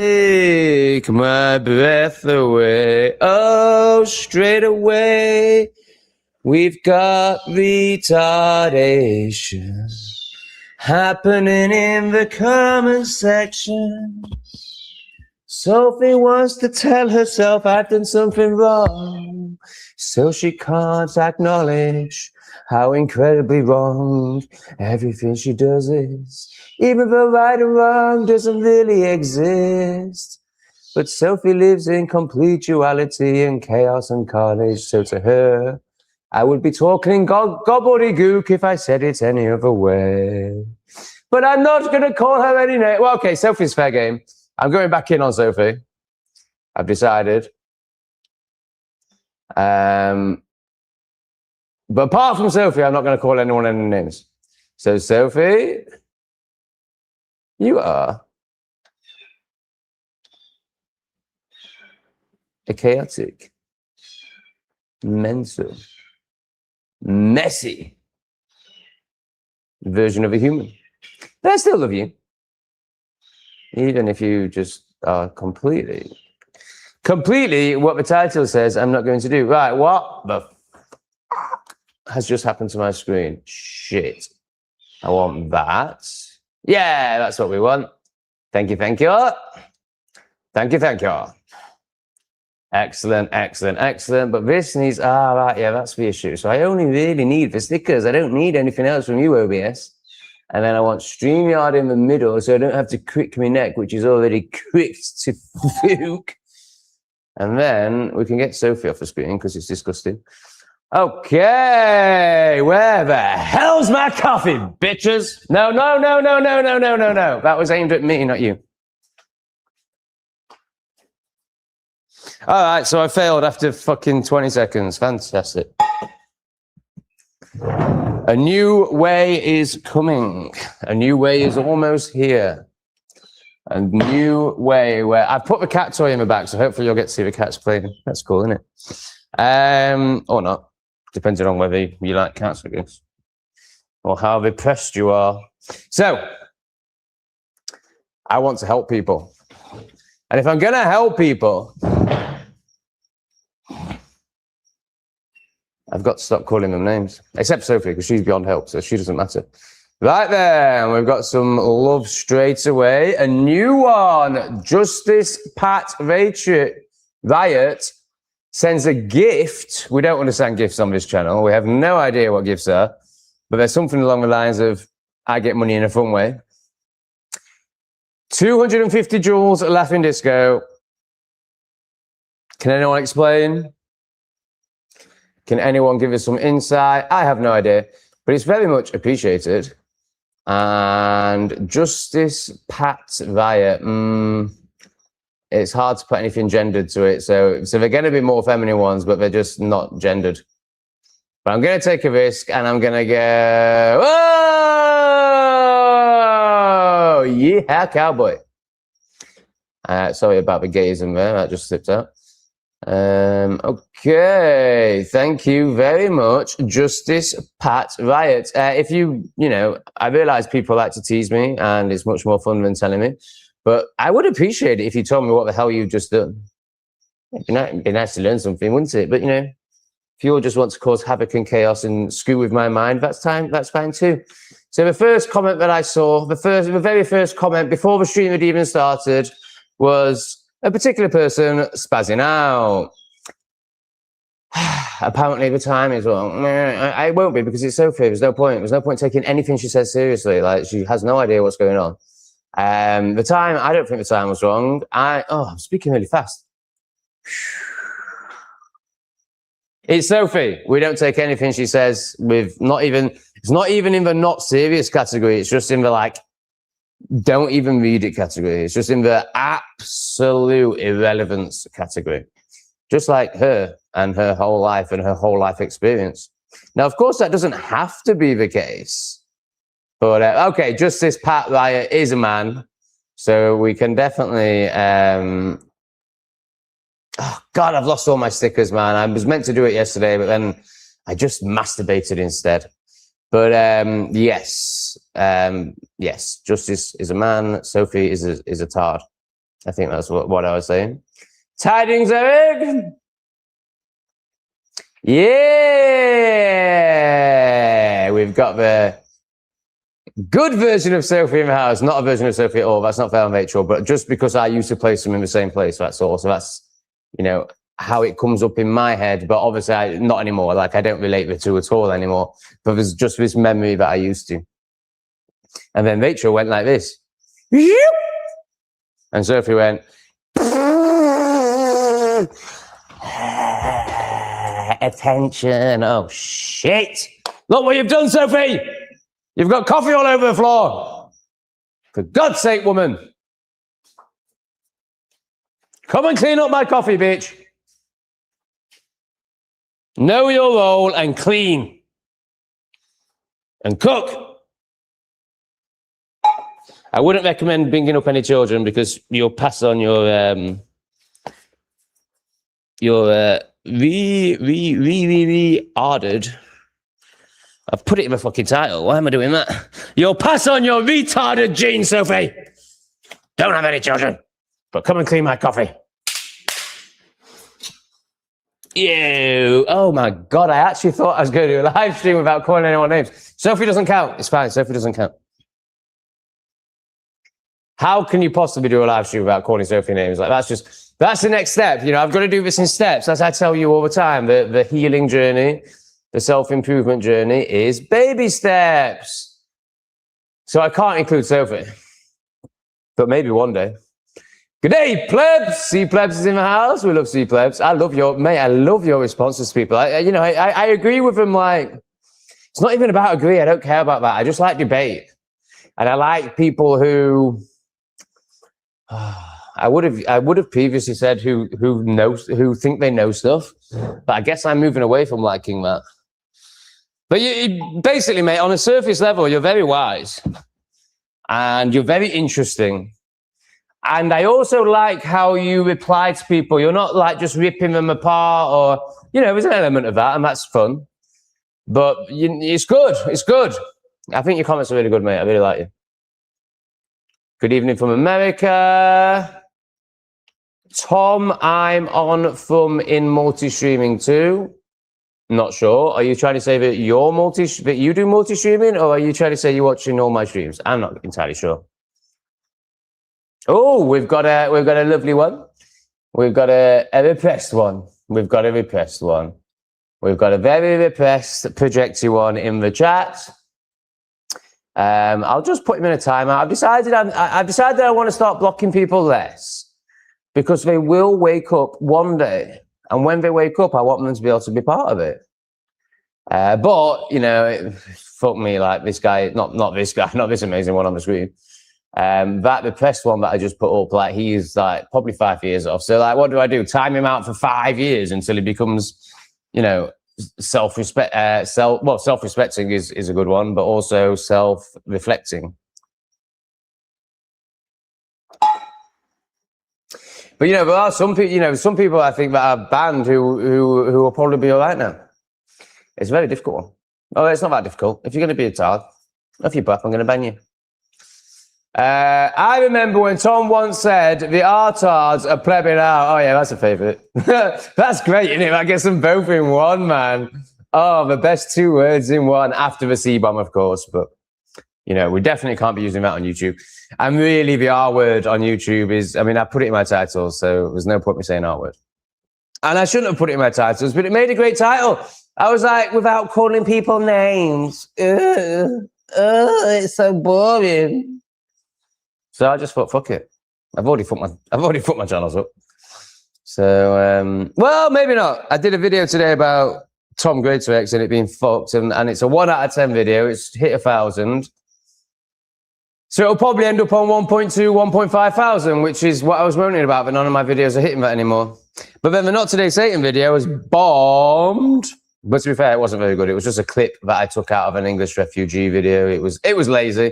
Take my breath away, oh, straight away. We've got retardation happening in the comment section. Sophie wants to tell herself I've done something wrong, so she can't acknowledge how incredibly wrong everything she does is. Even though right and wrong doesn't really exist. But Sophie lives in complete duality and chaos and carnage, so to her, I would be talking gobbledygook if I said it any other way. But I'm not going to call her any name. Well, okay, Sophie's fair game. I'm going back in on Sophie. I've decided. But apart from Sophie, I'm not going to call anyone any names. So, Sophie, you are a chaotic, mental, messy version of a human. But I still love you. Even if you just are completely what the title says I'm not going to do. Right, what the has just happened to my screen? Shit. I want that. Yeah, that's what we want. Thank you, thank you. Thank you, thank you. Excellent, excellent, excellent. But this needs, right, yeah, that's the issue. So I only really need the stickers. I don't need anything else from you, OBS. And then I want StreamYard in the middle so I don't have to crick my neck, which is already cricked to fuke. And then we can get Sophie off the screen because it's disgusting. Okay, where the hell's my coffee, bitches? No. That was aimed at me, not you. All right, so I failed after fucking 20 seconds. Fantastic. A new way is coming. A new way is almost here. A new way where I've put the cat toy in the back, so hopefully you'll get to see the cats playing. That's cool, isn't it? Or not, depending on whether you like cats, I guess, or how repressed you are. So, I want to help people. And if I'm going to help people, I've got to stop calling them names. Except Sophie, because she's beyond help, so she doesn't matter. Right there, and we've got some love straight away. A new one. Justice Pat Riot sends a gift. We don't understand gifts on this channel. We have no idea what gifts are. But there's something along the lines of, I get money in a fun way. 250 joules Laughing Disco. Can anyone explain? Can anyone give us some insight? I have no idea, but it's very much appreciated. And Justice Pat Riot, it's hard to put anything gendered to it. So they're going to be more feminine ones, but they're just not gendered. But I'm going to take a risk and I'm going to go, oh, yeah, cowboy. Sorry about the gayism there. That just slipped out. Okay, thank you very much, Justice Pat Riot. If you know, I realize people like to tease me and it's much more fun than telling me, but I would appreciate it if you told me what the hell you've just done. It'd be nice to learn something, wouldn't it? But, you know, if you all just want to cause havoc and chaos and screw with my mind, that's fine too. So the first comment that I saw, the very first comment before the stream had even started was a particular person spazzing out. Apparently the time is wrong. I won't be, because it's Sophie. There's no point. There's no point taking anything she says seriously. Like, she has no idea what's going on. The time, I don't think the time was wrong. I'm speaking really fast. It's Sophie. We don't take anything she says with it's not even in the not serious category. It's just in the like, don't even read it category. It's just in the absolute irrelevance category. Just like her and her whole life and her whole life experience. Now, of course, that doesn't have to be the case. But, okay, Justice Pat Riot is a man. So we can definitely... oh, God, I've lost all my stickers, man. I was meant to do it yesterday, but then I just masturbated instead. But yes, Justice is a man. Sophie is a tard. I think that's what I was saying. Tidings, Eric. Yeah, we've got the good version of Sophie in the house, not a version of Sophie at all. That's not fair on Rachel, but just because I used to place them in the same place, that's all. So that's, you know, how it comes up in my head. But obviously, not anymore. Like, I don't relate the two at all anymore. But there's just this memory that I used to. And then Rachel went like this. And Sophie went. Attention. Oh, shit. Look what you've done, Sophie. You've got coffee all over the floor. For God's sake, woman. Come and clean up my coffee, bitch. Know your role and clean. And cook. I wouldn't recommend bringing up any children because you'll pass on your retarded. I've put it in the fucking title. Why am I doing that? You'll pass on your retarded gene, Sophie. Don't have any children, but come and clean my coffee. Ew. Oh my God. I actually thought I was going to do a live stream without calling anyone names. Sophie doesn't count. It's fine. Sophie doesn't count. How can you possibly do a live stream without calling Sophie names? Like, that's the next step. You know, I've got to do this in steps. As I tell you all the time, the healing journey, the self-improvement journey is baby steps. So I can't include Sophie, but maybe one day. Good day, plebs. C plebs is in the house. We love C plebs. I love your responses to people. I agree with them. Like, it's not even about agree. I don't care about that. I just like debate, and I like people who. I would have previously said who think they know stuff, but I guess I'm moving away from liking that. But basically, mate, on a surface level, you're very wise and you're very interesting. And I also like how you reply to people. You're not like just ripping them apart, or there's an element of that, and that's fun. But it's good. It's good. I think your comments are really good, mate. I really like you. Good evening from America. Tom, I'm on from in multi-streaming too. Not sure. Are you trying to say that you do multi-streaming, or are you trying to say you're watching all my streams? I'm not entirely sure. Oh, we've got a lovely one. We've got a repressed one. We've got a repressed one. We've got a very repressed projecty one in the chat. I'll just put him in a timeout. I've decided I want to start blocking people less because they will wake up one day, and when they wake up, I want them to be able to be part of it. But fuck me, like this guy, not this guy, not this amazing one on the screen. That repressed one that I just put up, like he's like probably 5 years off. So like, what do? Time him out for 5 years until he becomes, self-respecting is a good one, but also self-reflecting. But there are some people, some people I think that are banned who will probably be all right now. It's a very difficult one. Oh, it's not that difficult. If you're going to be a tard, off your breath, I'm going to ban you. I remember when Tom once said the R-tards are plebbing out. Oh yeah, that's a favourite. That's great, isn't it? I guess them both in one, man. Oh, the best two words in one after the C-bomb, of course. But we definitely can't be using that on YouTube. And really, the R word on YouTube is, I put it in my title, so there's no point me saying R word. And I shouldn't have put it in my titles, but it made a great title. I was like, without calling people names. It's so boring. So I just thought, fuck it. I've already put my channels up. So, well, maybe not. I did a video today about Tom Greatorex and it being fucked, and it's a 1 out of 10 video. It's hit 1,000. So it'll probably end up on 1.2, 1.5 thousand, which is what I was moaning about, but none of my videos are hitting that anymore. But then the Not Today Satan video was bombed. But to be fair, it wasn't very good. It was just a clip that I took out of an English refugee video. It was lazy.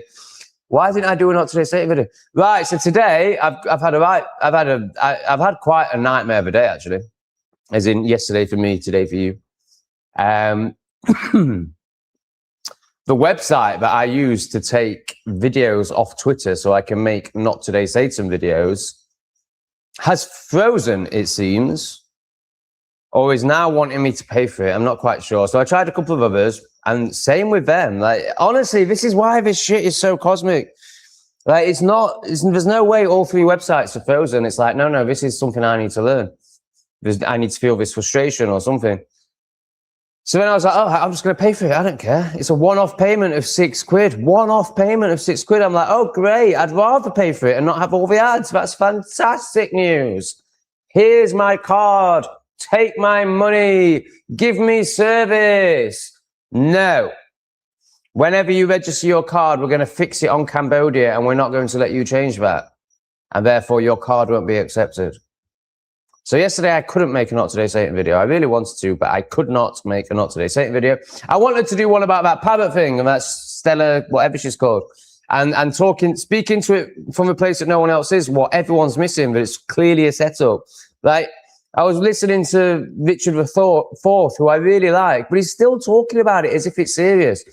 Why didn't I do a Not Today Satan video? Right, so today I've had quite a nightmare of a day actually. As in yesterday for me, today for you. The website that I use to take videos off Twitter so I can make Not Today Satan videos has frozen, it seems, or is now wanting me to pay for it. I'm not quite sure. So I tried a couple of others, and same with them. Like, honestly, this is why this shit is so cosmic. Like, there's no way all 3 websites are frozen. It's like, no, this is something I need to learn. I need to feel this frustration or something. So then I was like, oh, I'm just going to pay for it. I don't care. It's a one-off payment of £6. One-off payment of £6. I'm like, oh, great. I'd rather pay for it and not have all the ads. That's fantastic news. Here's my card. Take my money. Give me service. No. Whenever you register your card, we're going to fix it on Cambodia and we're not going to let you change that. And therefore, your card won't be accepted. So yesterday, I couldn't make a Not Today Satan video. I really wanted to, but I could not make a Not Today Satan video. I wanted to do one about that parrot thing and that Stella, whatever she's called, and speaking to it from a place that no one else is, what everyone's missing, but it's clearly a setup. Like, I was listening to Richard IV, who I really like, but he's still talking about it as if it's serious.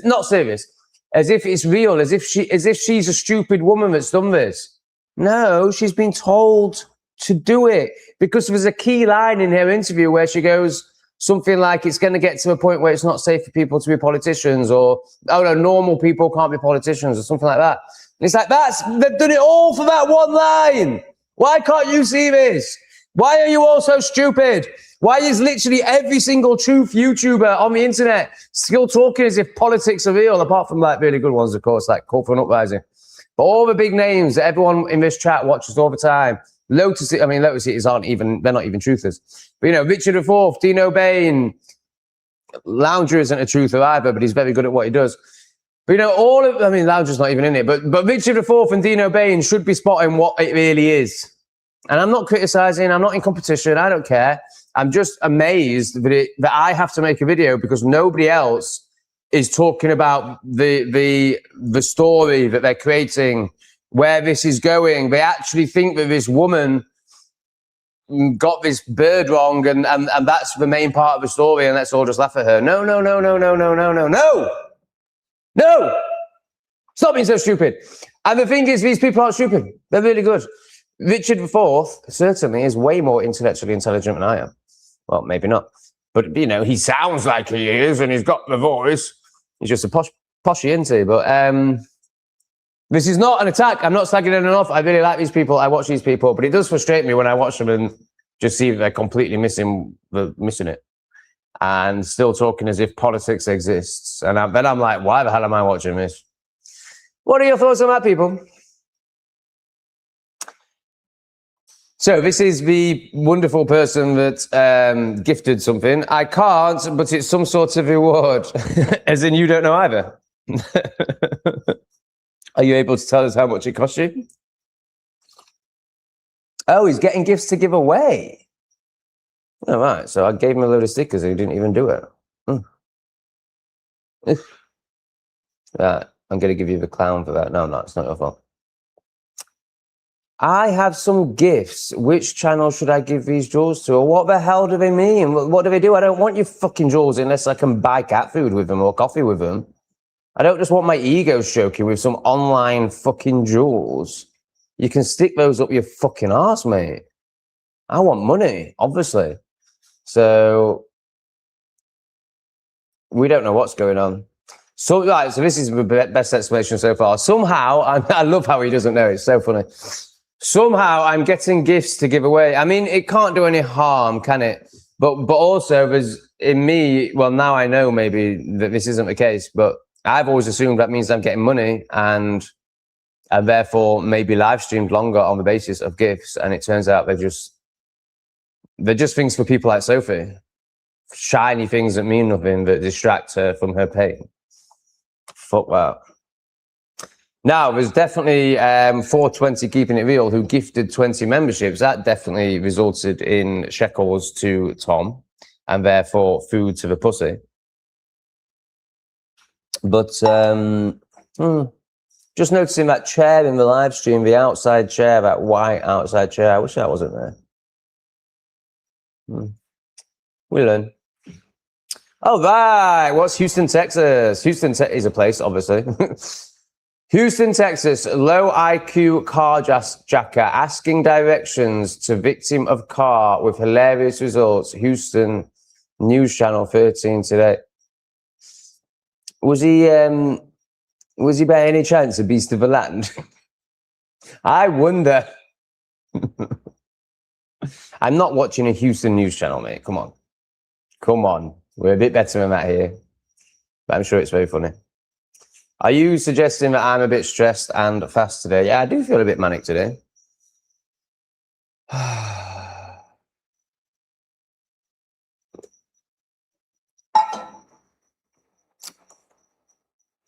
Not serious, as if it's real, as if she's a stupid woman that's done this. No, she's been told to do it, because there's a key line in her interview where she goes something like, it's going to get to a point where it's not safe for people to be politicians, or, oh no, normal people can't be politicians, or something like that. And it's like, they've done it all for that one line. Why can't you see this? Why are you all so stupid? Why is literally every single truth YouTuber on the internet still talking as if politics are real, apart from like really good ones, of course, like Call for an Uprising. But all the big names that everyone in this chat watches all the time, Lotus Eaters they're not even truthers. But, you know, Richard IV, Dino Bain, Lounger isn't a truther either, but he's very good at what he does. But, you know, Lounger's not even in it, but Richard IV and Dino Bain should be spotting what it really is. And I'm not criticizing, I'm not in competition, I don't care. I'm just amazed that I have to make a video because nobody else is talking about the story that they're creating, where this is going. They actually think that this woman got this bird wrong and that's the main part of the story, and let's all just laugh at her. No. Stop being so stupid. And the thing is, these people aren't stupid. They're really good. Richard IV certainly is way more intellectually intelligent than I am. Well, maybe not. But, you know, he sounds like he is, and he's got the voice. He's just a poshy, isn't he? But this is not an attack. I'm not slagging anyone off. I really like these people. I watch these people. But it does frustrate me when I watch them and just see that they're completely missing it. And still talking as if politics exists. And then I'm like, why the hell am I watching this? What are your thoughts on that, people? So this is the wonderful person that gifted something. I can't, but it's some sort of reward. As in, you don't know either. Are you able to tell us how much it cost you? Oh, he's getting gifts to give away. All right, so I gave him a load of stickers and he didn't even do it. Right, I'm going to give you the clown for that. No, I'm not. It's not your fault. I have some gifts. Which channel should I give these jewels to? Or what the hell do they mean? What do they do? I don't want your fucking jewels unless I can buy cat food with them or coffee with them. I don't just want my ego stroking with some online fucking jewels. You can stick those up your fucking arse, mate. I want money, obviously. So we don't know what's going on. So, right, so this is the best explanation so far. Somehow, I love how he doesn't know. It's so funny. Somehow I'm getting gifts to give away. I mean, it can't do any harm, can it? But also there's in me, well, now I know maybe that this isn't the case, but I've always assumed that means I'm getting money and therefore maybe live streamed longer on the basis of gifts. And it turns out they're just things for people like Sophie. Shiny things that mean nothing, that distract her from her pain. Fuck that. Now, there's definitely 420 Keeping It Real who gifted 20 memberships. That definitely resulted in shekels to Tom and therefore food to the pussy. But just noticing that chair in the live stream, the outside chair, that white outside chair. I wish that wasn't there. We learn. Oh, right. What's Houston, Texas? Houston is a place, obviously. Houston, Texas, low IQ carjacker asking directions to victim of car with hilarious results. Houston News Channel 13 today. Was he by any chance a beast of the land? I wonder. I'm not watching a Houston News Channel, mate. Come on. Come on. We're a bit better than that here. But I'm sure it's very funny. Are you suggesting that I'm a bit stressed and fast today? Yeah, I do feel a bit manic today.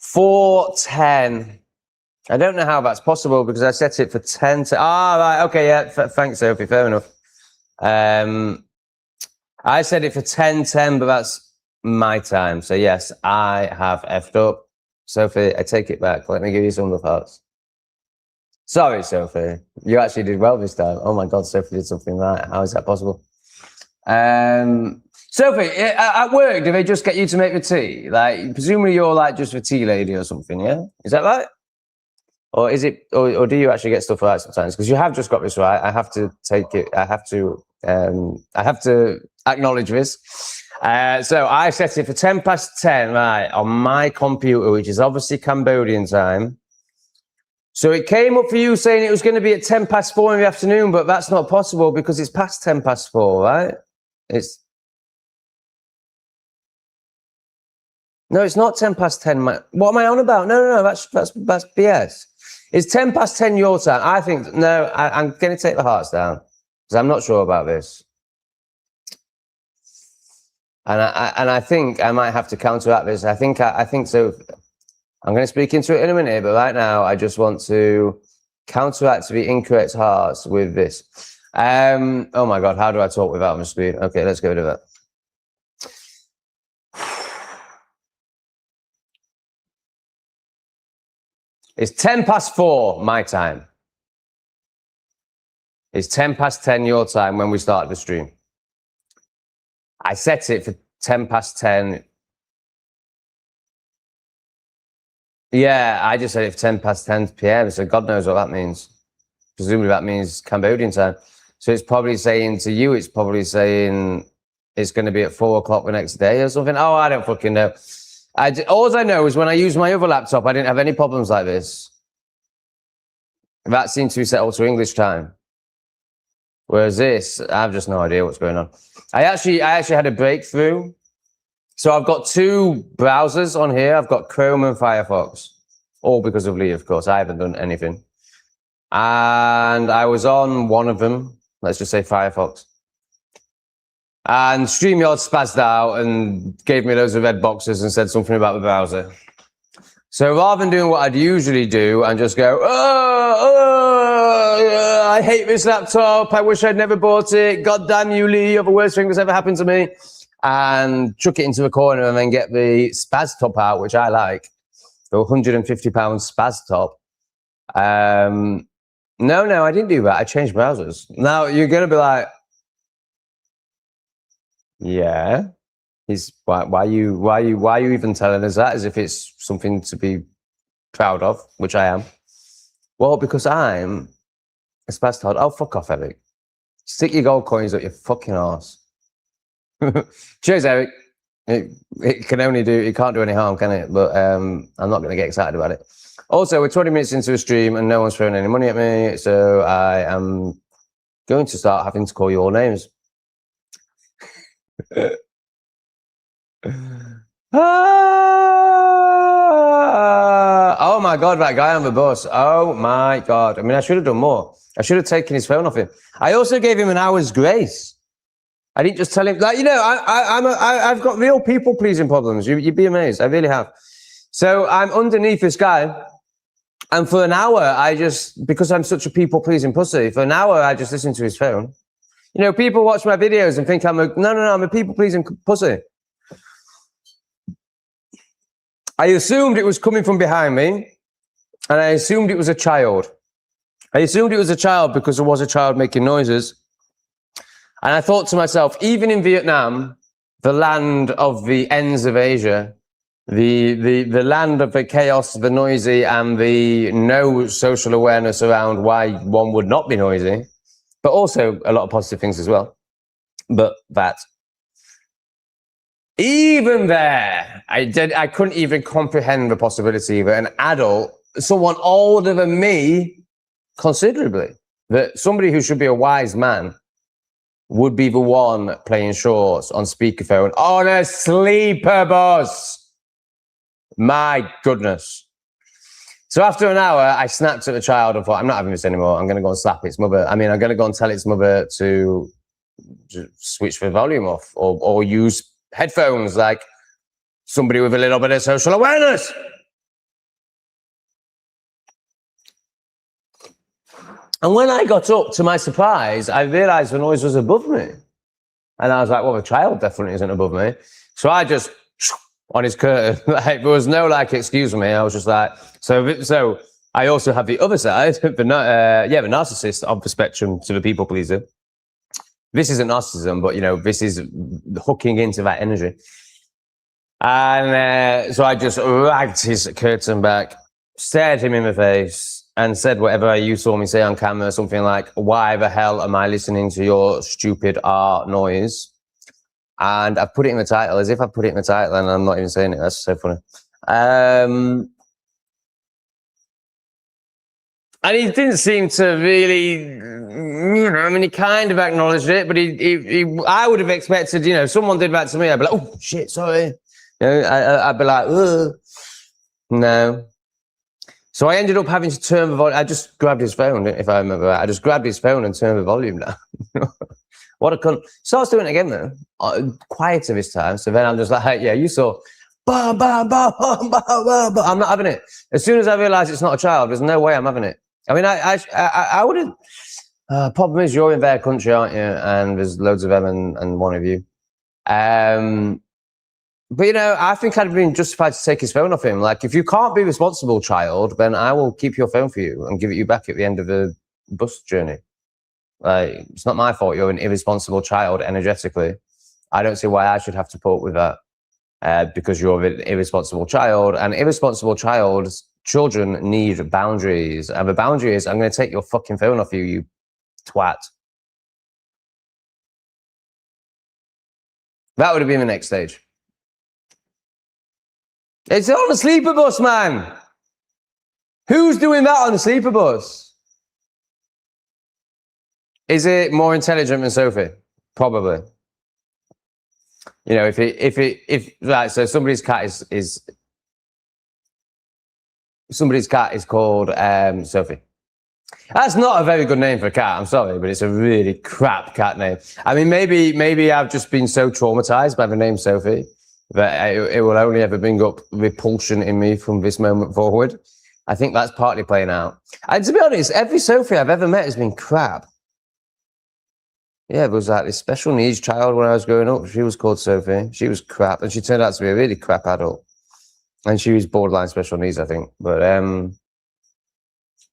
4:10. I don't know how that's possible because I set it for 10 to... right, okay, yeah, thanks, Sophie, fair enough. I set it for 10:10, but that's my time. So, yes, I have effed up. Sophie, I take it back. Let me give you some of the hearts. Sorry, Sophie. You actually did well this time. Oh, my God, Sophie did something right. How is that possible? Sophie, at work, do they just get you to make the tea? Like, presumably you're like just a tea lady or something, yeah? Is that right? Or is it, or do you actually get stuff right sometimes? Because you have just got this right. I have to take it. I have to acknowledge this. So I set it for 10:10, right, on my computer, which is obviously Cambodian time. So it came up for you saying it was going to be at 4:10 in the afternoon, but that's not possible because it's past 4:10, right? No, it's not 10:10. What am I on about? No, that's BS. It's 10:10 your time. I think, no, I'm going to take the hearts down because I'm not sure about this. And I think I might have to counteract this. I think so. I'm going to speak into it in a minute, but right now I just want to counteract the incorrect hearts with this. Oh my God, how do I talk without my screen? Okay, let's get rid of that. It's 4:10 my time. It's 10:10 your time when we started the stream. I set it for 10:10. Yeah, I just said it for 10:10 p.m. So God knows what that means. Presumably that means Cambodian time. So it's probably saying to you, it's probably saying it's going to be at 4 o'clock the next day or something. Oh, I don't fucking know. All I know is when I use my other laptop, I didn't have any problems like this. That seems to be set to English time. Whereas this, I have just no idea what's going on. I actually had a breakthrough. So I've got two browsers on here. I've got Chrome and Firefox. All because of Lee, of course. I haven't done anything. And I was on one of them. Let's just say Firefox. And StreamYard spazzed out and gave me loads of red boxes and said something about the browser. So rather than doing what I'd usually do and just go, I hate this laptop. I wish I'd never bought it. God damn you, Lee. You're the worst thing that's ever happened to me. And chuck it into the corner and then get the Spaz top out, which I like. The £150 Spaz top. No, I didn't do that. I changed browsers. Now you're going to be like, yeah. Why are you even telling us that as if it's something to be proud of, which I am? Well, because I'm a Spaz Todd. Oh, fuck off, Eric. Stick your gold coins up your fucking arse. Cheers, Eric. It can't do any harm, can it? But I'm not going to get excited about it. Also, we're 20 minutes into a stream and no one's throwing any money at me, so I am going to start having to call you all names. Oh my God, that guy on the bus. Oh my God. I mean, I should have done more. I should have taken his phone off him. I also gave him an hour's grace. I didn't just tell him, like, you know, I've got real people-pleasing problems. You'd be amazed. I really have. So I'm underneath this guy, and for an hour, because I'm such a people-pleasing pussy, for an hour, I just listened to his phone. You know, people watch my videos and think I'm a people-pleasing pussy. I assumed it was coming from behind me, and I assumed it was a child. I assumed it was a child because there was a child making noises. And I thought to myself, even in Vietnam, the land of the ends of Asia, the land of the chaos, the noisy, and the no social awareness around why one would not be noisy, but also a lot of positive things as well. But that, even there, I couldn't even comprehend the possibility that an adult, someone older than me, considerably, that somebody who should be a wise man would be the one playing shorts on speakerphone on a sleeper bus. My goodness. So after an hour, I snapped at the child and thought, I'm not having this anymore. I'm going to go and slap its mother. I mean, I'm going to go and tell its mother to switch the volume off or use headphones like somebody with a little bit of social awareness. And when I got up, to my surprise, I realized the noise was above me. And I was like, well, the child definitely isn't above me. So I just, on his curtain, like, there was no like, excuse me. I was just like, so I also have the other side, the narcissist of the spectrum to the people pleaser. This isn't narcissism, but, you know, this is hooking into that energy. And so I just ragged his curtain back, stared him in the face, and said whatever you saw me say on camera, something like, why the hell am I listening to your stupid art noise? And I put it in the title, as if I put it in the title, and I'm not even saying it. That's so funny. And he didn't seem to really, you know, I mean, he kind of acknowledged it, but I would have expected, you know, if someone did that to me, I'd be like, oh, shit, sorry. You know, I'd be like, ugh. No. So I ended up having to turn the volume. I just grabbed his phone, if I remember right. I just grabbed his phone and turned the volume down. What a cunt. Starts doing it again, though. Quieter this time. So then I'm just like, hey, yeah, you saw. Bah, bah, bah, bah, bah, bah, bah. I'm not having it. As soon as I realised it's not a child, there's no way I'm having it. I mean, I would have. Problem is, you're in their country, aren't you? And there's loads of them and one of you. But, you know, I think I'd have been justified to take his phone off him. Like, if you can't be responsible, child, then I will keep your phone for you and give it you back at the end of the bus journey. Like, it's not my fault you're an irresponsible child energetically. I don't see why I should have to put up with that because you're an irresponsible child. And irresponsible children need boundaries. And the boundary is, I'm going to take your fucking phone off you, you twat. That would have been the next stage. It's on a sleeper bus, man. Who's doing that on a sleeper bus? Is it more intelligent than Sophie? Probably. You know, right, so somebody's cat is called Sophie. That's not a very good name for a cat. I'm sorry, but it's a really crap cat name. I mean, maybe I've just been so traumatized by the name Sophie that it will only ever bring up repulsion in me from this moment forward. I think that's partly playing out. And to be honest, every Sophie I've ever met has been crap. Yeah, there was like this special needs child when I was growing up. She was called Sophie. She was crap, and she turned out to be a really crap adult. And she was borderline special needs, I think. But there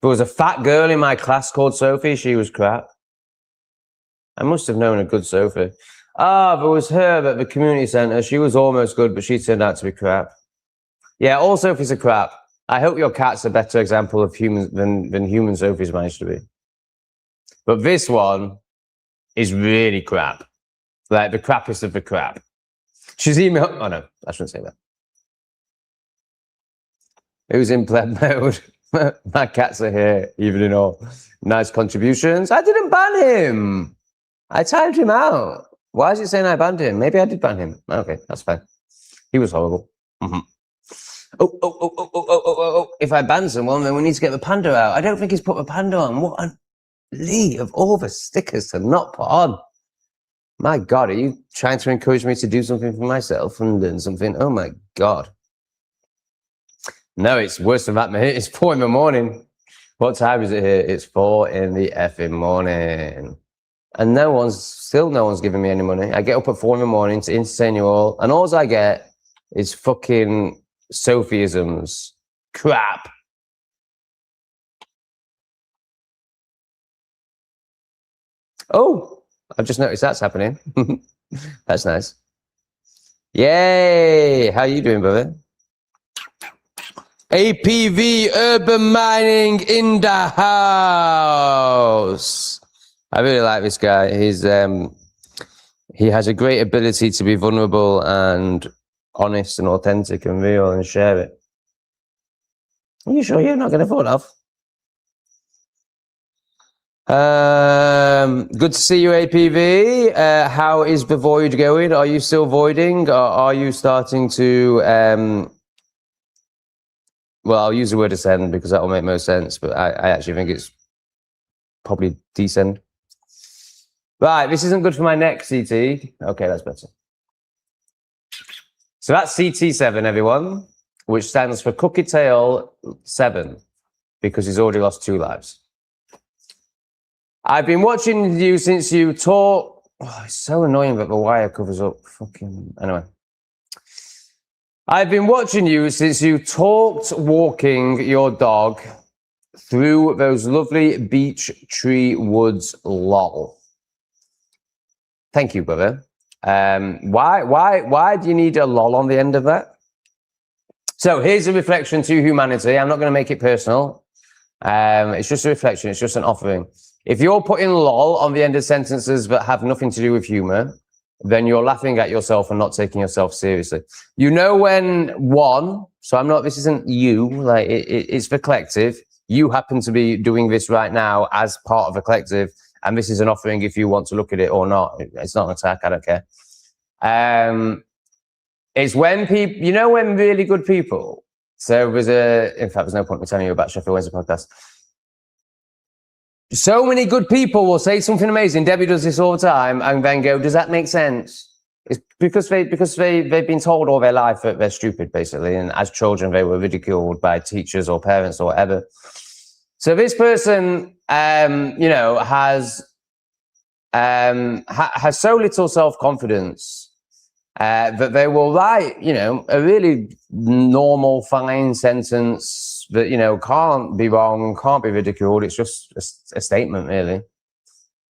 was a fat girl in my class called Sophie. She was crap. I must have known a good Sophie. There was her at the community centre. She was almost good, but she turned out to be crap. Yeah, all Sophies are crap. I hope your cat's a better example of human than human Sophies managed to be. But this one is really crap. Like the crappiest of the crap. She's emailed. Oh no, I shouldn't say that. It was in pleb mode. My cats are here, even in all nice contributions. I didn't ban him. I timed him out. Why is it saying I banned him? Maybe I did ban him. Okay, that's fine. He was horrible. Mm-hmm. Oh. If I ban someone, then we need to get the panda out. I don't think he's put the panda on. What a lead of all the stickers to not put on. My God, are you trying to encourage me to do something for myself and learn something? Oh my God. No, it's worse than that, mate. It's 4 in the morning. What time is it here? It's 4 in the effing morning. And no one's giving me any money. I get up at 4 in the morning to entertain you all, and all I get is fucking Sophisms. Crap. Oh, I've just noticed that's happening. That's nice. Yay! How you doing, brother? APV Urban Mining in the house. I really like this guy. He has a great ability to be vulnerable and honest and authentic and real and share it. Are you sure you're not going to fall off? Good to see you, APV. How is the void going? Are you still voiding, or are you starting to well, I'll use the word ascend because that will make most sense, but I actually think it's probably descend. Right, this isn't good for my neck, CT. Okay, that's better. So that's CT7, everyone, which stands for Cookie Tail 7, because he's already lost 2 lives. I've been watching you since you taught... Oh, it's so annoying that the wire covers up. Fucking... Anyway. I've been watching you since you talked walking your dog through those lovely beech tree woods, lol. Thank you, brother. Why do you need a lol on the end of that? So here's a reflection to humanity. I'm not going to make it personal. It's just a reflection. It's just an offering. If you're putting lol on the end of sentences that have nothing to do with humor, then you're laughing at yourself and not taking yourself seriously. You know when so I'm not, this isn't you, like it's the collective. You happen to be doing this right now as part of a collective, and this is an offering if you want to look at it or not. It's not an attack, I don't care. It's when people, you know when really good people, so in fact, there's no point in me telling you about Sheffield Wednesday podcast. So many good people will say something amazing. Debbie does this all the time and then go, does that make sense? It's because they've been told all their life that they're stupid, basically. And as children, they were ridiculed by teachers or parents or whatever. So this person, you know, has so little self-confidence that they will write, you know, a really normal, fine sentence that, you know, can't be wrong, can't be ridiculed. It's just a statement, really.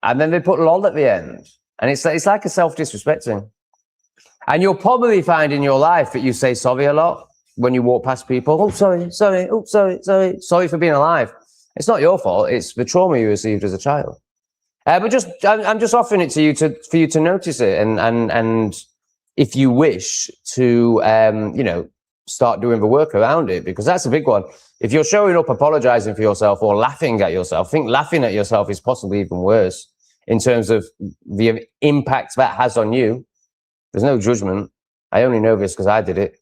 And then they put lol at the end. And it's like a self-disrespecting. And you'll probably find in your life that you say sorry a lot when you walk past people. Oh, sorry. Oh, sorry. Sorry for being alive. It's not your fault. It's the trauma you received as a child. But I'm just offering it to you for you to notice it. And if you wish to, you know, start doing the work around it, because that's a big one. If you're showing up apologizing for yourself or laughing at yourself, I think laughing at yourself is possibly even worse in terms of the impact that has on you. There's no judgment. I only know this because I did it.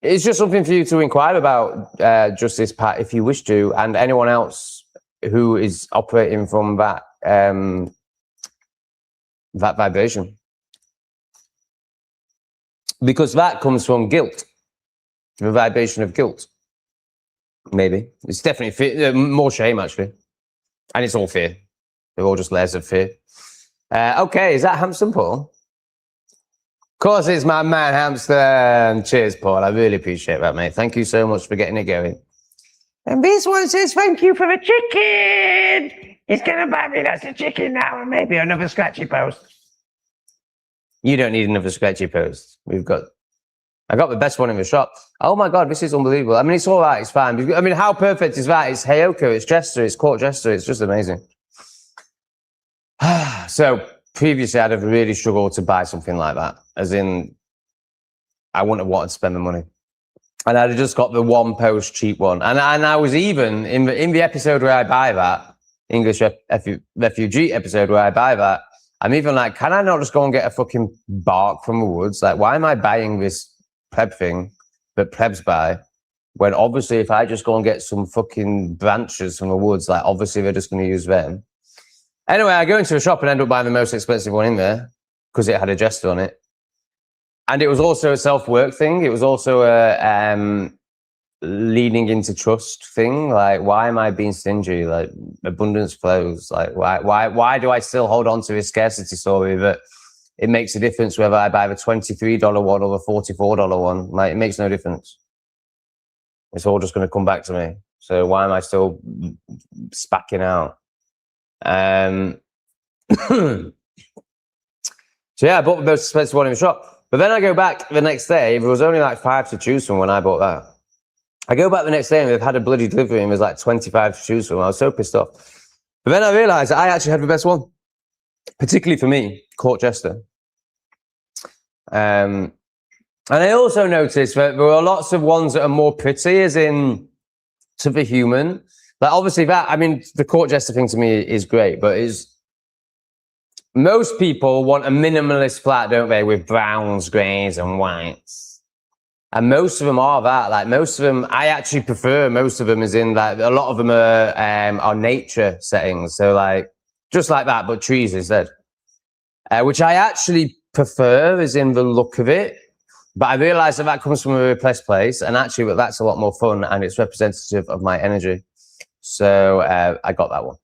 It's just something for you to inquire about, Justice Pat, if you wish to, and anyone else who is operating from that that vibration. Because that comes from guilt, the vibration of guilt. Maybe. It's definitely fear, more shame, actually. And it's all fear. They're all just layers of fear. Okay, is that Hamster Paul? Of course, it's my man, Hamster. Cheers, Paul. I really appreciate that, mate. Thank you so much for getting it going. And this one says, thank you for the chicken. He's going to buy me lots of chicken now and maybe another scratchy post. You don't need another scratchy post. I got the best one in the shop. Oh my God, this is unbelievable. I mean, it's all right, it's fine. I mean, how perfect is that? It's Heyoka, it's Jester, it's Court Jester, it's just amazing. So previously I'd have really struggled to buy something like that. As in, I wouldn't have wanted to spend the money. And I'd have just got the one post cheap one. And I was even, in the episode where I buy that, English refugee episode where I buy that, I'm even like, can I not just go and get a fucking bark from the woods? Like, why am I buying this pleb thing that plebs buy when obviously if I just go and get some fucking branches from the woods, like obviously they're just going to use them. Anyway, I go into a shop and end up buying the most expensive one in there because it had a Jester on it. And it was also a self-work thing. It was also a leaning into trust thing. Like, why am I being stingy? Like, abundance flows. Like, why do I still hold on to this scarcity story that it makes a difference whether I buy the $23 one or the $44 one? Like, it makes no difference. It's all just going to come back to me. So why am I still spacking out? So yeah, I bought the most expensive one in the shop. But then I go back the next day. There was only like 5 to choose from when I bought that. I go back the next day and they've had a bloody delivery and there's like 25 to choose from. I was so pissed off. But then I realized I actually had the best one, particularly for me, Court Jester. And I also noticed that there are lots of ones that are more pretty, as in to the human. Like obviously that, I mean, the Court Jester thing to me is great, but most people want a minimalist flat, don't they, with browns, greys, and whites. And most of them are that. Like most of them, I actually prefer most of them, as in like a lot of them are nature settings. So like just like that, but trees instead. Which I actually prefer, as in the look of it. But I realised that comes from a repressed place, and actually that's a lot more fun, and it's representative of my energy. So I got that one.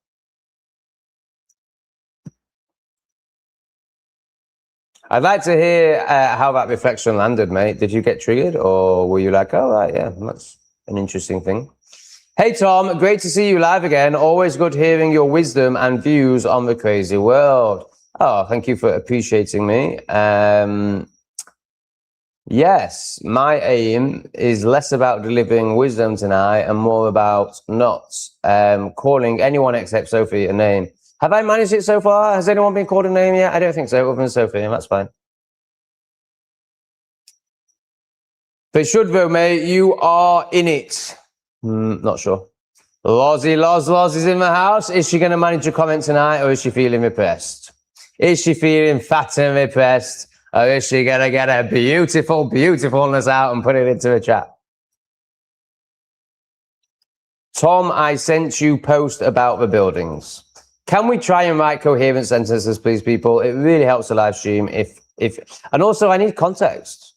I'd like to hear how that reflection landed, mate. Did you get triggered, or were you like, oh, right, yeah, that's an interesting thing? Hey, Tom, great to see you live again. Always good hearing your wisdom and views on the crazy world. Oh, thank you for appreciating me. Yes, my aim is less about delivering wisdom tonight and more about not calling anyone except Sophie a name. Have I managed it so far? Has anyone been called a name yet? I don't think so, other than Sophie, and that's fine. But should though, mate, you are in it. Not sure. Loz is in the house. Is she going to manage a comment tonight, or is she feeling repressed? Is she feeling fat and repressed, or is she going to get her beautiful beautifulness out and put it into a chat? Tom, I sent you post about the buildings. Can we try and write coherent sentences, please, people? It really helps the live stream. And also, I need context.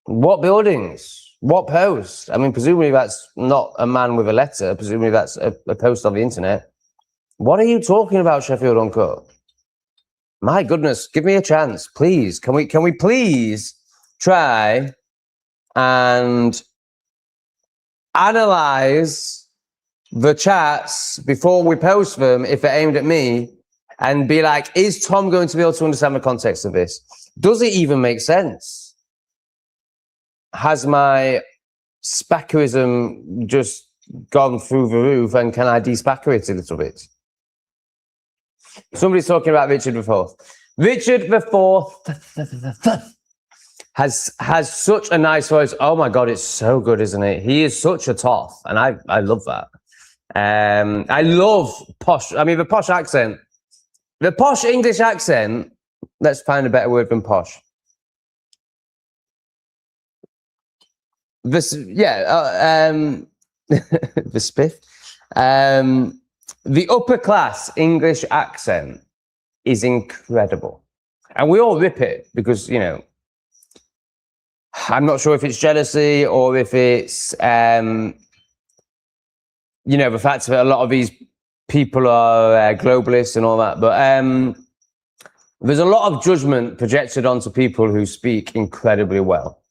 What buildings? What post? I mean, presumably that's not a man with a letter. Presumably that's a post on the internet. What are you talking about, Sheffield Uncut? My goodness, give me a chance, please. Can we please try and analyze the chats before we post them, if they're aimed at me, and be like, is Tom going to be able to understand the context of this? Does it even make sense? Has my spackerism just gone through the roof, and can I de-spacker it a little bit? Somebody's talking about Richard IV. Richard IV has such a nice voice. Oh my God, it's so good, isn't it? He is such a toff, and I love that. I love posh. I mean, the posh accent, the posh English accent. Let's find a better word than posh. This, yeah, the spiff. The upper class English accent is incredible, and we all rip it because, you know, I'm not sure if it's jealousy or if it's you know, the fact that a lot of these people are globalists and all that, but there's a lot of judgment projected onto people who speak incredibly well.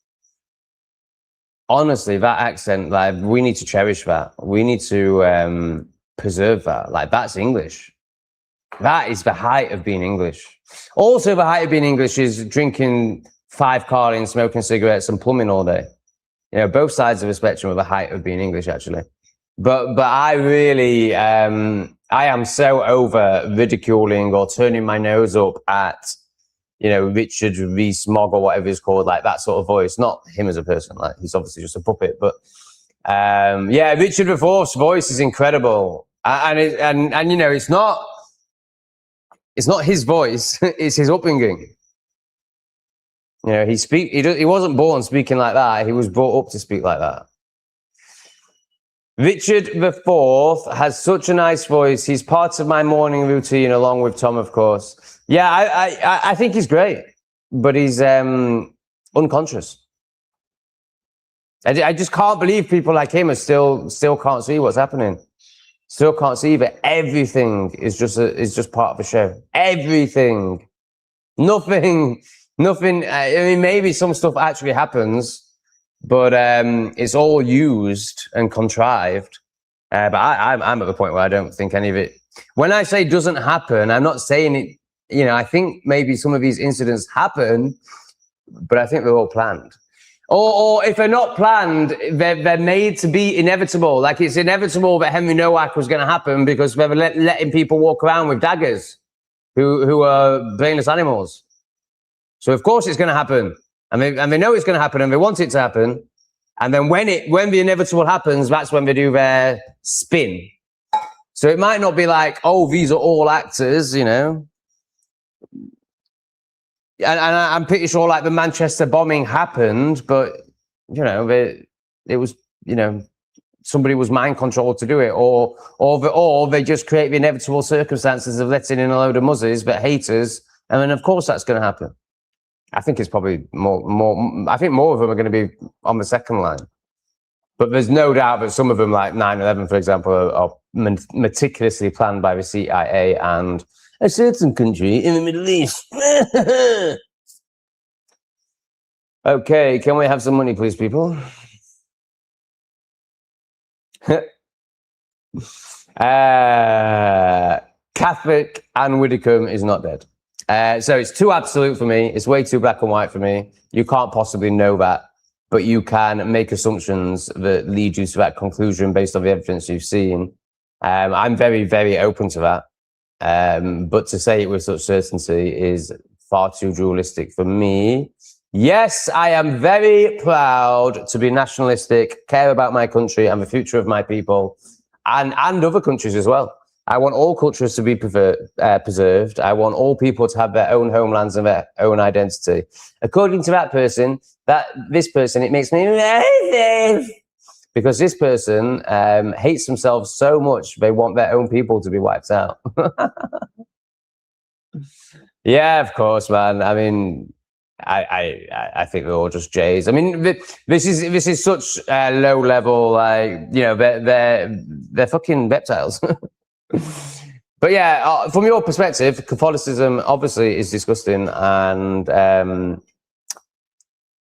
Honestly, that accent, like, we need to cherish that. We need to preserve that. Like, that's English. That is the height of being English. Also, the height of being English is drinking 5 Carlins, smoking cigarettes, and plumbing all day. You know, both sides of the spectrum are the height of being English, actually. But I really, I am so over ridiculing or turning my nose up at, you know, Richard Rees-Mogg or whatever he's called, like that sort of voice. Not him as a person, like he's obviously just a puppet. But yeah, Richard IV's voice is incredible, and you know, it's not his voice; it's his upbringing. You know, he wasn't born speaking like that. He was brought up to speak like that. Richard IV has such a nice voice. He's part of my morning routine, along with Tom, of course. Yeah, I think he's great, but he's unconscious. I just can't believe people like him are still can't see what's happening. Still can't see that everything is just part of the show. Everything, nothing. I mean, maybe some stuff actually happens, but it's all used and contrived. But I'm at the point where I don't think any of it. When I say doesn't happen, I'm not saying it. You know, I think maybe some of these incidents happen, but I think they're all planned. Or if they're not planned, they're made to be inevitable. Like it's inevitable that Henry Nowak was going to happen because they were letting people walk around with daggers who are brainless animals. So of course it's going to happen, and they know it's going to happen, and they want it to happen. And then when the inevitable happens, that's when they do their spin. So it might not be like, oh, these are all actors, you know. And I'm pretty sure like the Manchester bombing happened, but you know, it was, you know, somebody was mind controlled to do it, or they just create the inevitable circumstances of letting in a load of muzzies, but haters, and then of course that's going to happen. I think it's probably more. I think more of them are going to be on the second line, but there's no doubt that some of them, like 9/11, for example, are meticulously planned by the CIA and a certain country in the Middle East. Okay, can we have some money, please, people? Catholic Anne Widdecombe is not dead. So it's too absolute for me. It's way too black and white for me. You can't possibly know that, but you can make assumptions that lead you to that conclusion based on the evidence you've seen. I'm very, very open to that. But to say it with such certainty is far too dualistic for me. Yes, I am very proud to be nationalistic, care about my country and the future of my people, and other countries as well. I want all cultures to be preserved. I want all people to have their own homelands and their own identity. According to this person, it makes me racist because this person hates themselves so much they want their own people to be wiped out. Yeah, of course, man. I mean, I think they're all just jays. I mean, this is such low level, like, you know, they're fucking reptiles. But yeah, from your perspective, Catholicism obviously is disgusting, and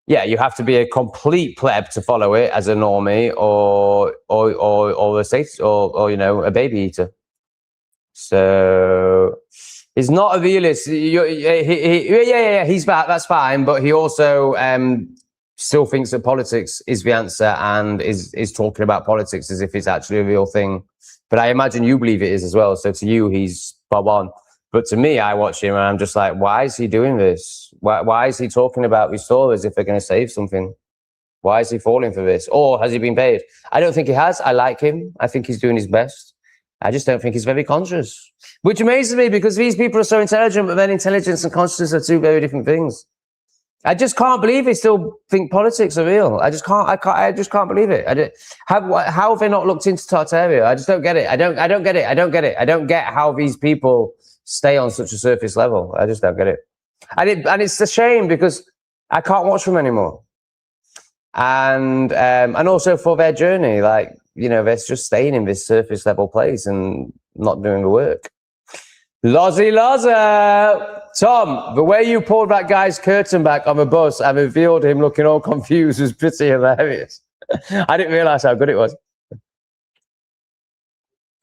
yeah, you have to be a complete pleb to follow it as a normie, or a saint, or you know, a baby eater. So he's not a realist. Yeah, he's back. That's fine, but he also still thinks that politics is the answer and is talking about politics as if it's actually a real thing. But I imagine you believe it is as well. So to you, he's bob on. But to me, I watch him and I'm just like, why is he doing this? Why is he talking about restore as if they're going to save something? Why is he falling for this? Or has he been paid? I don't think he has. I like him. I think he's doing his best. I just don't think he's very conscious, which amazes me because these people are so intelligent, but then intelligence and consciousness are two very different things. I just can't believe they still think politics are real. I just can't. I just can't believe it. How have they not looked into Tartaria? I just don't get it. I don't get it. I don't get it. I don't get how these people stay on such a surface level. I just don't get it. And it's a shame because I can't watch them anymore. And also for their journey, like, you know, they're just staying in this surface level place and not doing the work. Lozzie Loza! Tom, the way you pulled that guy's curtain back on the bus and revealed him looking all confused was pretty hilarious. I didn't realize how good it was.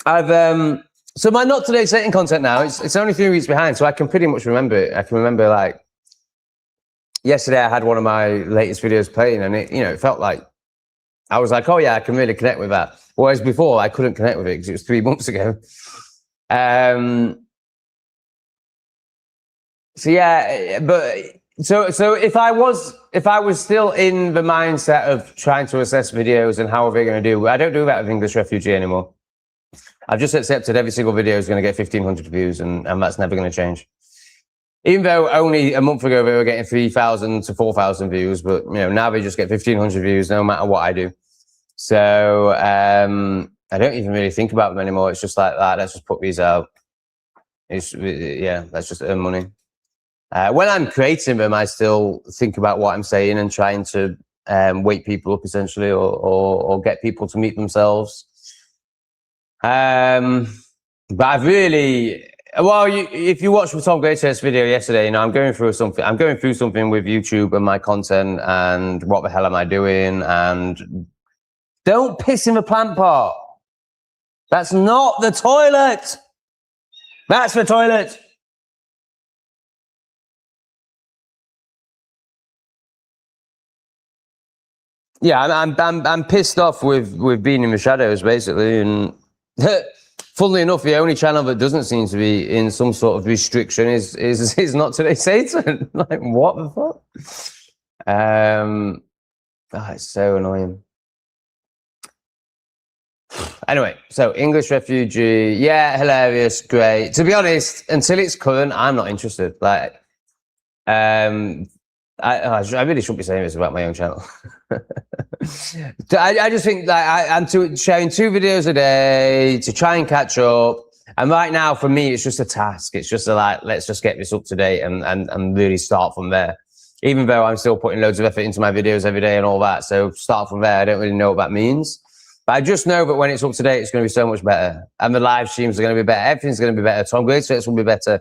So my not today Satan content now, it's only 3 weeks behind, so I can pretty much remember it. I can remember, like, yesterday I had one of my latest videos playing and it, you know, it felt like, I was like, oh yeah, I can really connect with that. Whereas before I couldn't connect with it because it was 3 months ago. So yeah, but so if I was still in the mindset of trying to assess videos and how are they going to do, I don't do that with English Refugee anymore. I've just accepted every single video is going to get 1,500 views, and that's never going to change. Even though only a month ago they were getting 3,000 to 4,000 views, but you know, now they just get 1,500 views no matter what I do. So I don't even really think about them anymore. It's just like that. Let's just put these out. Yeah, let's just earn money. When I'm creating them, I still think about what I'm saying and trying to wake people up, essentially, or get people to meet themselves. But I've really, well, if you watched the Tom Greatest video yesterday, you know, I'm going through something with YouTube and my content and what the hell am I doing? And don't piss in the plant pot. That's not the toilet. That's the toilet. Yeah, I'm pissed off with being in the shadows, basically. And funnily enough, the only channel that doesn't seem to be in some sort of restriction is Not Today Satan. Like, what the fuck? It's so annoying. Anyway, so English refugee, yeah, hilarious, great. To be honest, until it's current, I'm not interested. Like, I really shouldn't be saying this about my own channel. I just think like I'm sharing 2 videos a day to try and catch up. And right now, for me, it's just a task. It's just like, let's just get this up to date and really start from there. Even though I'm still putting loads of effort into my videos every day and all that. So start from there. I don't really know what that means. But I just know that when it's up to date, it's going to be so much better. And the live streams are going to be better. Everything's going to be better. Tom Greatfits will be better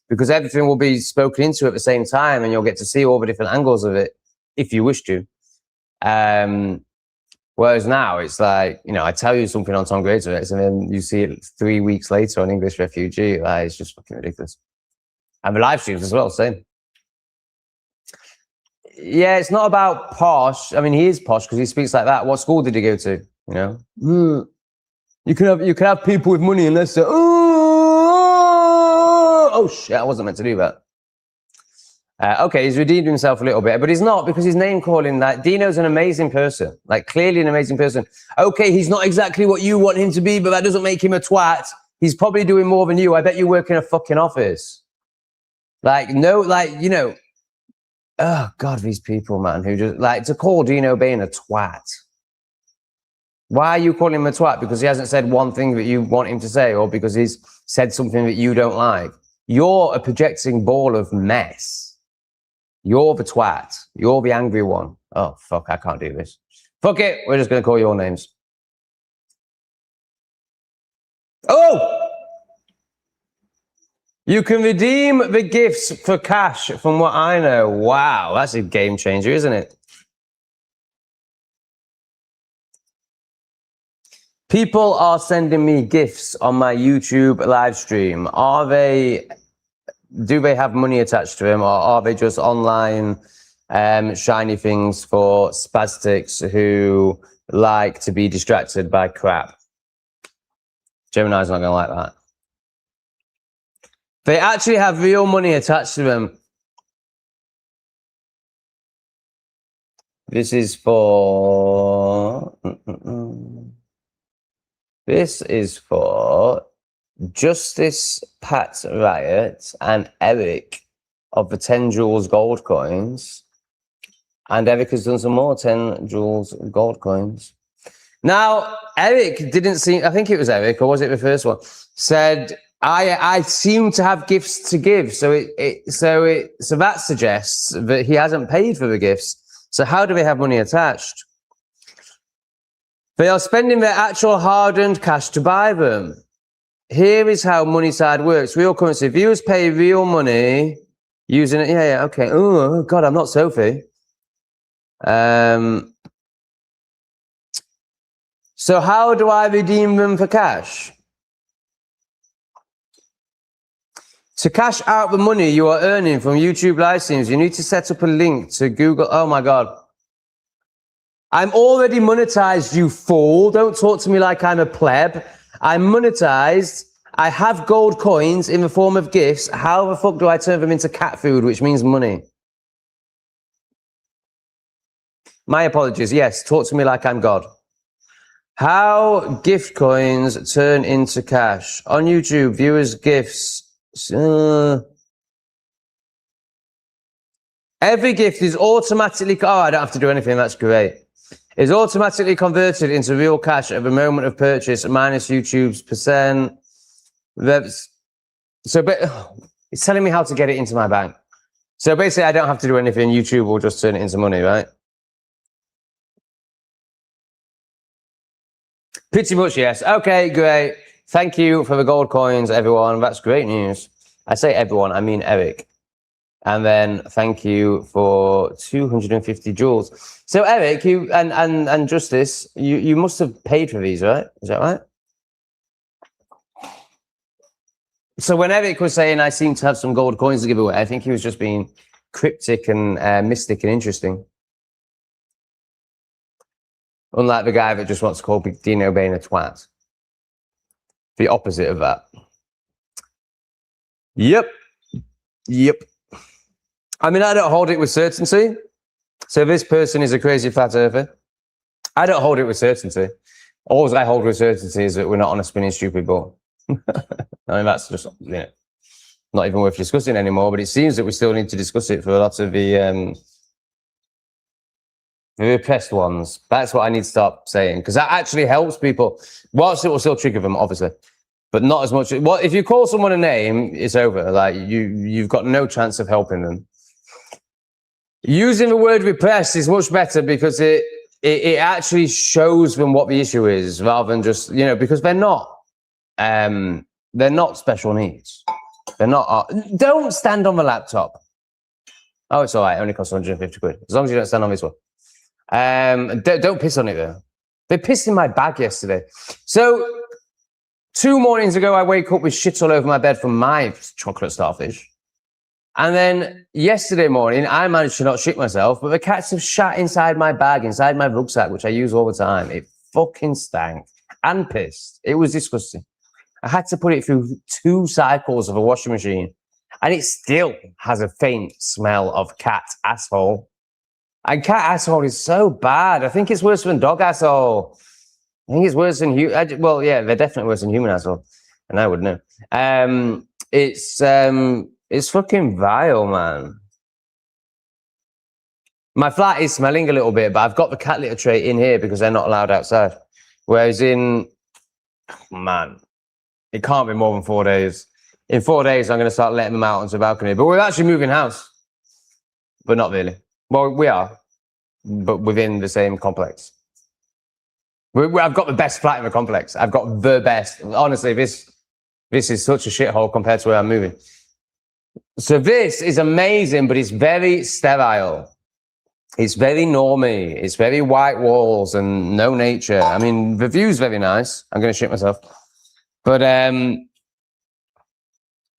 because everything will be spoken into at the same time and you'll get to see all the different angles of it if you wish to. Whereas now it's like, you know, I tell you something on Tom Greatfits and then you see it 3 weeks later on English Refugee. Like, it's just fucking ridiculous. And the live streams as well, same. Yeah, it's not about posh. I mean, he is posh because he speaks like that. What school did he go to? You know, you can have people with money unless they're, oh shit, I wasn't meant to do that. Okay, he's redeemed himself a little bit, but he's not because his name calling. Like, Dino's an amazing person, like clearly an amazing person. Okay, he's not exactly what you want him to be, but that doesn't make him a twat. He's probably doing more than you. I bet you work in a fucking office. Like, no, like, you know, oh God, these people, man, who just like to call Dino Bain a twat. Why are you calling him a twat? Because he hasn't said one thing that you want him to say, or because he's said something that you don't like. You're a projecting ball of mess. You're the twat. You're the angry one. Oh, fuck, I can't do this. Fuck it. We're just going to call your names. Oh! You can redeem the gifts for cash, from what I know. Wow, that's a game changer, isn't it? People are sending me gifts on my YouTube live stream. Do they have money attached to them, or are they just online shiny things for spastics who like to be distracted by crap? Gemini's not going to like that. They actually have real money attached to them. This is for... This is for Justice Pat Riot and Eric of the 10 Joules gold coins. And Eric has done some more 10 Joules gold coins. Now, Eric didn't seem, I think it was Eric, or was it the first one, said, I seem to have gifts to give. So that suggests that he hasn't paid for the gifts. So how do they have money attached? They are spending their actual hard-earned cash to buy them. Here is how MoneySide works. Real currency. Viewers pay real money using it. Yeah, okay. Oh, God, I'm not Sophie. So how do I redeem them for cash? To cash out the money you are earning from YouTube live streams, you need to set up a link to Google. Oh, my God. I'm already monetized, you fool. Don't talk to me like I'm a pleb. I'm monetized. I have gold coins in the form of gifts. How the fuck do I turn them into cat food, which means money? My apologies. Yes, talk to me like I'm God. How gift coins turn into cash. On YouTube, viewers' gifts. Every gift is automatically... Oh, I don't have to do anything. That's great. Is automatically converted into real cash at the moment of purchase minus YouTube's percent. So it's telling me how to get it into my bank. So basically, I don't have to do anything. YouTube will just turn it into money, right? Pretty much, yes. Okay, great. Thank you for the gold coins, everyone. That's great news. I say everyone, I mean Eric. And then thank you for 250 joules. So Eric, you and Justice, you must have paid for these, right? Is that right? So when Eric was saying I seem to have some gold coins to give away, I think he was just being cryptic and mystic and interesting. Unlike the guy that just wants to call Dino Bain a twat. The opposite of that. Yep. I mean, I don't hold it with certainty. So this person is a crazy flat earther. I don't hold it with certainty. All I hold with certainty is that we're not on a spinning stupid ball. I mean, that's just, you know, not even worth discussing anymore, but it seems that we still need to discuss it for a lot of the repressed ones. That's what I need to stop saying, because that actually helps people. Whilst it will still trigger them, obviously, but not as much. Well, if you call someone a name, it's over. Like you've got no chance of helping them. Using the word repressed is much better because it actually shows them what the issue is, rather than just, you know, because they're not special needs. They're not. Don't stand on the laptop. Oh, it's all right. It only costs 150 quid. As long as you don't stand on this one. Don't piss on it though. They pissed in my bag yesterday. So 2 mornings ago, I wake up with shit all over my bed from my chocolate starfish. And then yesterday morning, I managed to not shit myself, but the cats have shat inside my bag, inside my rucksack, which I use all the time. It fucking stank and pissed. It was disgusting. I had to put it through 2 cycles of a washing machine, and it still has a faint smell of cat asshole. And cat asshole is so bad. I think it's worse than dog asshole. I think it's worse than human. Well, yeah, they're definitely worse than human asshole, and I would know. It's fucking vile, man. My flat is smelling a little bit, but I've got the cat litter tray in here because they're not allowed outside. Whereas man, it can't be more than 4 days. In 4 days, I'm going to start letting them out onto the balcony. But we're actually moving house. But not really. Well, we are, but within the same complex. I've got the best flat in the complex. I've got the best. Honestly, this is such a shithole compared to where I'm moving. So this is amazing, but it's very sterile. It's very normie. It's very white walls and no nature. I mean, the view's very nice. I'm going to shit myself. But the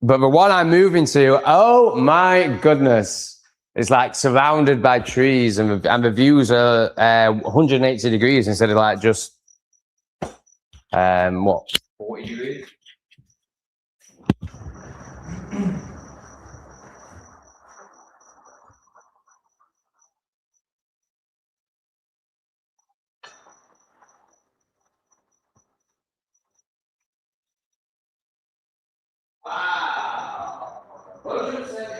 one I'm moving to, oh my goodness. It's like surrounded by trees, and the views are 180 degrees instead of like just, 40 degrees? Wow. 100%.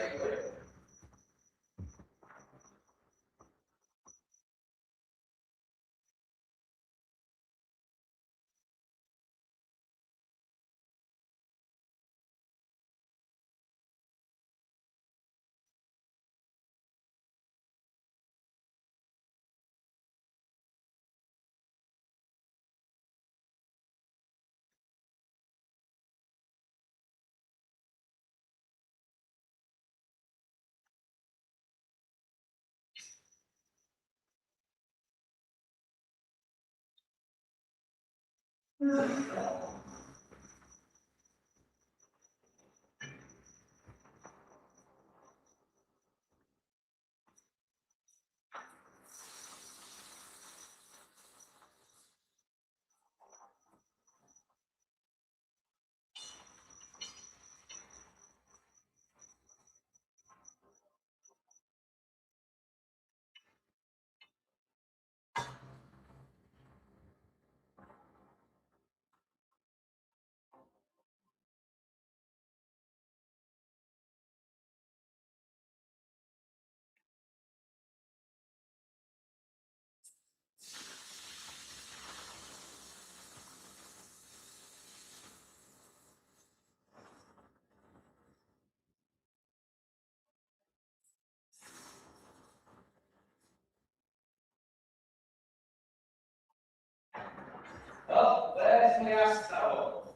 Oh, there's my ass towel.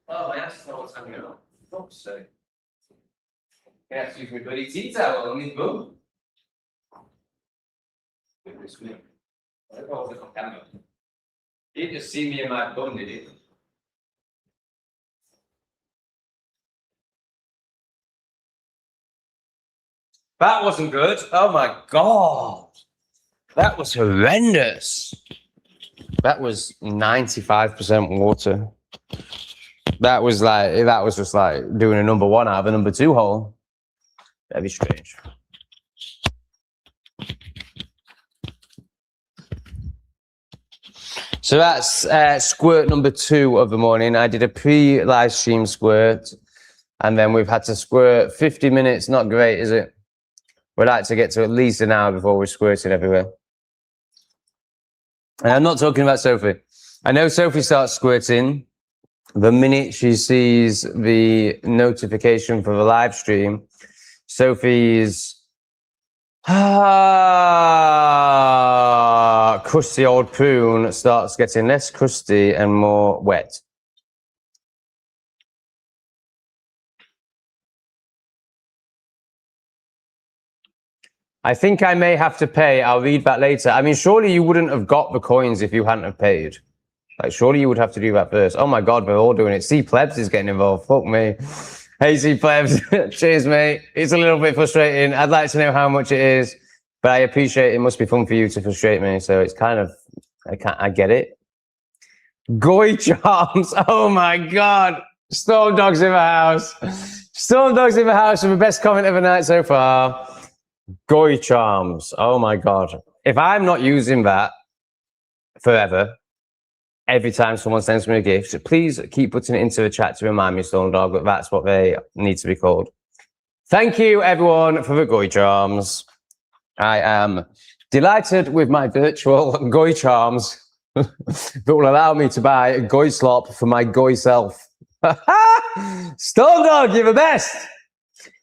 Oh, my ass towel's hanging out. Fuck's sake. I have to use my bloody tea towel on my bum. Goodness me. I don't hold it on camera. You didn't just see me in my bum, did you? That wasn't good. Oh my God. That was horrendous. That was 95% water. That was just like doing a number one out of a number two hole. Very strange. So that's squirt number 2 of the morning. I did a pre-live stream squirt, and then we've had to squirt 50 minutes. Not great, is it? We'd like to get to at least an hour before we're squirting everywhere. And I'm not talking about Sophie. I know Sophie starts squirting the minute she sees the notification for the live stream. Sophie's crusty old prune starts getting less crusty and more wet. I think I may have to pay. I'll read that later. I mean, surely you wouldn't have got the coins if you hadn't have paid. Like, surely you would have to do that first. Oh my God, we're all doing it. C Plebs is getting involved. Fuck me. Hey, C Plebs. Cheers, mate. It's a little bit frustrating. I'd like to know how much it is, but I appreciate it. Must be fun for you to frustrate me. So it's kind of, I get it. Goy charms. Oh my God. Storm Dogs in the house. Storm Dogs in the house with the best comment of the night so far. Goy charms. Oh my God. If I'm not using that forever, every time someone sends me a gift, please keep putting it into the chat to remind me, Stone Dog, that that's what they need to be called. Thank you, everyone, for the Goy charms. I am delighted with my virtual Goy charms that will allow me to buy a Goy slop for my Goy self. Stone Dog, you're the best.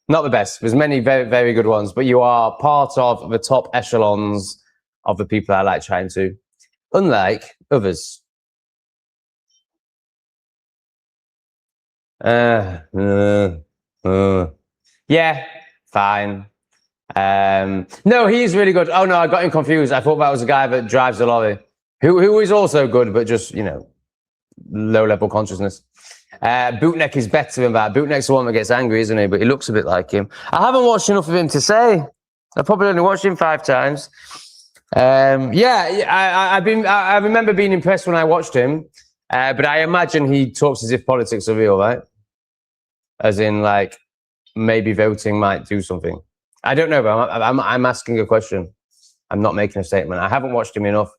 Not the best. There's many very, very good ones, but you are part of the top echelons of the people I like chatting to, unlike others. Yeah, fine. No, he's really good. Oh no, I got him confused. I thought that was a guy that drives a lorry, who is also good, but just, you know, low level consciousness. Bootneck is better than that. Bootneck's the one that gets angry, isn't he? But he looks a bit like him. I haven't watched enough of him to say. I've probably only watched him 5 times. I remember being impressed when I watched him, but I imagine he talks as if politics are real, right? As in, like, maybe voting might do something. I don't know, but I'm asking a question. I'm not making a statement. I haven't watched him enough.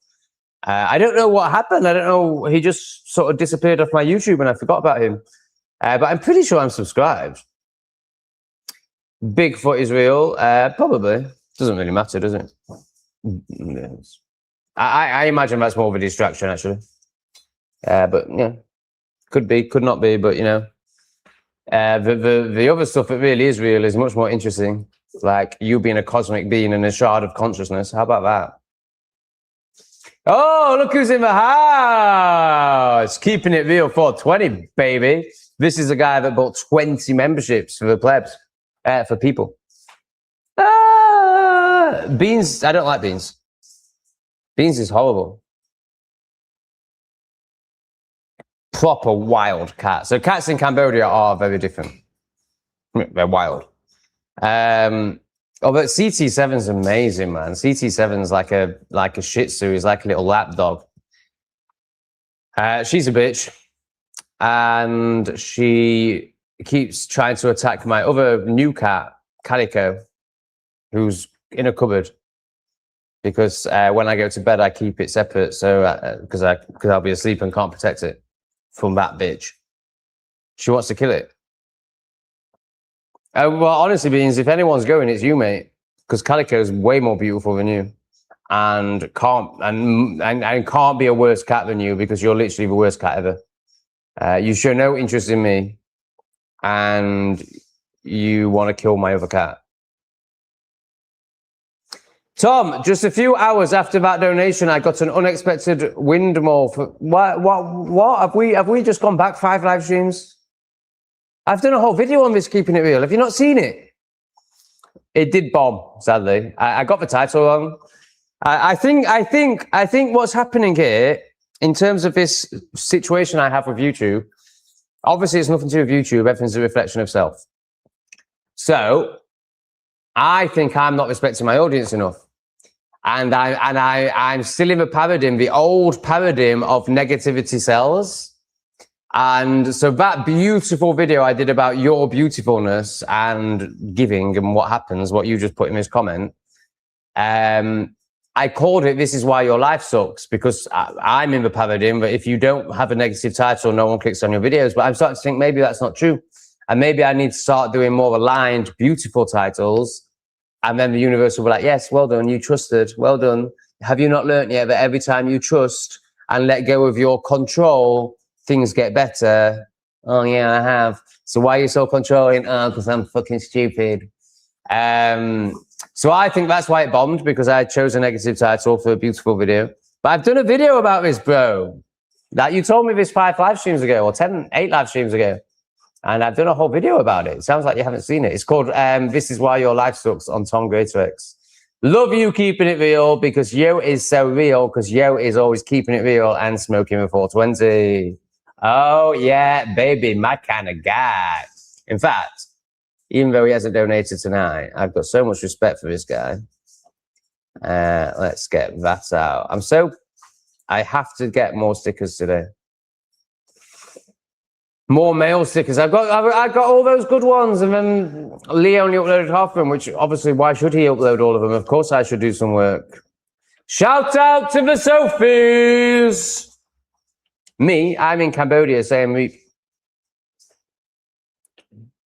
I don't know what happened. I don't know. He just sort of disappeared off my YouTube and I forgot about him. But I'm pretty sure I'm subscribed. Bigfoot is real. Probably. Doesn't really matter, does it? I imagine that's more of a distraction, actually. But yeah, could be, could not be. But, you know, the other stuff that really is real is much more interesting. Like you being a cosmic being in a shard of consciousness. How about that? Oh, look who's in the house. Keeping it real 420, baby. This is a guy that bought 20 memberships for the plebs, for people. Beans, I don't like beans. Beans is horrible. Proper wild cat. So cats in Cambodia are very different. They're wild. Oh, but CT7's amazing, man. CT7's like a Shih Tzu. He's like a little lap dog. She's a bitch, and she keeps trying to attack my other new cat, Calico, who's in a cupboard. Because when I go to bed, I keep it separate, so because I'll be asleep and can't protect it from that bitch. She wants to kill it. Well, honestly, Beans, if anyone's going, it's you, mate. Because Calico's way more beautiful than you, and can't be a worse cat than you because you're literally the worst cat ever. You show no interest in me, and you want to kill my other cat. Tom, just a few hours after that donation, I got an unexpected windfall. For what? Have we just gone back 5 live streams? I've done a whole video on this, keeping it real. Have you not seen it? It did bomb, sadly. I got the title wrong. I think what's happening here, in terms of this situation I have with YouTube, obviously it's nothing to do with YouTube, everything's a reflection of self. So, I think I'm not respecting my audience enough. And I'm still in the paradigm, the old paradigm of negativity sells. And so that beautiful video I did about your beautifulness and giving and what happens, what you just put in this comment, I called it, "This is why your life sucks," because I'm in the paradigm that if you don't have a negative title, no one clicks on your videos. But I'm starting to think maybe that's not true. And maybe I need to start doing more aligned, beautiful titles. And then the universe will be like, "Yes, well done, you trusted, well done. Have you not learned yet that every time you trust and let go of your control, things get better?" "Oh yeah, I have." "So why are you so controlling?" "Oh, because I'm fucking stupid." So I think that's why it bombed, because I chose a negative title for a beautiful video. But I've done a video about this, bro. That you told me this 5 live streams ago, or 8 live streams ago. And I've done a whole video about it. It sounds like you haven't seen it. It's called "This is Why Your Life Sucks" on Tom Greatorex. Love you keeping it real, because yo is so real, because yo is always keeping it real and smoking a 420. Oh, yeah, baby, my kind of guy. In fact, even though he hasn't donated tonight, I've got so much respect for this guy. Let's get that out. I have to get more stickers today. More mail stickers. I got all those good ones, and then Lee only uploaded half of them, which obviously, why should he upload all of them? Of course I should do some work. Shout out to the Sophies! Me, I'm in Cambodia saying we...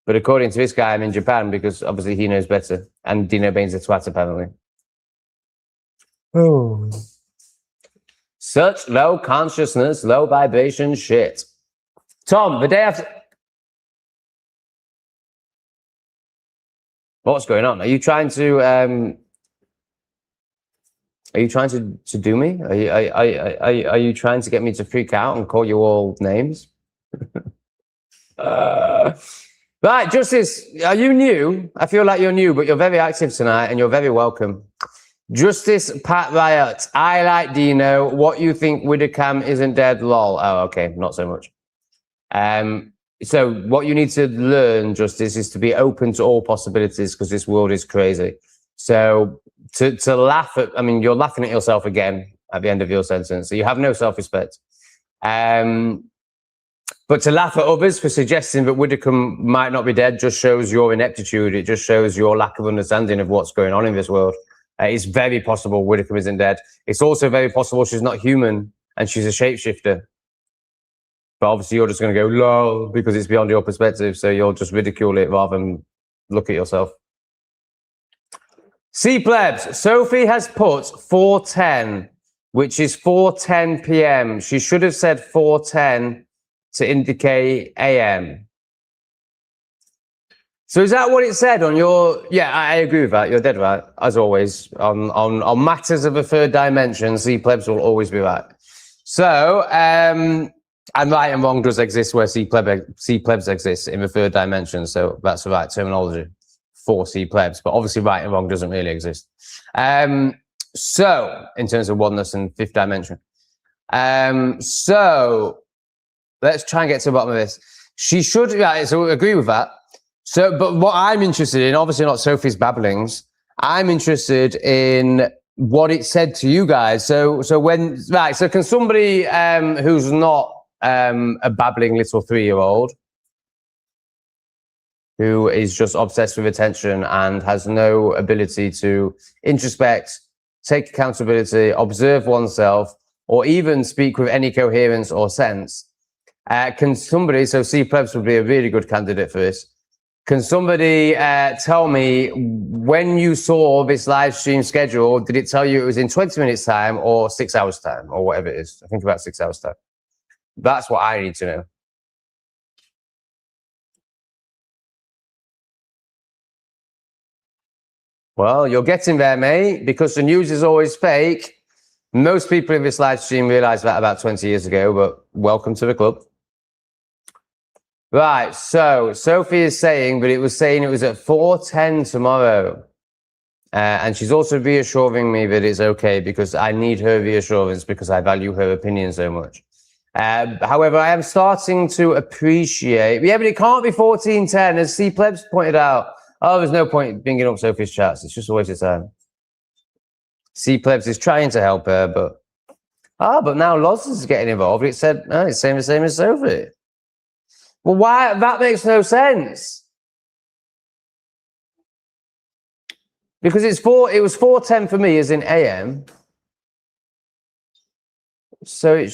But according to this guy, I'm in Japan, because obviously he knows better. And Dino Bane's a twat, apparently. Oh. Such low consciousness, low vibration shit. Tom, the day after... What's going on? Are you trying to do me? Are you trying to get me to freak out and call you all names? Right, Justice, are you new? I feel like you're new, but you're very active tonight and you're very welcome. Justice Pat Riot, I like Dino. What you think Widdicombe isn't dead? Lol. Oh, okay, not so much. So what you need to learn, Justice, is to be open to all possibilities, because this world is crazy. So to laugh at, I mean, you're laughing at yourself again at the end of your sentence. So you have no self-respect. But to laugh at others for suggesting that Widdicombe might not be dead just shows your ineptitude. It just shows your lack of understanding of what's going on in this world. It's very possible Widdicombe isn't dead. It's also very possible she's not human and she's a shapeshifter. But obviously you're just going to go, lol, because it's beyond your perspective. So you'll just ridicule it rather than look at yourself. C plebs, Sophie has put 4:10, which is 4:10 p.m. She should have said 4:10 to indicate AM. So is that what it said on your... Yeah, I agree with that. You're dead right, as always. On matters of a third dimension, C plebs will always be right. So, and right and wrong does exist where C plebs exist in the third dimension. So that's the right terminology for C plebs. But obviously right and wrong doesn't really exist. So, in terms of oneness and fifth dimension. So, let's try and get to the bottom of this. She should... Yeah, so I agree with that. So, but what I'm interested in, obviously not Sophie's babblings, I'm interested in what it said to you guys. So when, right, so can somebody who's not a babbling little 3-year-old who is just obsessed with attention and has no ability to introspect, take accountability, observe oneself, or even speak with any coherence or sense, can somebody, so C plebs would be a really good candidate for this. Can somebody tell me, when you saw this live stream schedule, did it tell you it was in 20 minutes time or 6 hours time or whatever it is? I think about 6 hours time. That's what I need to know. Well, you're getting there, mate, because the news is always fake. Most people in this live stream realized that about 20 years ago, but welcome to the club. Right, so Sophie is saying, but it was saying it was at 4:10 tomorrow. And she's also reassuring me that it's okay, because I need her reassurance because I value her opinion so much. However, I am starting to appreciate... Yeah, but it can't be 14:10, as C plebs pointed out. Oh, there's no point bringing up Sophie's chats. It's just a waste of time. C Plebs is trying to help her, but now Loz is getting involved. It said, oh, it's the same as Sophie. Well, why? That makes no sense. Because it was 4:10 for me as in AM. So if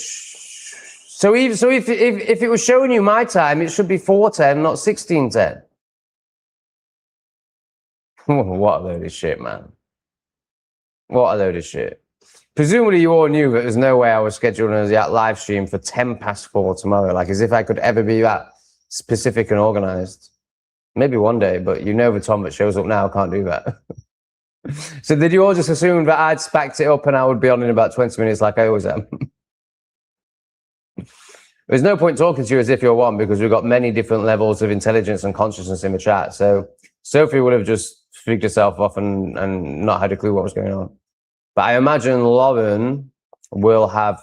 it was showing you my time, it should be 4:10, not 16:10. What a load of shit, man. What a load of shit. Presumably you all knew that there's no way I was scheduling a live stream for 4:10 tomorrow, like as if I could ever be that specific and organized. Maybe one day, but you know the Tom that shows up now can't do that. So did you all just assume that I'd spacked it up and I would be on in about 20 minutes like I always am? There's no point talking to you as if you're one, because we've got many different levels of intelligence and consciousness in the chat. So Sophie would have just figured herself off and not had a clue what was going on. But I imagine Lauren will have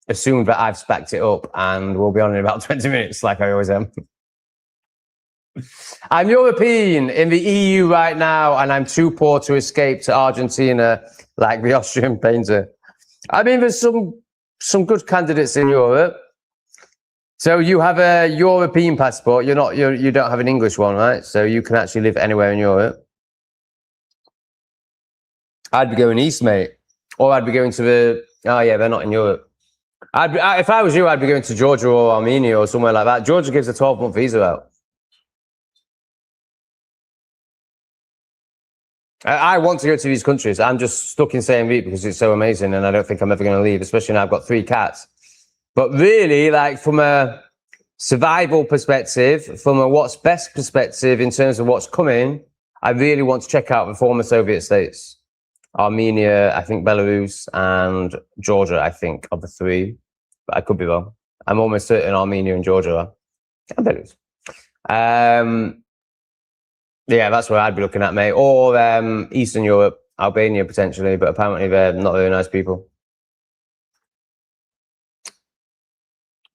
assumed that I've spacked it up and we'll be on in about 20 minutes like I always am. I'm European in the EU right now, and I'm too poor to escape to Argentina like the Austrian painter. I mean, there's some good candidates in Europe. So you have a European passport. You don't have an English one, right? So you can actually live anywhere in Europe. I'd be going east, mate, or I'd be going to the. Oh yeah, they're not in Europe. If I was you, I'd be going to Georgia or Armenia or somewhere like that. Georgia gives a 12-month visa out. I want to go to these countries. I'm just stuck in St. Vite because it's so amazing, and I don't think I'm ever going to leave, especially now I've got 3 cats. But really, like from a survival perspective, from a what's best perspective in terms of what's coming, I really want to check out the former Soviet states. Armenia, I think Belarus, and Georgia, I think, are the 3. But I could be wrong. I'm almost certain Armenia and Georgia are. And Belarus. Yeah, that's what I'd be looking at, mate. Or Eastern Europe, Albania potentially, but apparently they're not very nice people.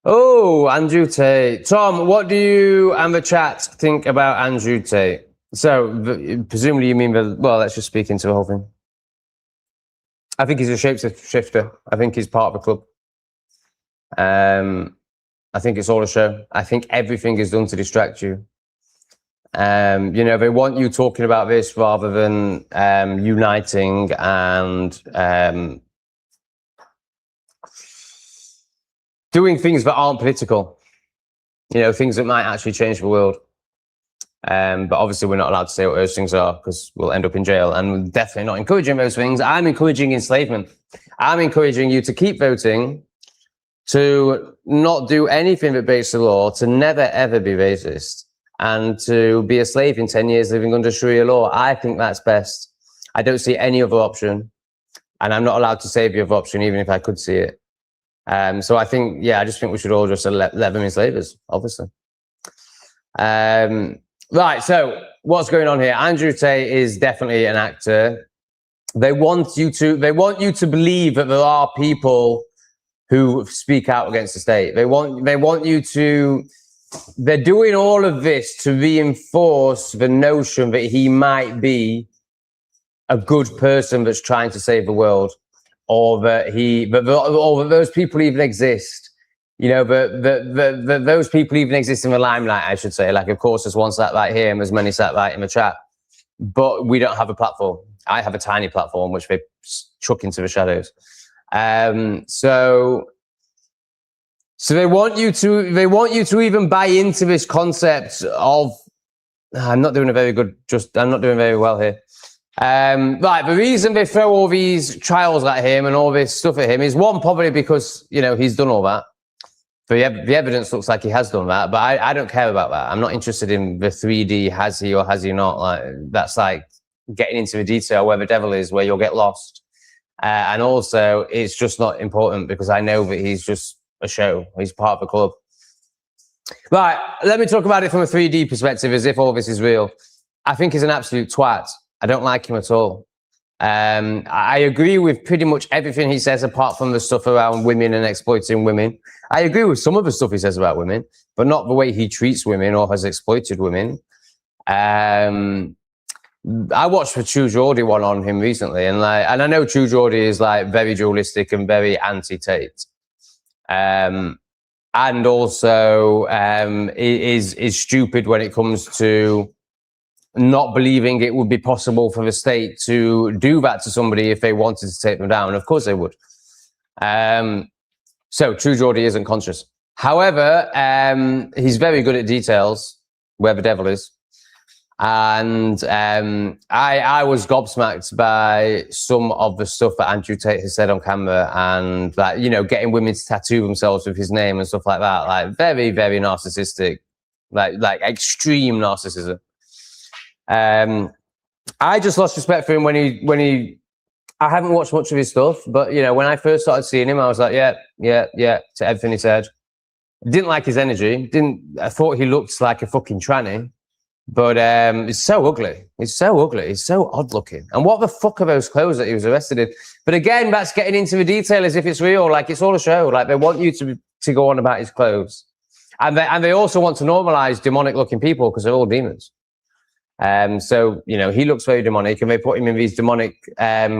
Oh, Andrew Tate. Tom, what do you and the chat think about Andrew Tate? So, presumably you mean well, let's just speak into the whole thing. I think he's a shapeshifter. I think he's part of the club. I think it's all a show. I think everything is done to distract you. You know, they want you talking about this rather than uniting and doing things that aren't political. You know, things that might actually change the world. But obviously we're not allowed to say what those things are because we'll end up in jail, and we're definitely not encouraging those things. I'm encouraging enslavement. I'm encouraging you to keep voting, to not do anything that breaks the law, to never ever be racist, and to be a slave in 10 years living under Sharia law. I think that's best. I don't see any other option, and I'm not allowed to say the other option even if I could see it. So I think, yeah, I just think we should all just let them enslave us, obviously. Right, so what's going on here? Andrew Tate is definitely an actor. They want you to believe that there are people who speak out against the state. They want you to. They're doing all of this to reinforce the notion that he might be a good person that's trying to save the world, or that those people even exist. You know, those people even exist in the limelight, I should say. Like, of course, there's one sat right here and there's many sat right in the chat. But we don't have a platform. I have a tiny platform, which they chuck into the shadows. So they want you to even buy into this concept of, I'm not doing very well here. Right, the reason they throw all these trials at him and all this stuff at him is, one, probably because, you know, he's done all that. The evidence looks like he has done that, but I don't care about that. I'm not interested in the 3D, has he or has he not. Like, that's like getting into the detail where the devil is, where you'll get lost. And also, it's just not important because I know that he's just a show. He's part of the club. Right, let me talk about it from a 3D perspective, as if all this is real. I think he's an absolute twat. I don't like him at all. I agree with pretty much everything he says, apart from the stuff around women and exploiting women. I agree with some of the stuff he says about women, but not the way he treats women or has exploited women. I watched the True Geordie one on him recently, and I know True Geordie is like very dualistic and very anti-Tate, and also is stupid when it comes to not believing it would be possible for the state to do that to somebody if they wanted to take them down. Of course they would. So True Geordie isn't conscious. However, he's very good at details, where the devil is. And I was gobsmacked by some of the stuff that Andrew Tate has said on camera, and like, you know, getting women to tattoo themselves with his name and stuff like that. Like very, very narcissistic, like extreme narcissism. I just lost respect for him when he I haven't watched much of his stuff, but you know, when I first started seeing him, I was like, yeah, to everything he said. Didn't like his energy. I thought he looked like a fucking tranny. But it's so ugly. It's so ugly. He's so odd looking. And what the fuck are those clothes that he was arrested in? But again, that's getting into the detail as if it's real. Like it's all a show. Like they want you to go on about his clothes, and they also want to normalize demonic looking people because they're all demons. So you know, he looks very demonic, and they put him in these demonic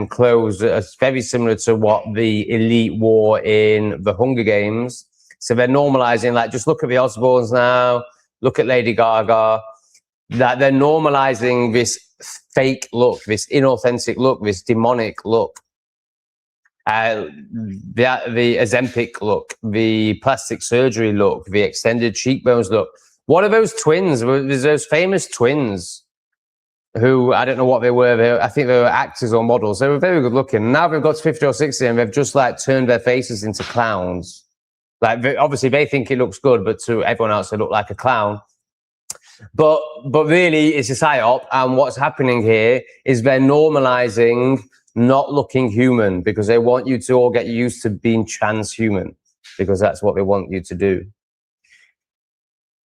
clothes that are very similar to what the elite wore in the Hunger Games. So they're normalizing. Like just look at the Osbournes now. Look at Lady Gaga. That they're normalizing this fake look, this inauthentic look, this demonic look, the Ozempic look, the plastic surgery look, the extended cheekbones look. What are those twins? There's those famous twins who, I don't know what they were. I think they were actors or models. They were very good looking. Now they've got to 50 or 60 and they've just like turned their faces into clowns. Like obviously they think it looks good, but to everyone else they look like a clown. But really, it's a psyop, and what's happening here is they're normalizing not looking human because they want you to all get used to being transhuman because that's what they want you to do.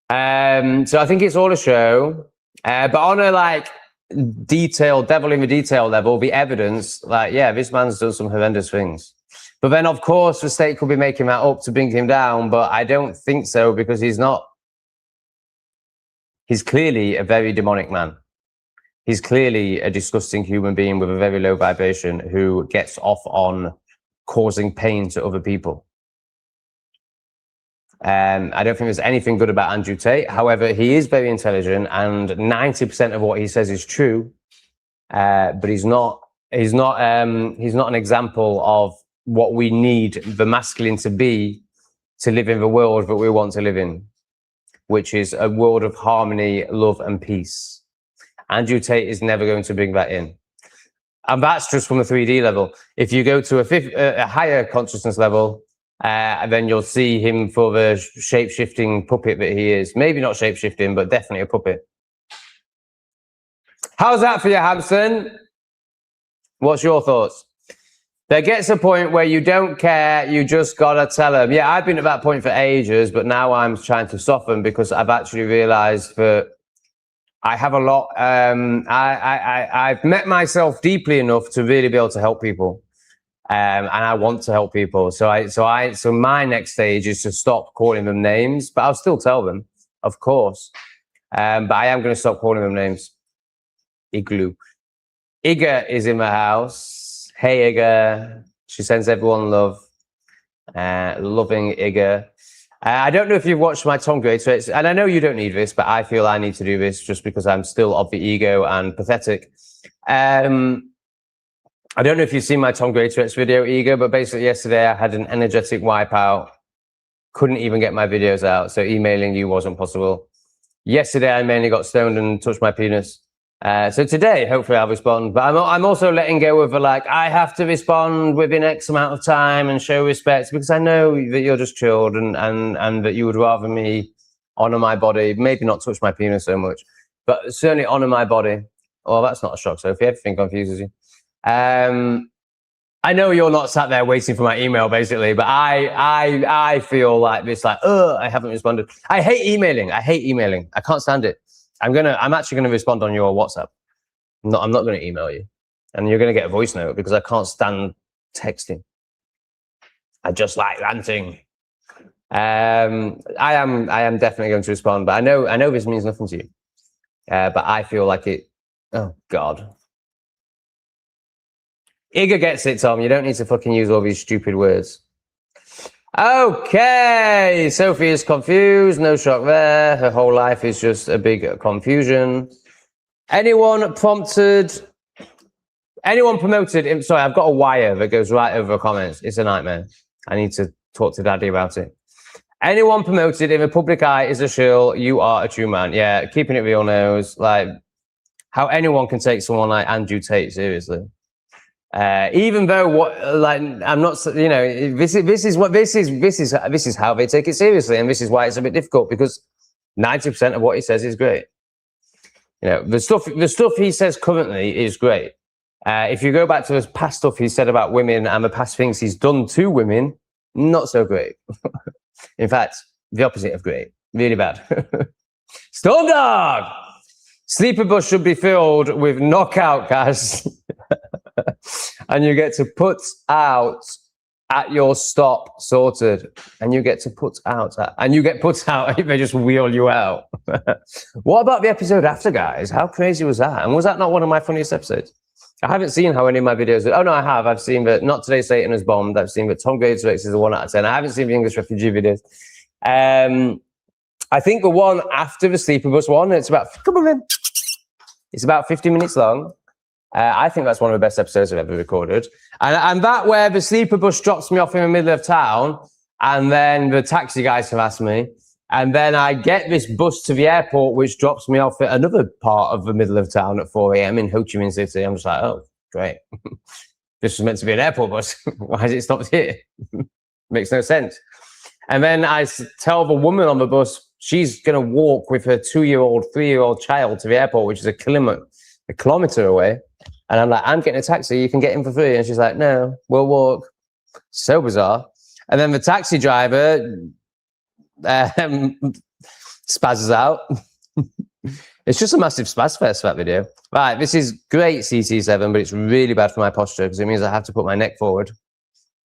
So I think it's all a show, but on a like detail, devil in the detail level, the evidence, like yeah, this man's done some horrendous things. But then, of course, the state could be making that up to bring him down, but I don't think so because he's not. He's clearly a very demonic man. He's clearly a disgusting human being with a very low vibration who gets off on causing pain to other people. I don't think there's anything good about Andrew Tate. However, he is very intelligent and 90% of what he says is true. But he's not an example of what we need the masculine to be to live in the world that we want to live in, which is a world of harmony, love, and peace. Andrew Tate is never going to bring that in. And that's just from the 3D level. If you go to a higher consciousness level, then you'll see him for the shape-shifting puppet that he is. Maybe not shape-shifting, but definitely a puppet. How's that for you, Hamson? What's your thoughts? There gets a point where you don't care, you just gotta tell them. Yeah, I've been at that point for ages, but now I'm trying to soften because I've actually realized that I have a lot. I've met myself deeply enough to really be able to help people, and I want to help people. So my next stage is to stop calling them names, but I'll still tell them, of course. But I am going to stop calling them names. Igloo. Iga is in the house. Hey, Iga. She sends everyone love. Loving Iga. I don't know if you've watched my Tom Gray Traits, and I know you don't need this, but I feel I need to do this just because I'm still of the ego and pathetic. I don't know if you've seen my Tom Gray Traits video, Ego, but basically yesterday I had an energetic wipeout. Couldn't even get my videos out, so emailing you wasn't possible. Yesterday I mainly got stoned and touched my penis. So today, hopefully I'll respond. But I'm also letting go of I have to respond within X amount of time and show respect because I know that you're just chilled and that you would rather me honor my body, maybe not touch my penis so much, but certainly honor my body. Oh, that's not a shock, Sophie. Everything confuses you. I know you're not sat there waiting for my email, basically, but I feel like this, I haven't responded. I hate emailing. I can't stand it. I'm actually gonna respond on your WhatsApp. I'm not gonna email you, and you're gonna get a voice note because I can't stand texting. I just like ranting. I am definitely going to respond, but I know this means nothing to you. But I feel like it Oh, God. Igor gets it, Tom. You don't need to fucking use all these stupid words. Okay. Sophie is confused. No shock there. Her whole life is just a big confusion. Anyone promoted? Sorry, I've got a wire that goes right over the comments. It's a nightmare. I need to talk to Daddy about it. Anyone promoted in the public eye is a shill. You are a true man. Yeah, keeping it real knows like how anyone can take someone like Andrew Tate seriously. Even though I'm not, this is how they take it seriously, and this is why it's a bit difficult because 90% of what he says is great. The stuff he says currently is great. If you go back to his past stuff he said about women and the past things he's done to women, not so great. In fact, the opposite of great. Really bad. Storm Dog! Sleeper bus should be filled with knockout cash. And you get to put out at your stop sorted. And you get put out if they just wheel you out. What about the episode after, guys? How crazy was that? And was that not one of my funniest episodes? I haven't seen how any of my videos... Oh, no, I have. I've seen that Not Today Satan Has Bombed. I've seen that Tom Grades Rex is a 1 out of 10. I haven't seen the English refugee videos. I think the one after the sleeper bus one, it's about 50 minutes long. I think that's one of the best episodes I've ever recorded. And that where the sleeper bus drops me off in the middle of town, and then the taxi guys harass me, and then I get this bus to the airport, which drops me off at another part of the middle of town at 4 a.m. in Ho Chi Minh City. I'm just like, oh, great. This was meant to be an airport bus. Why is it stopped here? Makes no sense. And then I tell the woman on the bus, she's going to walk with her 2-year-old, 3-year-old child to the airport, which is a kilometer away. And I'm like, I'm getting a taxi. You can get in for free. And she's like, no, we'll walk. So bizarre. And then the taxi driver spazzes out. It's just a massive spaz fest, that video. Right, this is great CT7, but it's really bad for my posture because it means I have to put my neck forward,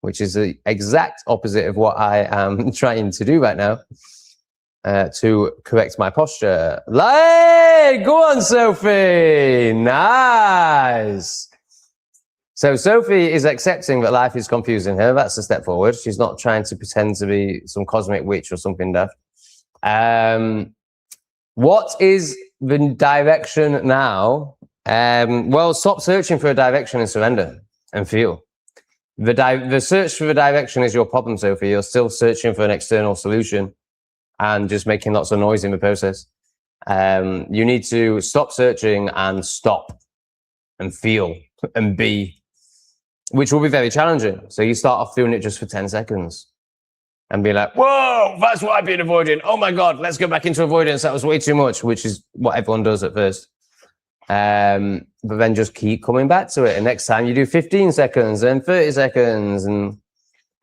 which is the exact opposite of what I am trying to do right now to correct my posture. Go on, Sophie. Nice. So Sophie is accepting that life is confusing her. That's a step forward. She's not trying to pretend to be some cosmic witch or something daft. What is the direction now? Well, stop searching for a direction and surrender and feel. The search for the direction is your problem, Sophie. You're still searching for an external solution and just making lots of noise in the process. You need to stop searching and stop and feel and be, which will be very challenging. So you start off doing it just for 10 seconds and be like, whoa, that's what I've been avoiding. Oh my God, let's go back into avoidance. That was way too much, which is what everyone does at first. But then just keep coming back to it. And next time you do 15 seconds and 30 seconds. And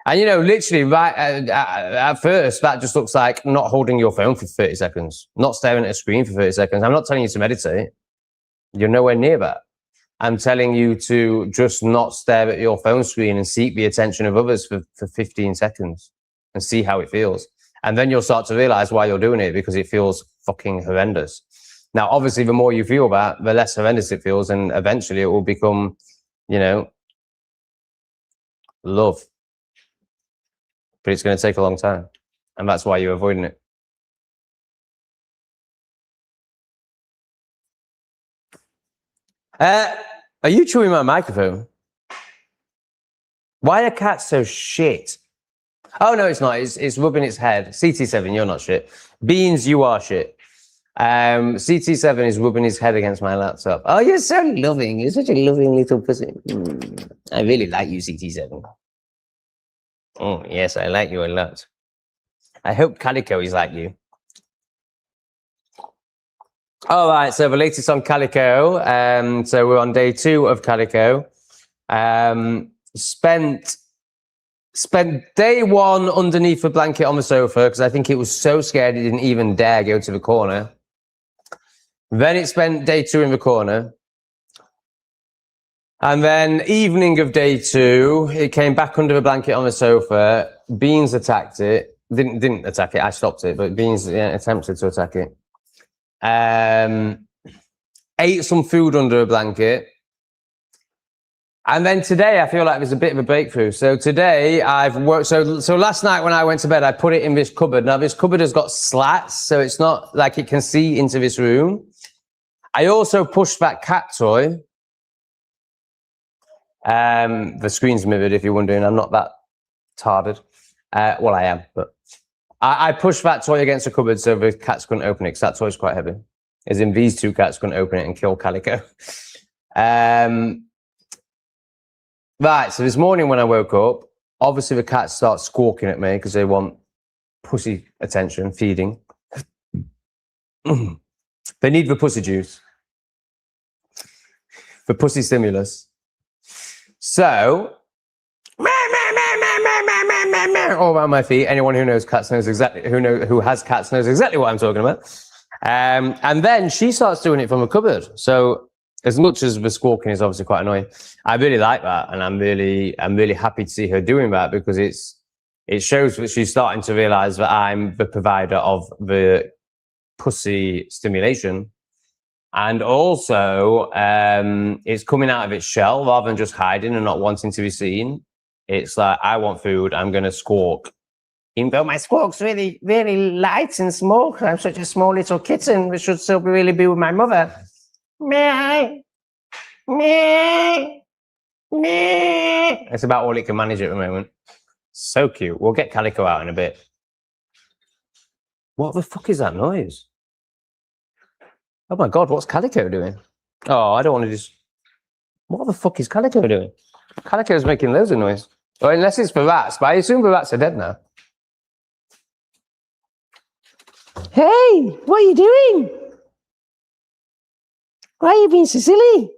literally right at first, that just looks like not holding your phone for 30 seconds, not staring at a screen for 30 seconds. I'm not telling you to meditate. You're nowhere near that. I'm telling you to just not stare at your phone screen and seek the attention of others for 15 seconds and see how it feels. And then you'll start to realize why you're doing it, because it feels fucking horrendous. Now, obviously, the more you feel that, the less horrendous it feels. And eventually it will become, love. But it's going to take a long time. And that's why you're avoiding it. Are you chewing my microphone? Why are cats so shit? Oh, no, it's not. It's rubbing its head. CT7, you're not shit. Beans, you are shit. CT7 is rubbing his head against my laptop. Oh, you're so loving. You're such a loving little pussy. I really like you, CT7. Oh, yes, I like you a lot. I hope Calico is like you. All right, so the latest on Calico. So we're on day 2 of Calico. Spent day 1 underneath the blanket on the sofa because I think it was so scared it didn't even dare go to the corner. Then it spent day 2 in the corner. And then evening of day 2, it came back under the blanket on the sofa. Beans attacked it. Didn't attack it. I stopped it, but Beans attempted to attack it. ate some food under a blanket. And then today I feel like there's a bit of a breakthrough. So today I've worked, so last night when I went to bed, I put it in this cupboard. Now this cupboard has got slats, so it's not like it can see into this room. I also pushed that cat toy. The screen's mirrored, if you're wondering. I'm not that tarded. Well, I am, but I pushed that toy against the cupboard so the cats couldn't open it, because that toy's quite heavy. As in, these two cats couldn't open it and kill Calico. Right, so this morning when I woke up, obviously the cats start squawking at me because they want pussy attention, feeding. They need the pussy juice. The pussy stimulus. So, all around my feet. Anyone who knows cats knows exactly, who has cats knows exactly what I'm talking about. And then she starts doing it from a cupboard. So, as much as the squawking is obviously quite annoying, I really like that, and I'm really happy to see her doing that, because it shows that she's starting to realize that I'm the provider of the pussy stimulation, and also it's coming out of its shell rather than just hiding and not wanting to be seen. It's like, I want food, I'm going to squawk. Even though my squawk's really, really light and small, I'm such a small little kitten, which should still really be with my mother. Meh, meh, meh. That's about all it can manage at the moment. So cute. We'll get Calico out in a bit. What the fuck is that noise? Oh my God, what's Calico doing? Oh, I don't want to just... What the fuck is Calico doing? Calico's making loads of noise. Well, unless it's for rats, but I assume the rats are dead now. Hey, what are you doing? Why are you being so silly?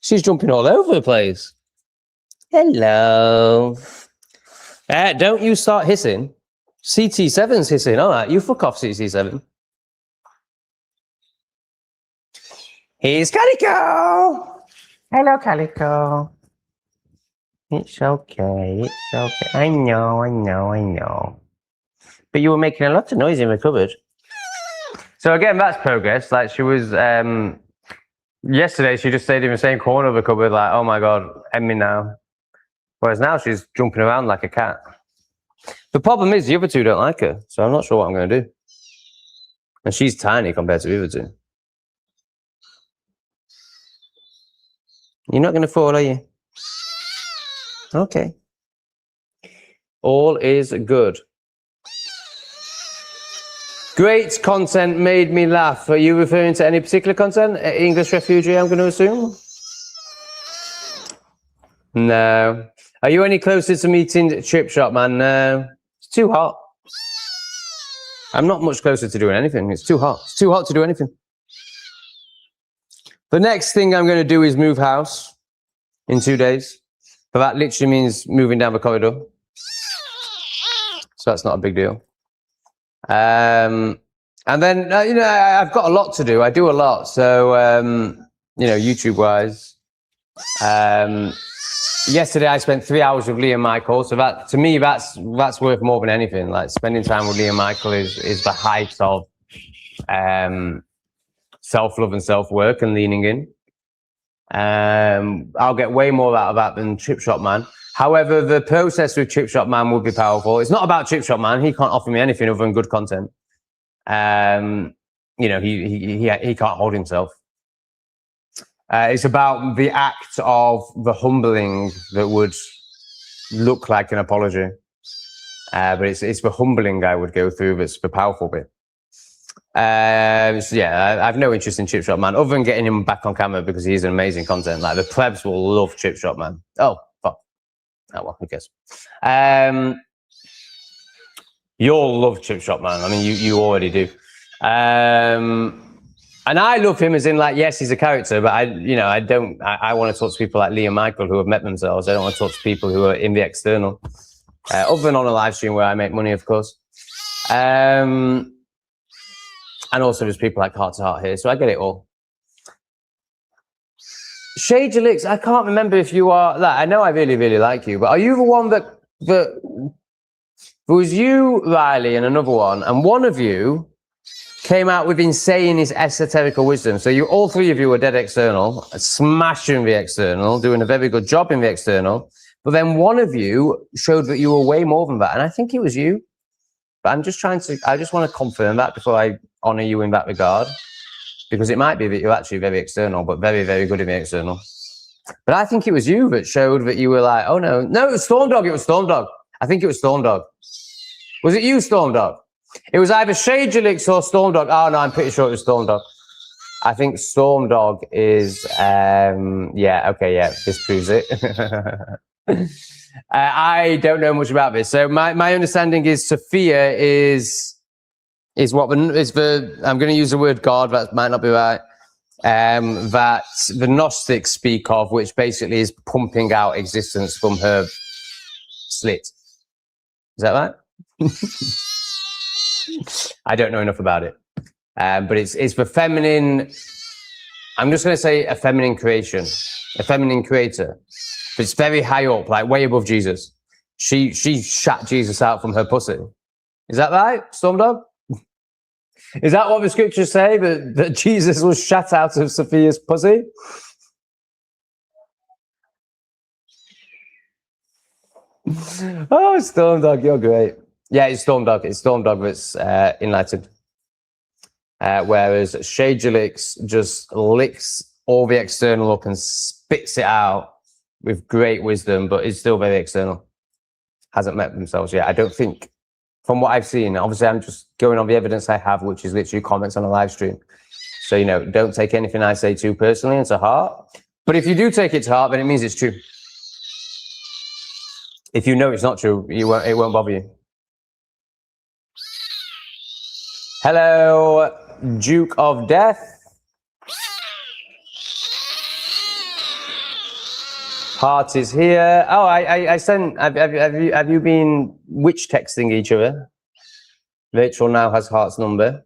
She's jumping all over the place. Hello. Don't you start hissing. CT7's hissing. All right, you fuck off, CT7. Here's Calico. Hello, Calico. It's okay. It's okay. I know. But you were making a lot of noise in the cupboard. So again, that's progress. Like, she was, yesterday she just stayed in the same corner of the cupboard, like, oh my God, end me now. Whereas now she's jumping around like a cat. The problem is the other two don't like her, so I'm not sure what I'm going to do. And she's tiny compared to the other two. You're not going to fall, are you? Okay. All is good. Great content made me laugh. Are you referring to any particular content? English refugee, I'm going to assume? No. Are you any closer to meeting Chip Shop Man? No. It's too hot. I'm not much closer to doing anything. It's too hot. It's too hot to do anything. The next thing I'm going to do is move house in 2 days. But that literally means moving down the corridor. So that's not a big deal. And then, you know, I've got a lot to do. I do a lot. So, you know, YouTube-wise. Yesterday, I spent 3 hours with Liam Michael. So that, to me, that's worth more than anything. Like, spending time with Liam Michael is the height of self-love and self-work and leaning in. I'll get way more out of that than Chip Shop Man. However, the process with Chip Shop Man would be powerful. It's not about Chip Shop Man. He can't offer me anything other than good content. You know, he can't hold himself. It's about the act of the humbling that would look like an apology. But it's the humbling I would go through that's the powerful bit. So yeah, I have no interest in Chip Shop Man other than getting him back on camera because he's an amazing content. Like, the plebs will love Chip Shop Man. Oh, fuck. Oh, well, who cares? You'll love Chip Shop Man. I mean, you already do. And I love him as in, like, yes, he's a character, but I want to talk to people like Liam Michael who have met themselves. I don't want to talk to people who are in the external, other than on a live stream where I make money, of course. And also there's people like Heart to Heart here, so I get it all. Shade Elix, I can't remember if you are, like, I know I really, really like you, but are you the one that there was you, Riley, and another one, and one of you came out with insane esoterical wisdom. So you, all three of you were dead external, smashing the external, doing a very good job in the external. But then one of you showed that you were way more than that. And I think it was you. But I just want to confirm that before I honor you in that regard. Because it might be that you're actually very external, but very, very good in the external. But I think it was you that showed that you were like, oh no, it was Stormdog. It was Stormdog. I think it was Stormdog. Was it you, Stormdog? It was either Shagelix or Stormdog. Oh no, I'm pretty sure it was Stormdog. I think Stormdog is, this proves it. I don't know much about this. So my understanding is Sophia is what I'm going to use the word God, that might not be right, that the Gnostics speak of, which basically is pumping out existence from her slit. Is that right? I don't know enough about it. But it's the feminine, I'm just going to say a feminine creation, a feminine creator. But it's very high up, like way above Jesus. She shat Jesus out from her pussy. Is that right, Stormdog? Is that what the scriptures say, that Jesus was shat out of Sophia's pussy? Oh, Stormdog, you're great. Yeah, it's Stormdog. It's Stormdog that's enlightened. Whereas Shagelix just licks all the external up and spits it out with great wisdom, but is still very external. Hasn't met themselves yet. I don't think, from what I've seen, obviously I'm just going on the evidence I have, which is literally comments on a live stream. So, you know, don't take anything I say too personally and to heart. But if you do take it to heart, then it means it's true. If you know it's not true, it won't bother you. Hello, Duke of Death. Heart is here. Oh, I sent. Have you been witch texting each other? Rachel now has Heart's number.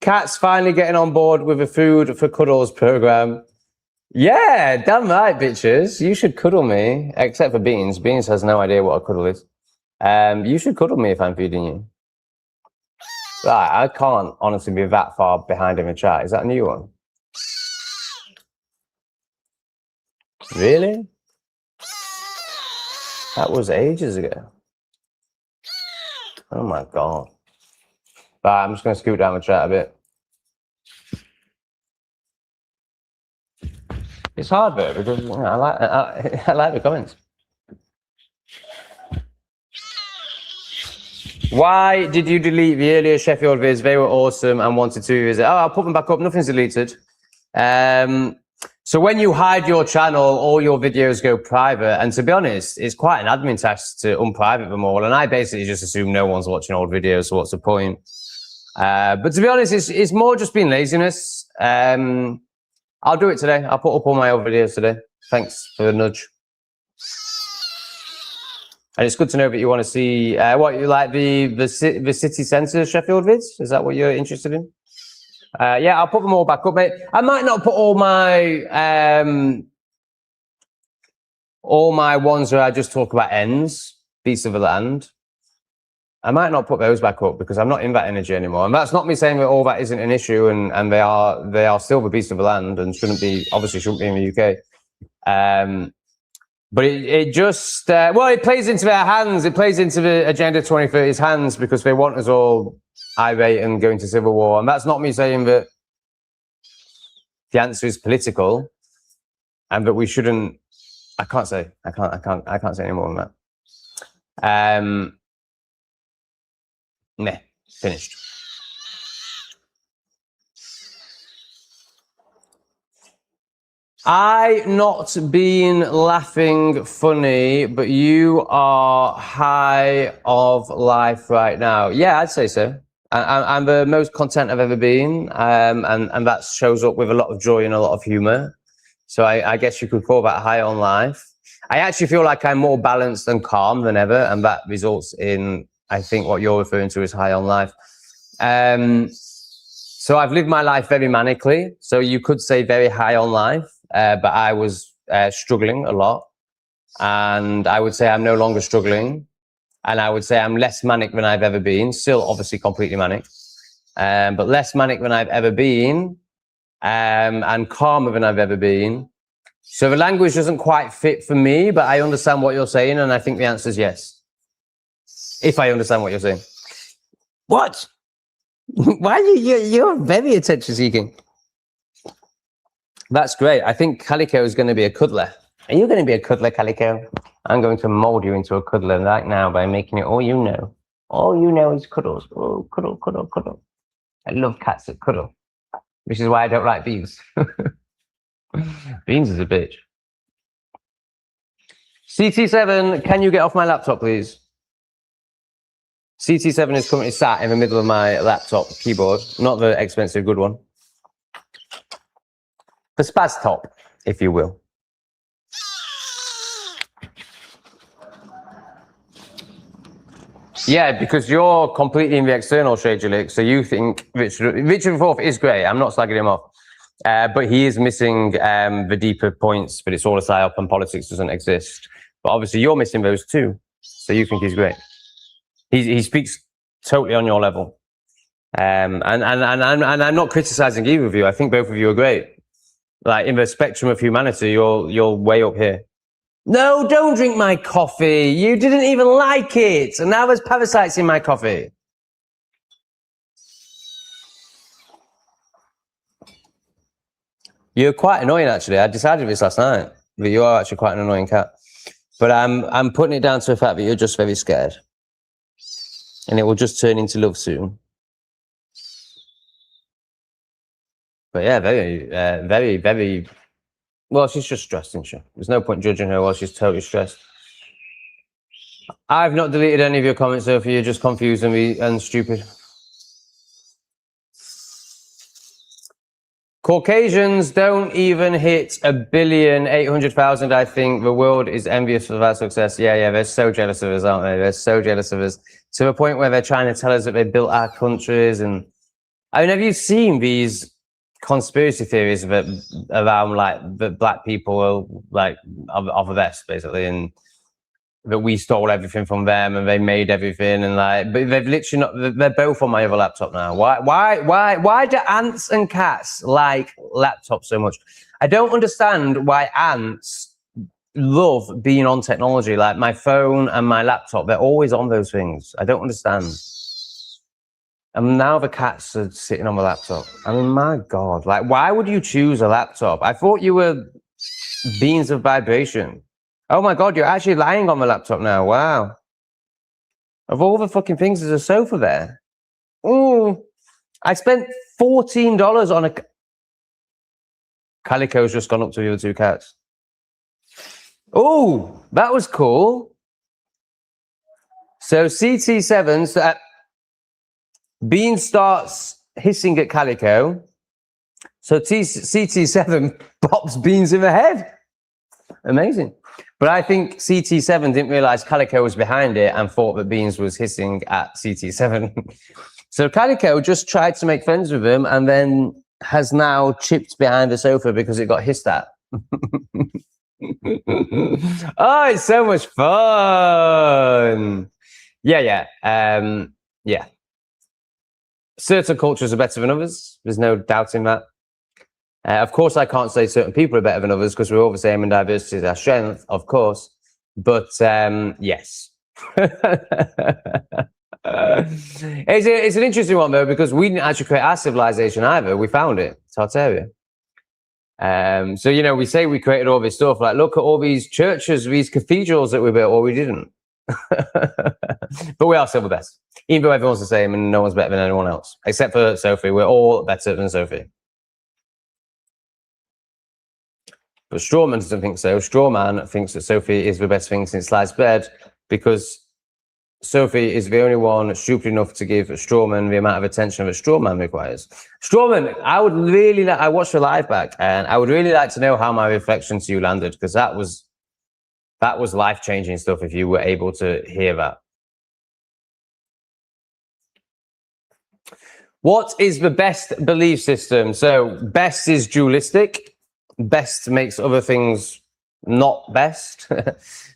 Cat's finally getting on board with a food for cuddles program. Yeah, damn right, bitches. You should cuddle me, except for Beans. Beans has no idea what a cuddle is. You should cuddle me if I'm feeding you. Right, I can't honestly be that far behind in the chat. Is that a new one? Really? That was ages ago. Oh my God. Right, I'm just going to scoot down the chat a bit. It's hard though, because you know, I like the comments. Why did you delete the earlier Sheffield vids? They were awesome and wanted to visit. Oh, I'll put them back up. Nothing's deleted. So when you hide your channel, all your videos go private. And to be honest, it's quite an admin task to unprivate them all. And I basically just assume no one's watching old videos, so what's the point? But to be honest, it's more just been laziness. I'll do it today. I'll put up all my old videos today. Thanks for the nudge. And it's good to know that you want to see what you like the city centre Sheffield vids. Is that what you're interested in? Yeah, I'll put them all back up, mate. I might not put all my ones where I just talk about ends, Beasts of the Land. I might not put those back up because I'm not in that energy anymore. And that's not me saying that all that isn't an issue, and they are still the Beasts of the Land and obviously shouldn't be in the UK. But it just, it plays into their hands. It plays into the Agenda 2030's hands because they want us all irate and going to civil war. And that's not me saying that the answer is political and that we shouldn't. I can't say any more than that. Meh, finished. I not been laughing funny, but you are high of life right now. Yeah, I'd say so. I'm the most content I've ever been, and that shows up with a lot of joy and a lot of humor. So I guess you could call that high on life. I actually feel like I'm more balanced and calm than ever, and that results in, I think, what you're referring to as high on life. So I've lived my life very manically, so you could say very high on life. But I was struggling a lot, and I would say I'm no longer struggling. And I would say I'm less manic than I've ever been. Still, obviously, completely manic, but less manic than I've ever been, and calmer than I've ever been. So the language doesn't quite fit for me, but I understand what you're saying, and I think the answer is yes. If I understand what you're saying. What? Why are you're very attention-seeking. That's great. I think Calico is going to be a cuddler. Are you going to be a cuddler, Calico? I'm going to mold you into a cuddler right now by making it all you know. All you know is cuddles. Oh, cuddle, cuddle, cuddle. I love cats that cuddle, which is why I don't like Beans. Beans is a bitch. CT7, can you get off my laptop, please? CT7 is currently sat in the middle of my laptop keyboard, not the expensive good one. The spaz top, if you will. Yeah, because you're completely in the external shade, Julik, so you think Richard IV is great. I'm not slagging him off. But he is missing the deeper points, but it's all a psyop and politics doesn't exist. But obviously you're missing those too, so you think he's great. He speaks totally on your level. And I'm not criticizing either of you. I think both of you are great. Like in the spectrum of humanity, you're way up here. No, don't drink my coffee. You didn't even like it. And now there's parasites in my coffee. You're quite annoying, actually. I decided this last night, but you are actually quite an annoying cat. But I'm putting it down to the fact that you're just very scared. And it will just turn into love soon. But yeah, very... Well, she's just stressed, isn't she? There's no point judging her while she's totally stressed. I've not deleted any of your comments, Sophie. You're just confusing me and stupid. Caucasians don't even hit 1,800,000, I think. The world is envious of our success. Yeah, they're so jealous of us, aren't they? They're so jealous of us. To the point where they're trying to tell us that they built our countries. And I mean, have you seen these conspiracy theories that around like that black people are like of the best, basically, and that we stole everything from them and they made everything, and like, but they've literally not, they're both on my other laptop now. Why do ants and cats like laptops so much? I don't understand why ants love being on technology. Like my phone and my laptop, they're always on those things. I don't understand. And now the cats are sitting on the laptop. I mean, my God, like, why would you choose a laptop? I thought you were beings of vibration. Oh my God, you're actually lying on the laptop now. Wow. Of all the fucking things, there's a sofa there. Ooh, I spent $14 on a... Calico's just gone up to the other two cats. Oh, that was cool. So CT7's... Bean starts hissing at Calico, so CT7 pops Beans in the head. Amazing. But I think CT7 didn't realize Calico was behind it and thought that Beans was hissing at CT7. So Calico just tried to make friends with him and then has now chipped behind the sofa because it got hissed at. Oh, it's so much fun. Yeah. Certain cultures are better than others. There's no doubt in that. Of course, I can't say certain people are better than others because we're all the same and diversity is our strength, of course. But yes. It's an interesting one, though, because we didn't actually create our civilization either. We found it, Tartaria. So, you know, we say we created all this stuff. Like, look at all these churches, these cathedrals that we built. Well, we didn't. But we are still the best. Even though everyone's the same and no one's better than anyone else. Except for Sophie. We're all better than Sophie. But Strawman doesn't think so. Strawman thinks that Sophie is the best thing since sliced bread because Sophie is the only one stupid enough to give Strawman the amount of attention that Strawman requires. Strawman, I would really like... I watched the live back and I would really like to know how my reflection to you landed because that was life-changing stuff if you were able to hear that. What is the best belief system? So best is dualistic. Best makes other things not best.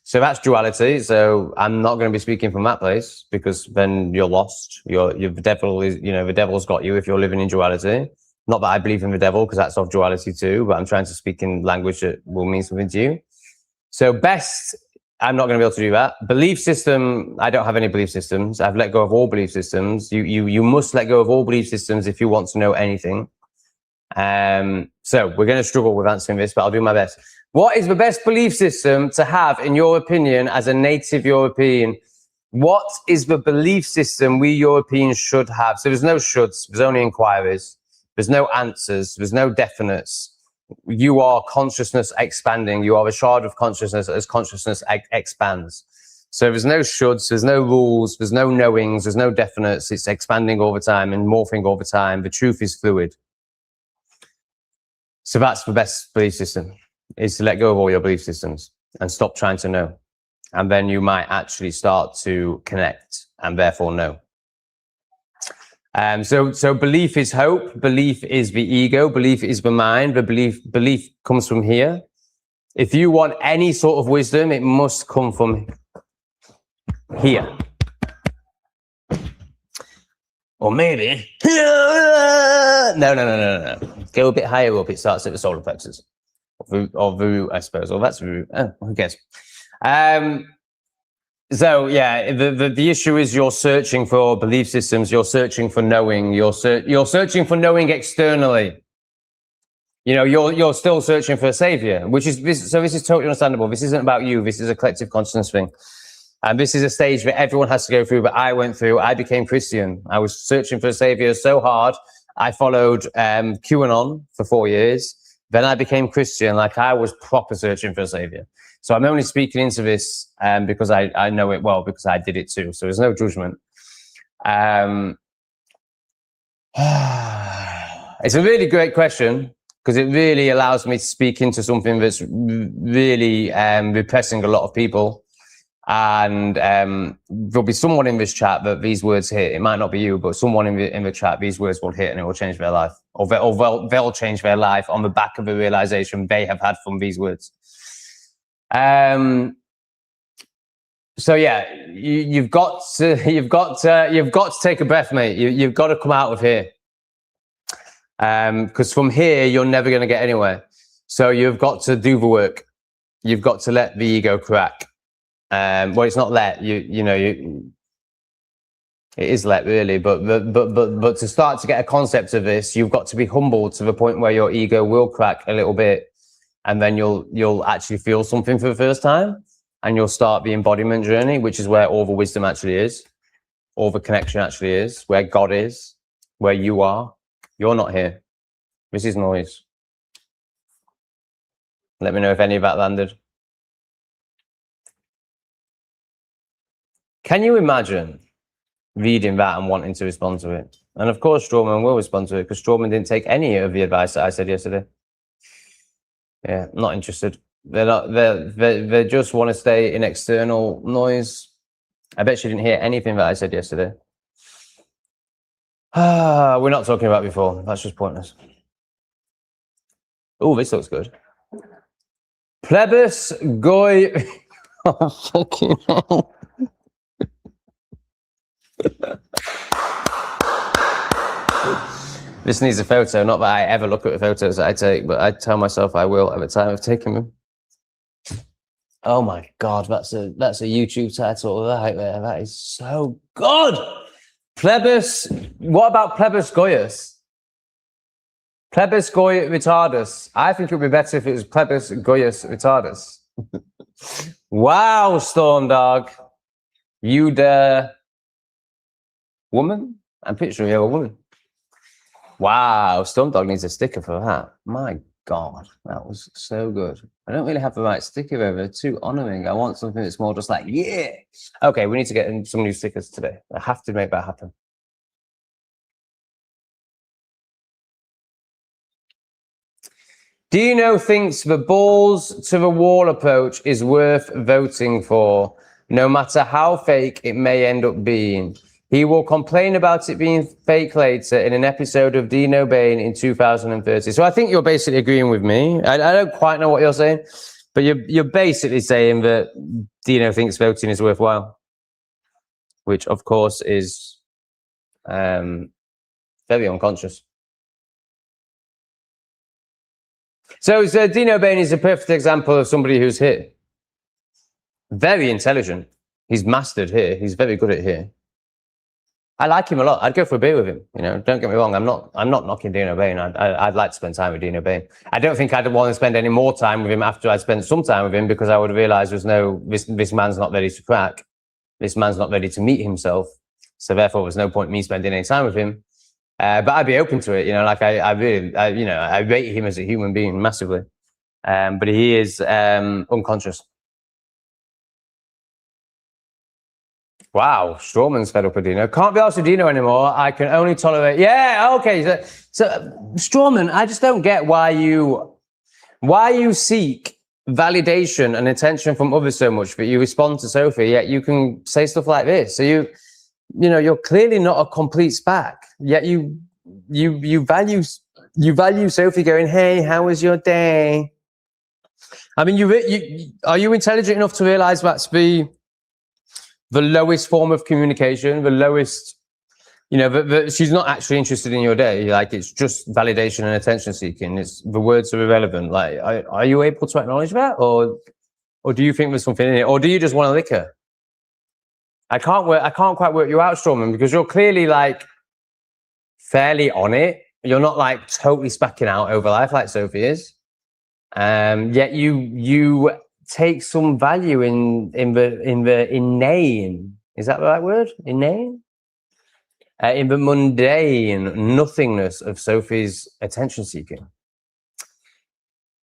So that's duality. So I'm not going to be speaking from that place, because then you're lost. The devil is, the devil's got you if you're living in duality. Not that I believe in the devil, because that's of duality too, but I'm trying to speak in language that will mean something to you. So best, I'm not going to be able to do that. Belief system, I don't have any belief systems. I've let go of all belief systems. You must let go of all belief systems if you want to know anything. So we're going to struggle with answering this, but I'll do my best. What is the best belief system to have, in your opinion, as a native European? What is the belief system we Europeans should have? So there's no shoulds, there's only inquiries. There's no answers, there's no definites. You are consciousness expanding. You are a shard of consciousness as consciousness expands. So there's no shoulds, there's no rules, there's no knowings, there's no definites. It's expanding all the time and morphing all the time. The truth is fluid. So that's the best belief system, is to let go of all your belief systems and stop trying to know. And then you might actually start to connect and therefore know. So belief is hope, belief is the ego, belief is the mind, the belief comes from here. If you want any sort of wisdom, it must come from here. Or maybe, no. Go a bit higher up, it starts at the solar plexus. Or the, I suppose, or that's the, who cares? So yeah, the issue is you're searching for belief systems, you're searching for knowing, you're searching for knowing externally. You're still searching for a savior, which is this. So this is totally understandable. This isn't about you. This is a collective consciousness thing. And this is a stage that everyone has to go through, but I went through. I became Christian. I was searching for a savior so hard. I followed QAnon for 4 years. Then I became Christian, like I was proper searching for a savior. So I'm only speaking into this because I know it well, because I did it too. So there's no judgment. It's a really great question, because it really allows me to speak into something that's really repressing a lot of people. And there'll be someone in this chat that these words hit. It might not be you, but someone in the chat, these words will hit and it will change their life. Or they'll change their life on the back of the realization they have had from these words. So yeah, you've got to take a breath, mate. You've got to come out of here. Because from here, you're never going to get anywhere. So you've got to do the work. You've got to let the ego crack. Well, it's not let it is let really, but to start to get a concept of this, you've got to be humble to the point where your ego will crack a little bit, and then you'll actually feel something for the first time, and you'll start the embodiment journey, which is where all the wisdom actually is, all the connection actually is, where God is, where you are. You're not here. This is noise. Let me know if any of that landed. Can you imagine reading that and wanting to respond to it? And of course, Strawman will respond to it, because Strawman didn't take any of the advice that I said yesterday. Yeah, not interested. They just want to stay in external noise. I bet she didn't hear anything that I said yesterday. We're not talking about before. That's just pointless. Oh, this looks good. Plebis Goy. Oh, fucking hell. This needs a photo. Not that I ever look at the photos that I take, but I tell myself I will at the time of taking them. Oh my God, that's a YouTube title right there. That is so good. Plebis. What about Plebis Goyus? Plebis Goy Retardus. I think it would be better if it was Plebis Goyus Retardus. Wow, Storm Dog. You the woman? I'm picturing you a woman. Wow, Storm Dog needs a sticker for that. My God, that was so good. I don't really have the right sticker over. They're too honouring. I want something that's more just like, yeah. Okay, we need to get some new stickers today. I have to make that happen. Dino thinks the balls to the wall approach is worth voting for, no matter how fake it may end up being. He will complain about it being fake later in an episode of Dino Bain in 2030. So I think you're basically agreeing with me. I don't quite know what you're saying. But you're basically saying that Dino thinks voting is worthwhile, which of course is very unconscious. So Dino Bain is a perfect example of somebody who's here. Very intelligent. He's mastered here. He's very good at here. I like him a lot. I'd go for a beer with him. You know, don't get me wrong. I'm not knocking Dino Bain. I'd like to spend time with Dino Bain. I don't think I'd want to spend any more time with him after I spent some time with him, because I would realize this man's not ready to crack. This man's not ready to meet himself. So therefore, there's no point in me spending any time with him. But I'd be open to it. You know, like I rate him as a human being massively. But he is unconscious. Wow, Strawman's fed up with Dino. Can't be asked with Dino anymore. I can only tolerate. Yeah, okay. So Strawman, I just don't get why you seek validation and attention from others so much that you respond to Sophie. Yet you can say stuff like this. So you're clearly not a complete spack. Yet you value Sophie going, "Hey, how was your day?" I mean, are you intelligent enough to realize that's the lowest form of communication, the lowest, she's not actually interested in your day. Like, it's just validation and attention seeking. The words are irrelevant. Like, are you able to acknowledge that? Or do you think there's something in it? Or do you just want to lick her? I can't quite work you out, Strawman, because you're clearly like fairly on it. You're not like totally spacking out over life like Sophie is. Yet you take some value in the inane. Is that the right word? Inane? In the mundane nothingness of Sophie's attention seeking.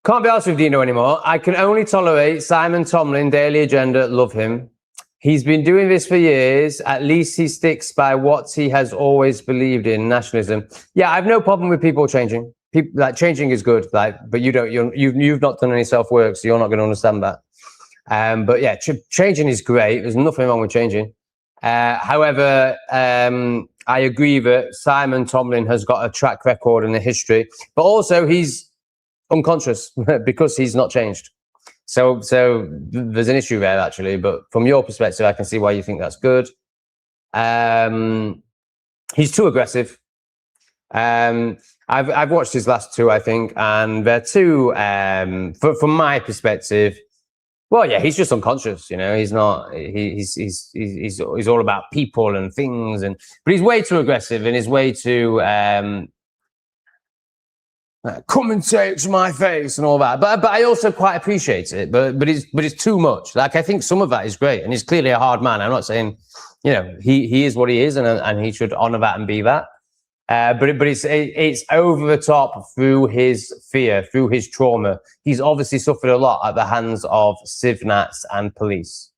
Can't be asked with Dino anymore. I can only tolerate Simon Tomlin, Daily Agenda, love him. He's been doing this for years. At least he sticks by what he has always believed in, nationalism. Yeah, I have no problem with people changing. People, like, changing is good, like, but you've not done any self-work, so you're not going to understand that. But yeah, changing is great. There's nothing wrong with changing. However, I agree that Simon Tomlin has got a track record and a history, but also he's unconscious because he's not changed. So there's an issue there, actually. But from your perspective, I can see why you think that's good. He's too aggressive. I've watched his last two, I think, and they're too, from my perspective, well, yeah, he's just unconscious, he's not, he's all about people and things, but he's way too aggressive and he's way too, come and say it to my face and all that. But I also quite appreciate it, but it's too much. Like, I think some of that is great, and he's clearly a hard man. I'm not saying, he is what he is, and he should honor that and be that. But it's over the top through his fear, through his trauma. He's obviously suffered a lot at the hands of civnats and police.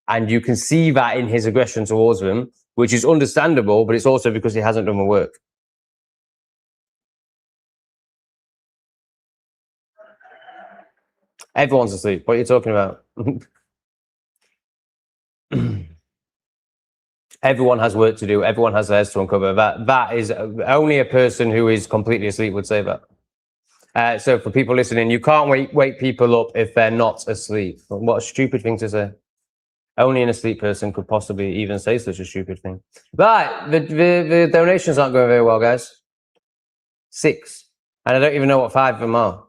And you can see that in his aggression towards them, which is understandable, but it's also because he hasn't done the work. Everyone's asleep. What are you talking about? Everyone has work to do. Everyone has theirs to uncover. That is only a person who is completely asleep would say that. So for people listening, you can't wake people up if they're not asleep. What a stupid thing to say. Only an asleep person could possibly even say such a stupid thing. Right, the donations aren't going very well, guys. 6. And I don't even know what 5 of them are.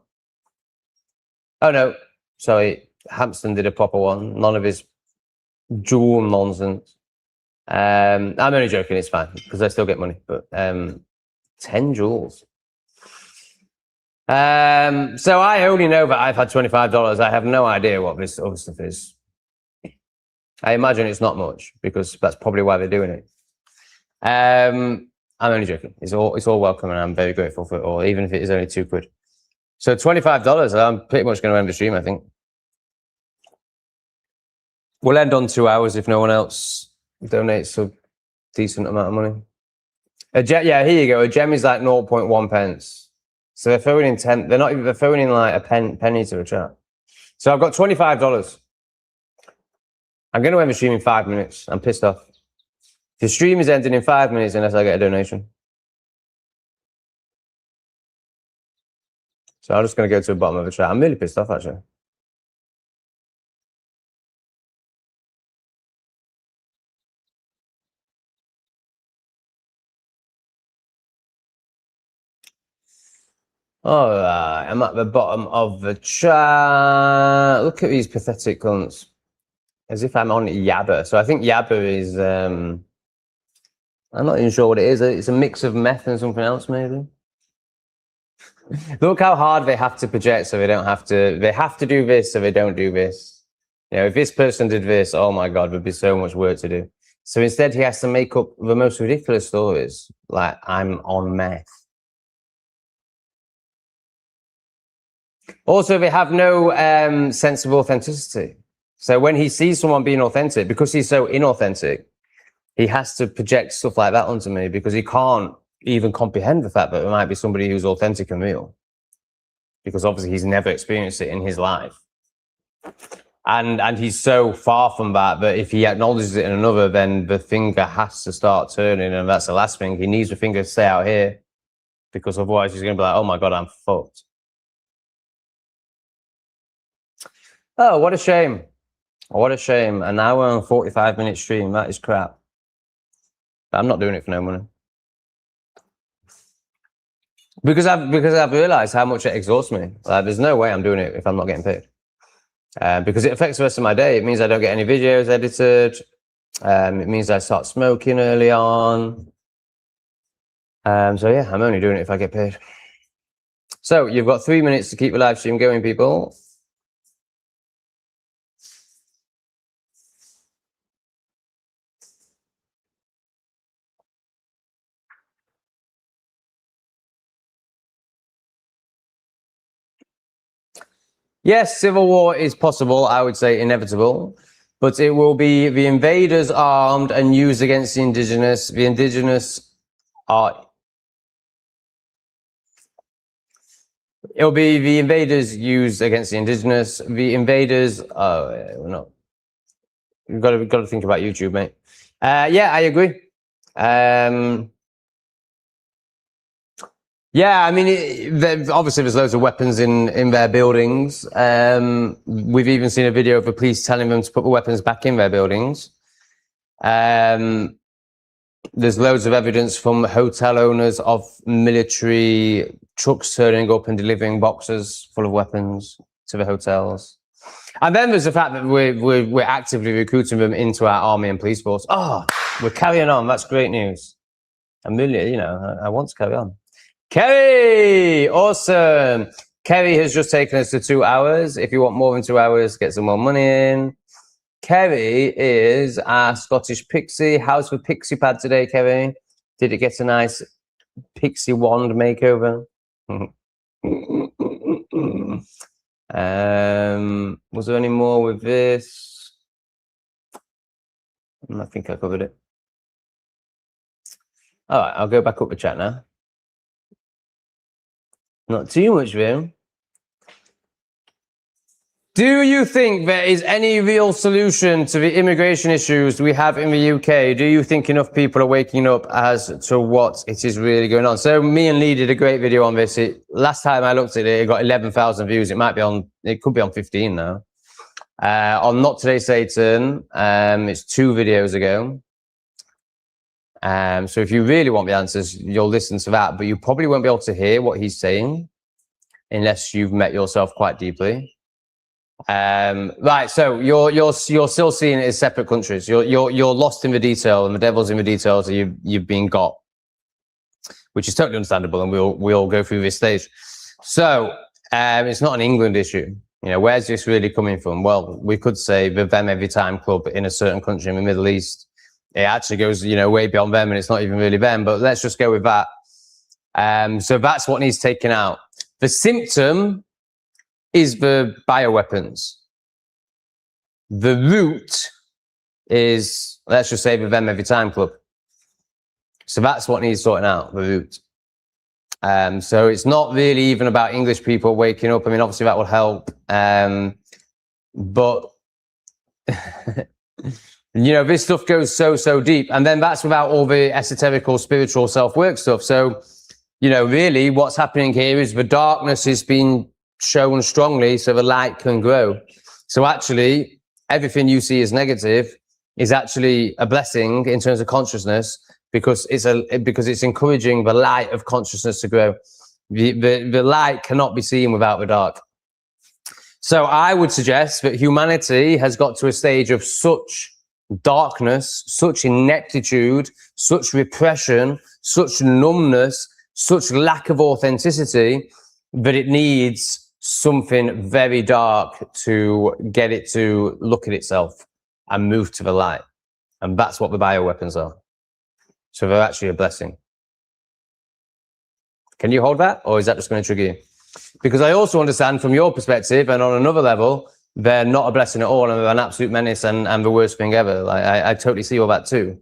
Oh, no. Sorry. Hampson did a proper one. None of his jewel nonsense. I'm only joking, it's fine, because I still get money, but 10 joules. So I only know that I've had $25. I have no idea what this other stuff is. I imagine it's not much, because that's probably why they're doing it. I'm only joking. It's all welcome, and I'm very grateful for it all, even if it is only £2. So $25, I'm pretty much going to end the stream, I think. We'll end on 2 hours if no one else donates a decent amount of money. Yeah, here you go. A gem is like 0.1 pence. So they're throwing in 10. They're throwing in like a penny to a chat. So I've got $25. I'm going to end the stream in 5 minutes. I'm pissed off. The stream is ending in 5 minutes unless I get a donation. So I'm just going to go to the bottom of the chat. I'm really pissed off, actually. All right, I'm at the bottom of the chat. Look at these pathetic cunts. As if I'm on Yabba. So I think Yabba is, I'm not even sure what it is. It's a mix of meth and something else, maybe. Look how hard they have to project so they don't have to, they have to do this so they don't do this. You know, if this person did this, oh my God, there'd be so much work to do. So instead he has to make up the most ridiculous stories, like I'm on meth. Also, they have no sense of authenticity. So when he sees someone being authentic, because he's so inauthentic, he has to project stuff like that onto me because he can't even comprehend the fact that there might be somebody who's authentic and real. Because obviously he's never experienced it in his life. And he's so far from that if he acknowledges it in another, then the finger has to start turning, and that's the last thing. He needs the finger to stay out here because otherwise he's going to be like, oh my God, I'm fucked. Oh, what a shame. What a shame. An hour and 45-minute stream. That is crap. But I'm not doing it for no money. Because I've realized how much it exhausts me. There's no way I'm doing it if I'm not getting paid. Because it affects the rest of my day. It means I don't get any videos edited. It means I start smoking early on. So yeah, I'm only doing it if I get paid. So you've got 3 minutes to keep the live stream going, people. Yes, civil war is possible. I would say inevitable, but it will be the invaders armed and used against the indigenous. The indigenous are. It'll be the invaders used against the indigenous. The invaders. We're not. We've got to think about YouTube, mate. Yeah, I agree. Yeah, I mean, obviously there's loads of weapons in their buildings. We've even seen a video of the police telling them to put the weapons back in their buildings. There's loads of evidence from hotel owners of military trucks turning up and delivering boxes full of weapons to the hotels. And then there's the fact that we're actively recruiting them into our army and police force. Oh, we're carrying on. That's great news. I want to carry on. Kerry, awesome. Kerry has just taken us to 2 hours. If you want more than 2 hours, get some more money in. Kerry is our Scottish pixie. How's the pixie pad today, Kerry? Did it get a nice pixie wand makeover? Was there any more with this? I think I covered it. All right, I'll go back up the chat now. Not too much, Will. Do you think there is any real solution to the immigration issues we have in the UK? Do you think enough people are waking up as to what it is really going on? So me and Lee did a great video on this. Last time I looked at it, it got 11,000 views. It could be on 15 now. On Not Today Satan, it's 2 videos ago. So if you really want the answers, you'll listen to that, but you probably won't be able to hear what he's saying unless you've met yourself quite deeply. Right, so you're still seeing it as separate countries. You're lost in the detail, and the devil's in the details. You've been got, which is totally understandable, and we'll go through this stage. So it's not an England issue. You know, where's this really coming from? Well, we could say the Them Every Time Club in a certain country in the Middle East. It actually goes, way beyond them, and it's not even really them, but let's just go with that. So that's what needs taken out. The symptom is the bioweapons. The root is, let's just say, the Them Every Time Club. So that's what needs sorting out, the root. So it's not really even about English people waking up. I mean, obviously that will help. But... this stuff goes so deep. And then that's without all the esoterical, spiritual self-work stuff. So, really what's happening here is the darkness is being shown strongly so the light can grow. So actually, everything you see as negative is actually a blessing in terms of consciousness because it's encouraging the light of consciousness to grow. The light cannot be seen without the dark. So I would suggest that humanity has got to a stage of such darkness, such ineptitude, such repression, such numbness, such lack of authenticity, that it needs something very dark to get it to look at itself and move to the light. And that's what the bioweapons are. So they're actually a blessing. Can you hold that? Or is that just going to trigger you? Because I also understand from your perspective, and on another level, they're not a blessing at all, and they're an absolute menace and the worst thing ever. Like, I totally see all that too.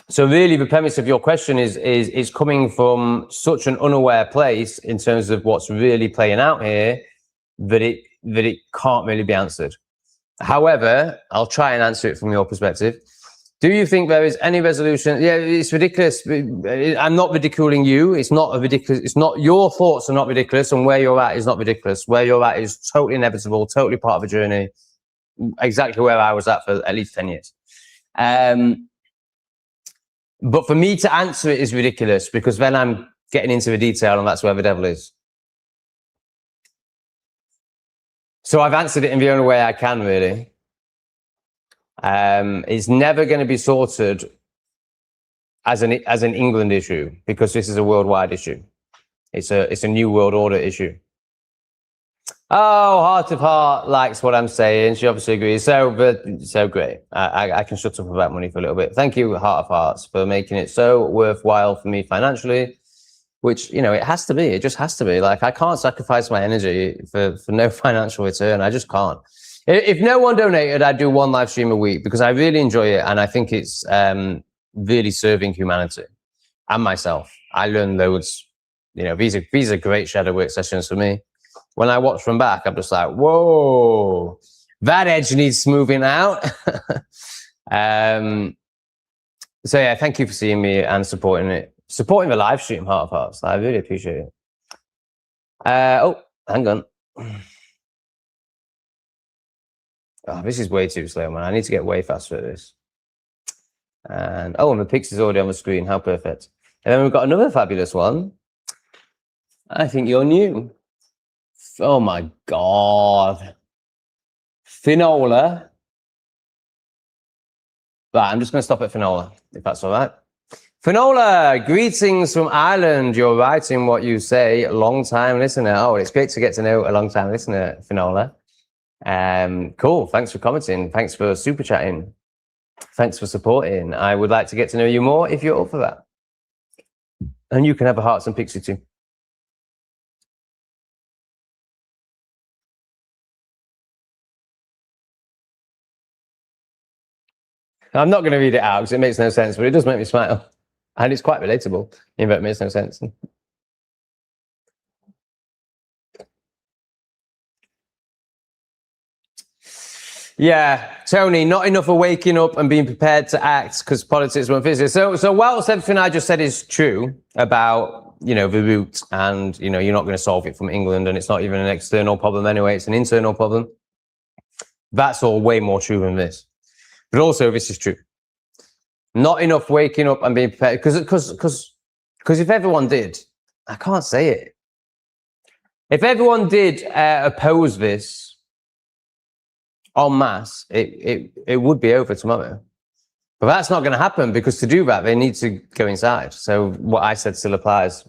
So really, the premise of your question is coming from such an unaware place in terms of what's really playing out here that it can't really be answered. However, I'll try and answer it from your perspective. Do you think there is any resolution? Yeah, it's ridiculous. I'm not ridiculing you. It's not a ridiculous. It's not, your thoughts are not ridiculous, and where you're at is not ridiculous. Where you're at is totally inevitable, totally part of a journey. Exactly where I was at for at least 10 years. But for me to answer it is ridiculous, because then I'm getting into the detail, and that's where the devil is. So I've answered it in the only way I can, really. It's never going to be sorted as an England issue, because this is a worldwide issue. It's a new world order issue. Oh, Heart of Heart likes what I'm saying. She obviously agrees. So great. I can shut up about money for a little bit. Thank you, Heart of Hearts, for making it so worthwhile for me financially, which, you know, it has to be. It just has to be. Like, I can't sacrifice my energy for no financial return. I just can't. If no one donated, I'd do one live stream a week, because I really enjoy it, and I think it's really serving humanity and myself. I learn loads. You know, these are great shadow work sessions for me. When I watch from back, I'm just like, whoa, that edge needs smoothing out. So yeah, thank you for seeing me and supporting the live stream, Heart of Hearts. I really appreciate it. Oh, hang on. Oh, this is way too slow, man. I need to get way faster at this. And oh, and the pixie's already on the screen. How perfect. And then we've got another fabulous one. I think you're new. Oh my God. Finola. Right, I'm just going to stop at Finola, if that's all right. Finola, greetings from Ireland. You're writing what you say. Long-time listener. Oh, it's great to get to know a long-time listener, Finola. Cool. Thanks for commenting. Thanks for super chatting. Thanks for supporting. I would like to get to know you more if you're up for that. And you can have a Hearts and Pixie too. I'm not going to read it out because it makes no sense, but it does make me smile. And it's quite relatable, even though it makes no sense. Yeah, Tony, not enough of waking up and being prepared to act because politics won't fix it. So whilst everything I just said is true about, you know, the root, and, you know, you're not going to solve it from England, and it's not even an external problem anyway, it's an internal problem. That's all way more true than this. But also, this is true. Not enough waking up and being prepared, because if everyone did, I can't say it. If everyone did oppose this en masse, it would be over tomorrow. But that's not going to happen, because to do that, they need to go inside. So what I said still applies.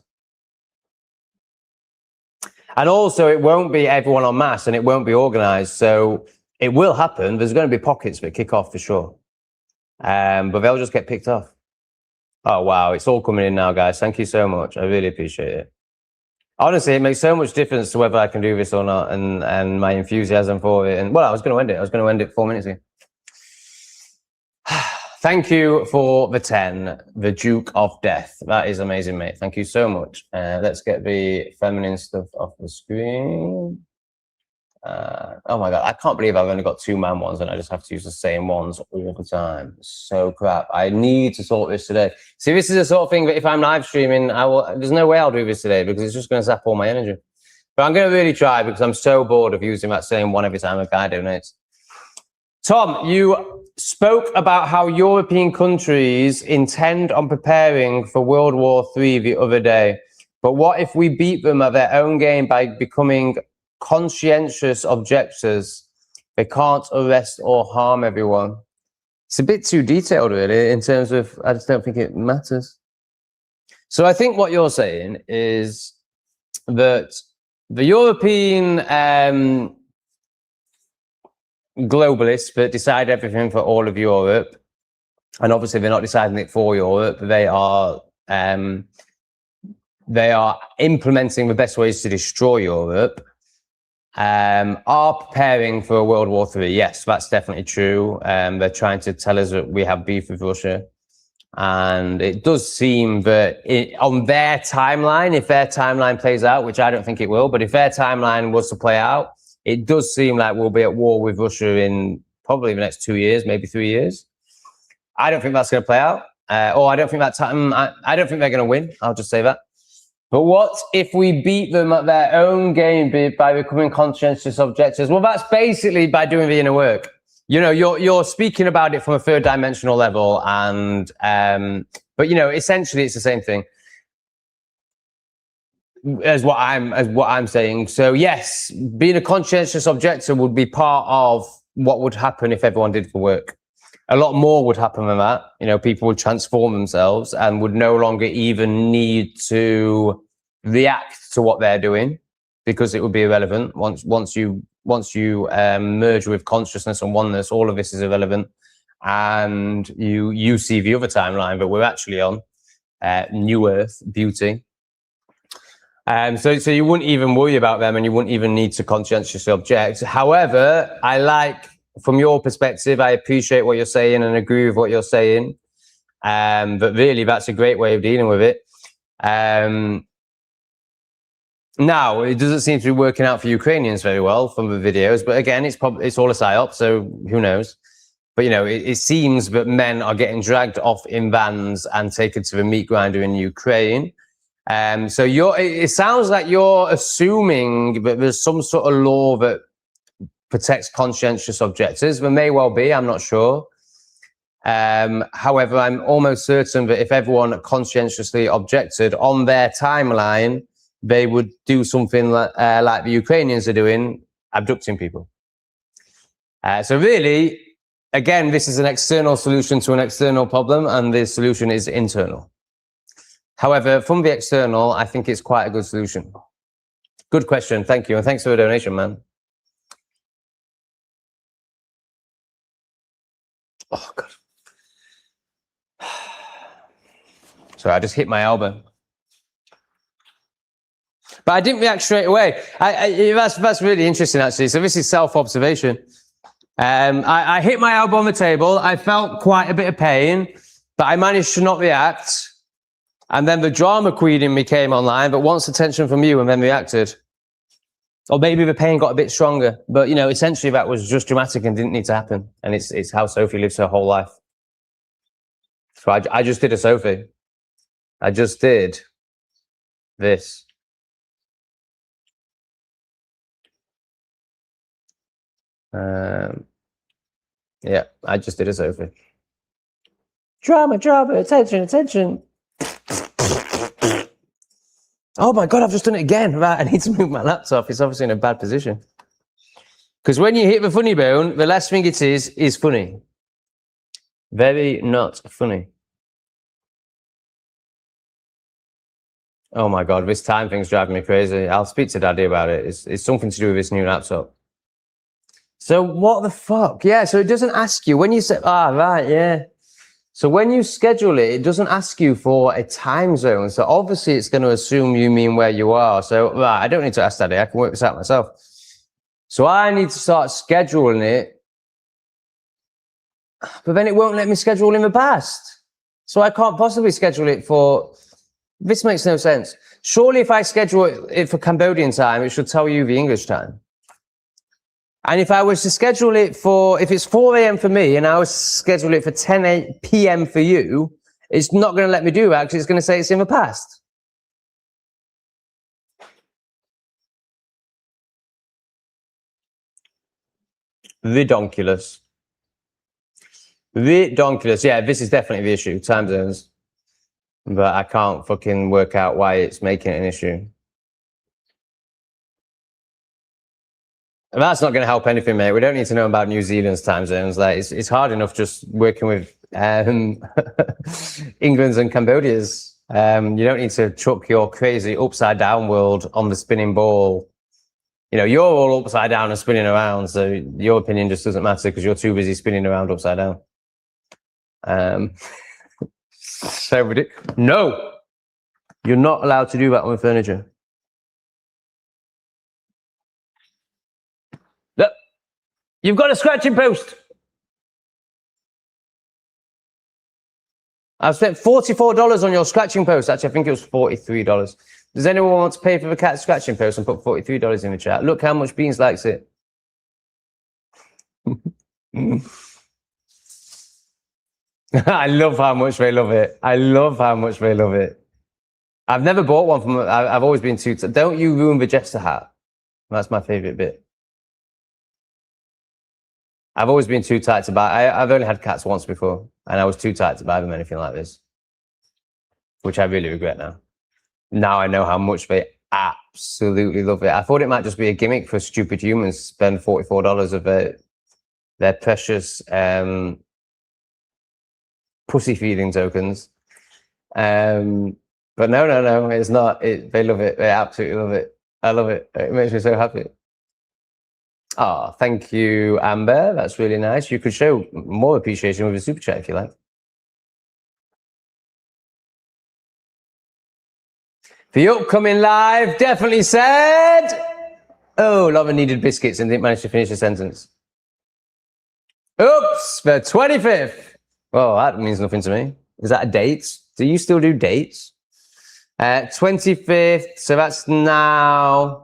And also, it won't be everyone en masse, and it won't be organized. So it will happen. There's going to be pockets that kick off for sure. But they'll just get picked off. Oh, wow. It's all coming in now, guys. Thank you so much. I really appreciate it. Honestly, it makes so much difference to whether I can do this or not, and my enthusiasm for it. And well, I was going to end it. I was going to end it 4 minutes ago. Thank you for the 10, the Duke of Death. That is amazing, mate. Thank you so much. Let's get the feminine stuff off the screen. Oh my God, I can't believe I've only got 2-man ones and I just have to use the same ones all the time. So crap. I need to sort this today. See, this is the sort of thing that if I'm live streaming, there's no way I'll do this today, because it's just going to zap all my energy. But I'm going to really try, because I'm so bored of using that same one every time a guy donates. Tom, you spoke about how European countries intend on preparing for World War III the other day. But what if we beat them at their own game by becoming conscientious objectors? They can't arrest or harm everyone. It's a bit too detailed, really, in terms of, I just don't think it matters. So I think what you're saying is that the European globalists that decide everything for all of Europe, and obviously they're not deciding it for Europe, they are implementing the best ways to destroy Europe, are preparing for a World War III. Yes, that's definitely true. They're trying to tell us that we have beef with Russia. And it does seem that on their timeline, if their timeline plays out, which I don't think it will, but if their timeline was to play out, it does seem like we'll be at war with Russia in probably the next 2 years, maybe 3 years. I don't think that's going to play out. Or I don't think that time, I don't think they're going to win. I'll just say that. But what if we beat them at their own game by becoming conscientious objectors? Well, that's basically by doing the inner work. You know, you're speaking about it from a third dimensional level, and but you know, essentially it's the same thing as what I'm saying. So yes, being a conscientious objector would be part of what would happen if everyone did the work. A lot more would happen than that. You know, people would transform themselves and would no longer even need to react to what they're doing, because it would be irrelevant. Once you merge with consciousness and oneness, all of this is irrelevant, and you see the other timeline, but we're actually on New Earth, beauty. So you wouldn't even worry about them, and you wouldn't even need to conscientiously object. However, I like, from your perspective, I appreciate what you're saying and agree with what you're saying. But really, that's a great way of dealing with it. Now, it doesn't seem to be working out for Ukrainians very well from the videos, but again, it's all a psyop, so who knows? But you know, it seems that men are getting dragged off in vans and taken to the meat grinder in Ukraine. So it sounds like you're assuming that there's some sort of law that protects conscientious objectors. There may well be, I'm not sure. However, I'm almost certain that if everyone conscientiously objected on their timeline, they would do something like the Ukrainians are doing, abducting people. So really, again, this is an external solution to an external problem, and the solution is internal. However, from the external, I think it's quite a good solution. Good question. Thank you. And thanks for the donation, man. Oh, God. Sorry, I just hit my elbow. But I didn't react straight away. That's really interesting, actually. So this is self-observation. I hit my elbow on the table. I felt quite a bit of pain, but I managed to not react. And then the drama queen in me came online, but wants attention from you, and then reacted. Or maybe the pain got a bit stronger. But, you know, essentially that was just dramatic and didn't need to happen. And it's how Sophie lives her whole life. So I just did a Sophie. I just did this. Yeah, I just did a Sophie. Drama, attention, attention. Oh my God, I've just done it again. Right, I need to move my laptop. It's obviously in a bad position. Because when you hit the funny bone, the last thing it is funny. Very not funny. Oh my God, this time thing's driving me crazy. I'll speak to Daddy about it. It's something to do with this new laptop. So what the fuck? Yeah, so it doesn't ask you when you say, right, yeah. So when you schedule it, it doesn't ask you for a time zone. So obviously it's going to assume you mean where you are. So right, I don't need to ask Daddy. I can work this out myself. So I need to start scheduling it. But then it won't let me schedule in the past. So I can't possibly schedule it for... This makes no sense. Surely if I schedule it for Cambodian time, it should tell you the English time. And if I was to schedule it for, if it's 4 a.m. for me and I was to schedule it for 10 p.m. for you, it's not going to let me do that because it's going to say it's in the past. Ridonkulous. Ridiculous. Yeah, this is definitely the issue, time zones. But I can't fucking work out why it's making it an issue. And that's not going to help anything, mate. We don't need to know about New Zealand's time zones. Like, it's hard enough just working with England's and Cambodia's. You don't need to chuck your crazy upside down world on the spinning ball. You know, you're all upside down and spinning around, so your opinion just doesn't matter because you're too busy spinning around upside down. So ridiculous. No, you're not allowed to do that with furniture. Look, you've got a scratching post. I've spent $44 on your scratching post. Actually, I think it was $43. Does anyone want to pay for the cat scratching post and put $43 in the chat? Look how much Beans likes it. I love how much they love it. I love how much they love it. I've never bought one from. I've always been too. Don't you ruin the Jester hat. That's my favorite bit. I've always been too tight to buy. I've only had cats once before, and I was too tight to buy them anything like this, which I really regret now. Now I know how much they absolutely love it. I thought it might just be a gimmick for stupid humans to spend $44 of their precious pussy feeding tokens. But no, it's not. They love it. They absolutely love it. I love it. It makes me so happy. Oh, thank you, Amber. That's really nice. You could show more appreciation with a super chat if you like. The upcoming live definitely said, oh, Lauren needed biscuits and didn't manage to finish the sentence. Oops, the 25th. Well, that means nothing to me. Is that a date? Do you still do dates? 25th, so that's now.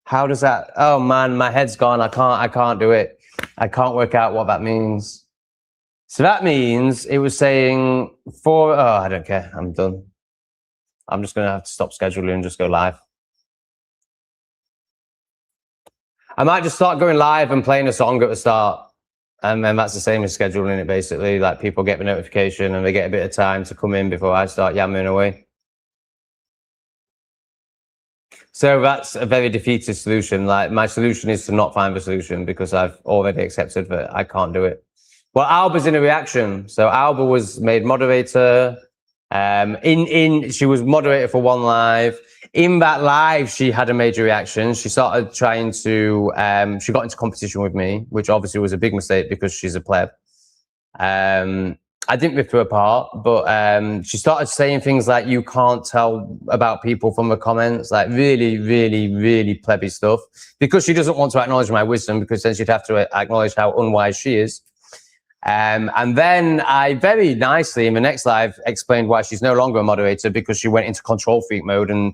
How does that? Oh man, my head's gone. I can't do it. I can't work out what that means. So that means it was saying oh, I don't care. I'm done. I'm just gonna have to stop scheduling and just go live. I might just start going live and playing a song at the start. And then that's the same as scheduling it basically. Like people get the notification and they get a bit of time to come in before I start yammering away. So that's a very defeatist solution. Like my solution is to not find the solution because I've already accepted that I can't do it. Well, Alba's in a reaction. So Alba was made moderator. She was moderator for one live. In that live, she had a major reaction. She started trying to, she got into competition with me, which obviously was a big mistake because she's a pleb. I didn't rip her apart, but she started saying things like, you can't tell about people from the comments, like really, really, really plebby stuff, because she doesn't want to acknowledge my wisdom, because then she'd have to acknowledge how unwise she is. And then I very nicely in the next live explained why she's no longer a moderator, because she went into control freak mode and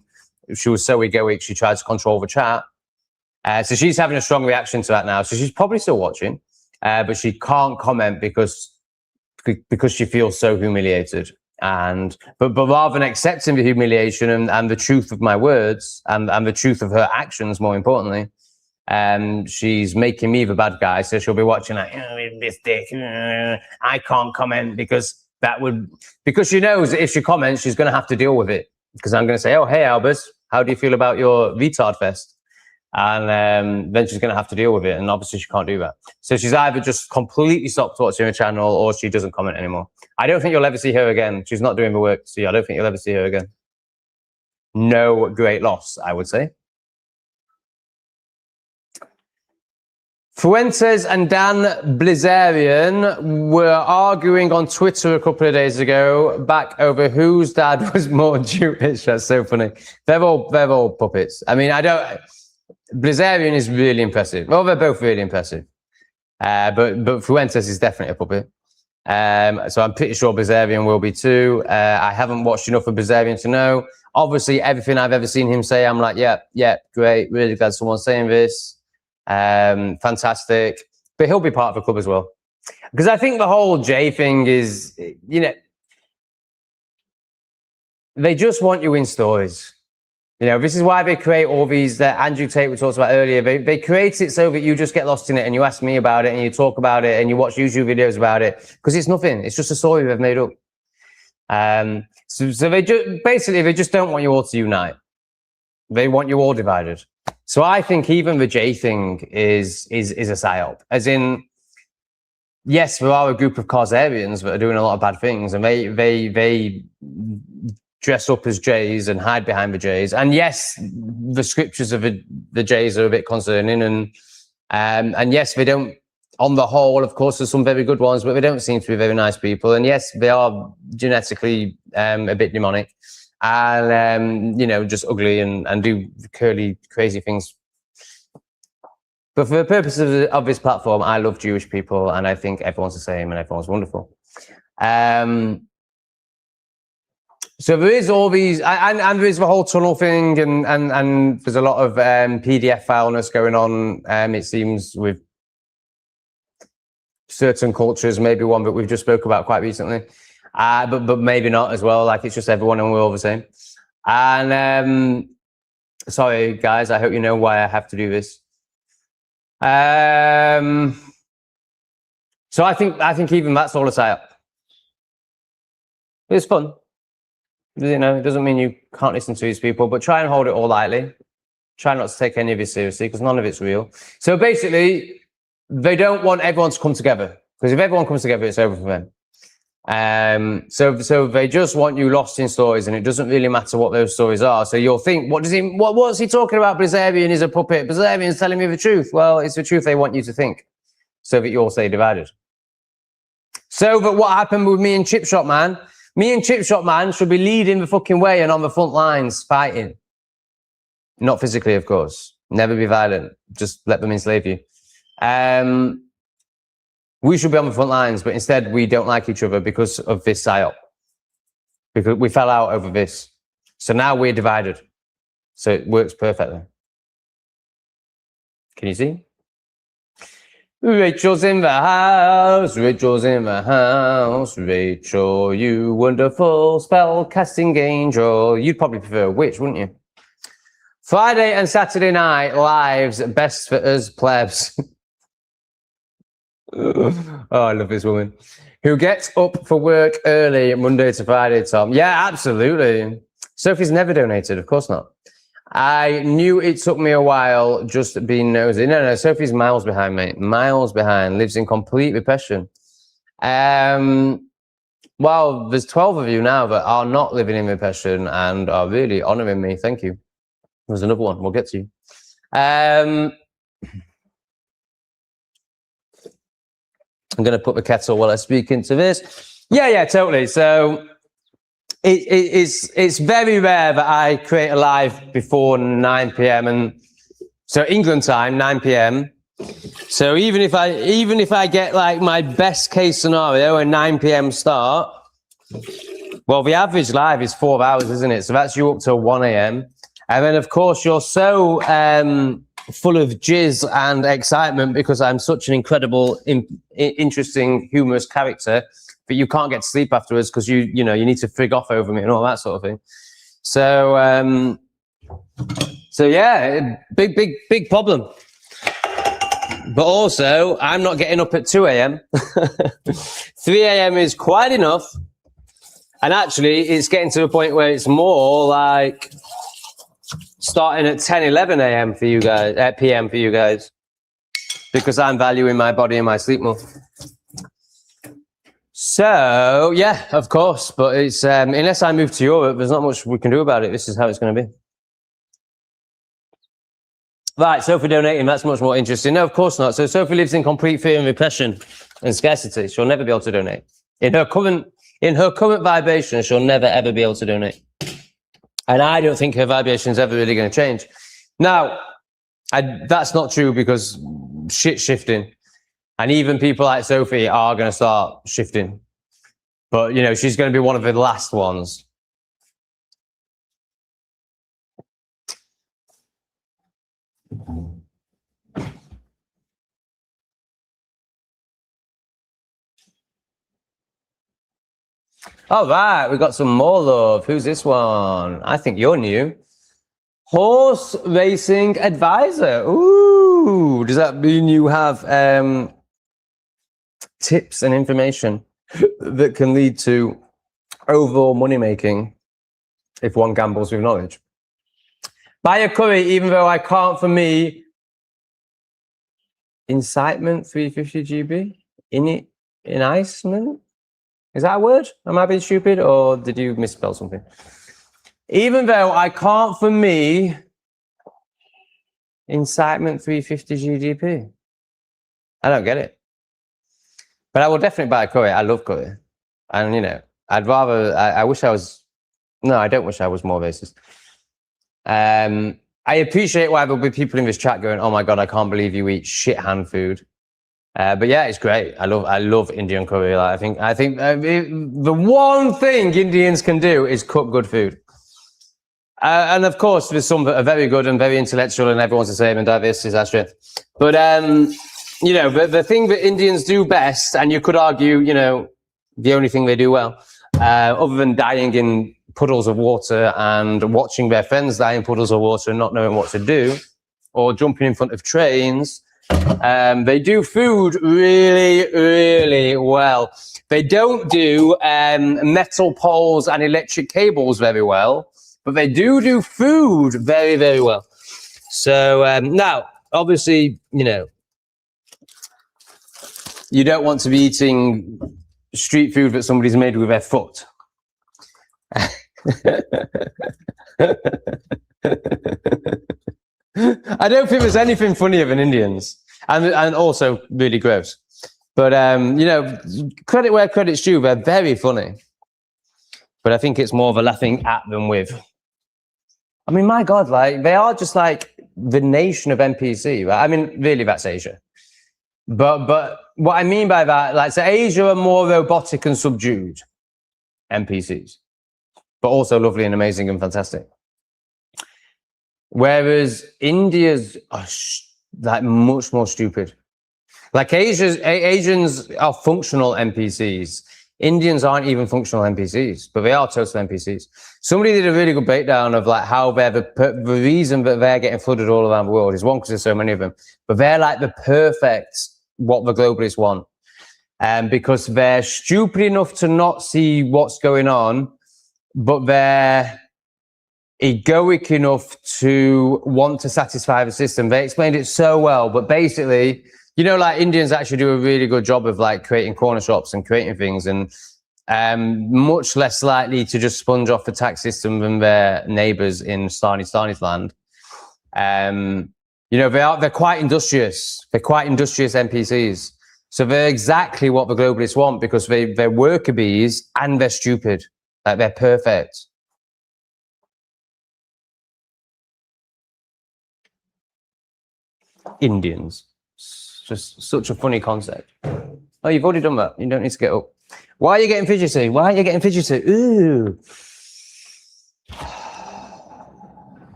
she was so egoic, she tried to control the chat. So she's having a strong reaction to that now. So she's probably still watching, but she can't comment because she feels so humiliated. But rather than accepting the humiliation and the truth of my words and the truth of her actions, more importantly, she's making me the bad guy. So she'll be watching like, oh, this dick, I can't comment because she knows that if she comments, she's going to have to deal with it. Because I'm going to say, oh, hey, Albus, how do you feel about your retard fest? And then she's going to have to deal with it. And obviously she can't do that. So she's either just completely stopped watching her channel or she doesn't comment anymore. I don't think you'll ever see her again. She's not doing the work. So I don't think you'll ever see her again. No great loss, I would say. Fuentes and Dan Blizzarian were arguing on Twitter a couple of days ago back over whose dad was more Jewish. That's so funny. They're all puppets. I mean, Blizzarian is really impressive. Well, they're both really impressive. But Fuentes is definitely a puppet. So I'm pretty sure Blizzarian will be too. I haven't watched enough of Blizzarian to know. Obviously, everything I've ever seen him say, I'm like, yeah, great. Really glad someone's saying this. Fantastic. But he'll be part of the club as well. Because I think the whole Jay thing is, they just want you in stories. You know, this is why they create all these that Andrew Tate we talked about earlier. They create it so that you just get lost in it and you ask me about it and you talk about it and you watch YouTube videos about it because it's nothing. It's just a story they've made up. So they just don't want you all to unite. They want you all divided. So I think even the J thing is a psyop. As in, yes, there are a group of Khazarians that are doing a lot of bad things, and they dress up as Jays and hide behind the Jays. And yes, the scriptures of the Jays are a bit concerning, and yes, they don't. On the whole, of course, there's some very good ones, but they don't seem to be very nice people. And yes, they are genetically a bit demonic, and you know, just ugly and do curly, crazy things. But for the purpose of this platform, I love Jewish people, and I think everyone's the same, and everyone's wonderful. So there is all these, and there is the whole tunnel thing, and there's a lot of PDF foulness going on. It seems with certain cultures, maybe one that we've just spoke about quite recently, but maybe not as well. Like it's just everyone and we're all the same. And sorry guys, I hope you know why I have to do this. So I think even that's all a psyop. It's fun. You know, it doesn't mean you can't listen to these people, but try and hold it all lightly. Try not to take any of it seriously because none of it's real. So basically, they don't want everyone to come together because if everyone comes together, it's over for them. So they just want you lost in stories, and it doesn't really matter what those stories are. So you'll think, what's he talking about? Blazarian is a puppet. Blazarian's telling me the truth. Well, it's the truth they want you to think, so that you all stay divided. So that what happened with me and Chip Shot Man? Me and Chip Shot Man should be leading the fucking way and on the front lines fighting. Not physically, of course. Never be violent. Just let them enslave you. We should be on the front lines, but instead we don't like each other because of this psyop. Because we fell out over this. So now we're divided. So it works perfectly. Can you see? Rachel's in the house, Rachel's in the house, Rachel, you wonderful spell casting angel. You'd probably prefer a witch, wouldn't you? Friday and Saturday night lives, best for us plebs. Oh, I love this woman. Who gets up for work early Monday to Friday, Tom? Yeah, absolutely. Sophie's never donated, of course not. I knew it took me a while just being nosy. No, Sophie's miles behind, mate. Miles behind. Lives in complete repression. Well, there's 12 of you now that are not living in repression and are really honouring me. Thank you. There's another one. We'll get to you. I'm going to put the kettle while I speak into this. Yeah, totally. So it's very rare that I create a live before 9 p.m. and so England time 9 p.m. So even if I get like my best case scenario a 9 p.m. start, well, the average live is 4 hours, isn't it? So that's you up till 1 a.m. And then of course you're so full of jizz and excitement because I'm such an incredible, interesting, humorous character. But you can't get to sleep afterwards because you need to frig off over me and all that sort of thing. So yeah, big problem. But also, I'm not getting up at 2 a.m. 3 a.m. is quite enough. And actually, it's getting to the point where it's more like starting at 10, 11 a.m. for you guys, p.m. for you guys, because I'm valuing my body and my sleep more. So, yeah, of course, but it's unless I move to Europe, there's not much we can do about it. This is how it's going to be. Right, Sophie donating, that's much more interesting. No, of course not. So Sophie lives in complete fear and repression and scarcity. She'll never be able to donate. In her current vibration, she'll never, ever be able to donate. And I don't think her vibration is ever really going to change. Now, that's not true because shit's shifting. And even people like Sophie are going to start shifting. But, she's going to be one of the last ones. All right, we got some more love. Who's this one? I think you're new. Horse racing advisor. Ooh, does that mean you have tips and information that can lead to overall money making if one gambles with knowledge? Buy a curry, even though I can't, for me. Incitement 350 GB? Enticement? Is that a word? Am I being stupid, or did you misspell something? Even though I can't, for me, incitement 350 GDP. I don't get it. But I will definitely buy a curry. I love curry. And, you know, I'd rather, I wish I was, no, I don't wish I was more racist. I appreciate why there'll be people in this chat going, oh my God, I can't believe you eat shit hand food. But yeah, it's great. I love Indian curry. Like, I think the one thing Indians can do is cook good food. And of course, there's some that are very good and very intellectual, and everyone's the same, and this is our strength. But you know, the thing that Indians do best, and you could argue, you know, the only thing they do well, other than dying in puddles of water and watching their friends die in puddles of water and not knowing what to do, or jumping in front of trains, they do food really, really well. They don't do metal poles and electric cables very well, but they do food very, very well. So now, obviously, you know, you don't want to be eating street food that somebody's made with their foot. I don't think there's anything funnier than Indians, and also really gross. But you know, credit where credit's due, they're very funny. But I think it's more of a laughing at them with. I mean, my God, like they are just like the nation of NPC, right? I mean, really, that's Asia. But what I mean by that, like, so Asia are more robotic and subdued NPCs, but also lovely and amazing and fantastic. Whereas India's are like much more stupid. Like Asians are functional NPCs. Indians aren't even functional NPCs, but they are total NPCs. Somebody did a really good breakdown of like how they're the reason that they're getting flooded all around the world is one, because there's so many of them, but they're like the perfect what the globalists want. Because they're stupid enough to not see what's going on, but they're egoic enough to want to satisfy the system. They explained it so well, but basically, you know, like Indians actually do a really good job of like creating corner shops and creating things, and much less likely to just sponge off the tax system than their neighbors in Stani's land. You know, they're quite industrious. They're quite industrious NPCs. So they're exactly what the globalists want, because they're worker bees and they're stupid. Like they're perfect. Indians. Just such a funny concept. Oh, you've already done that. You don't need to get up. Why are you getting fidgety? Why are you getting fidgety? Ooh.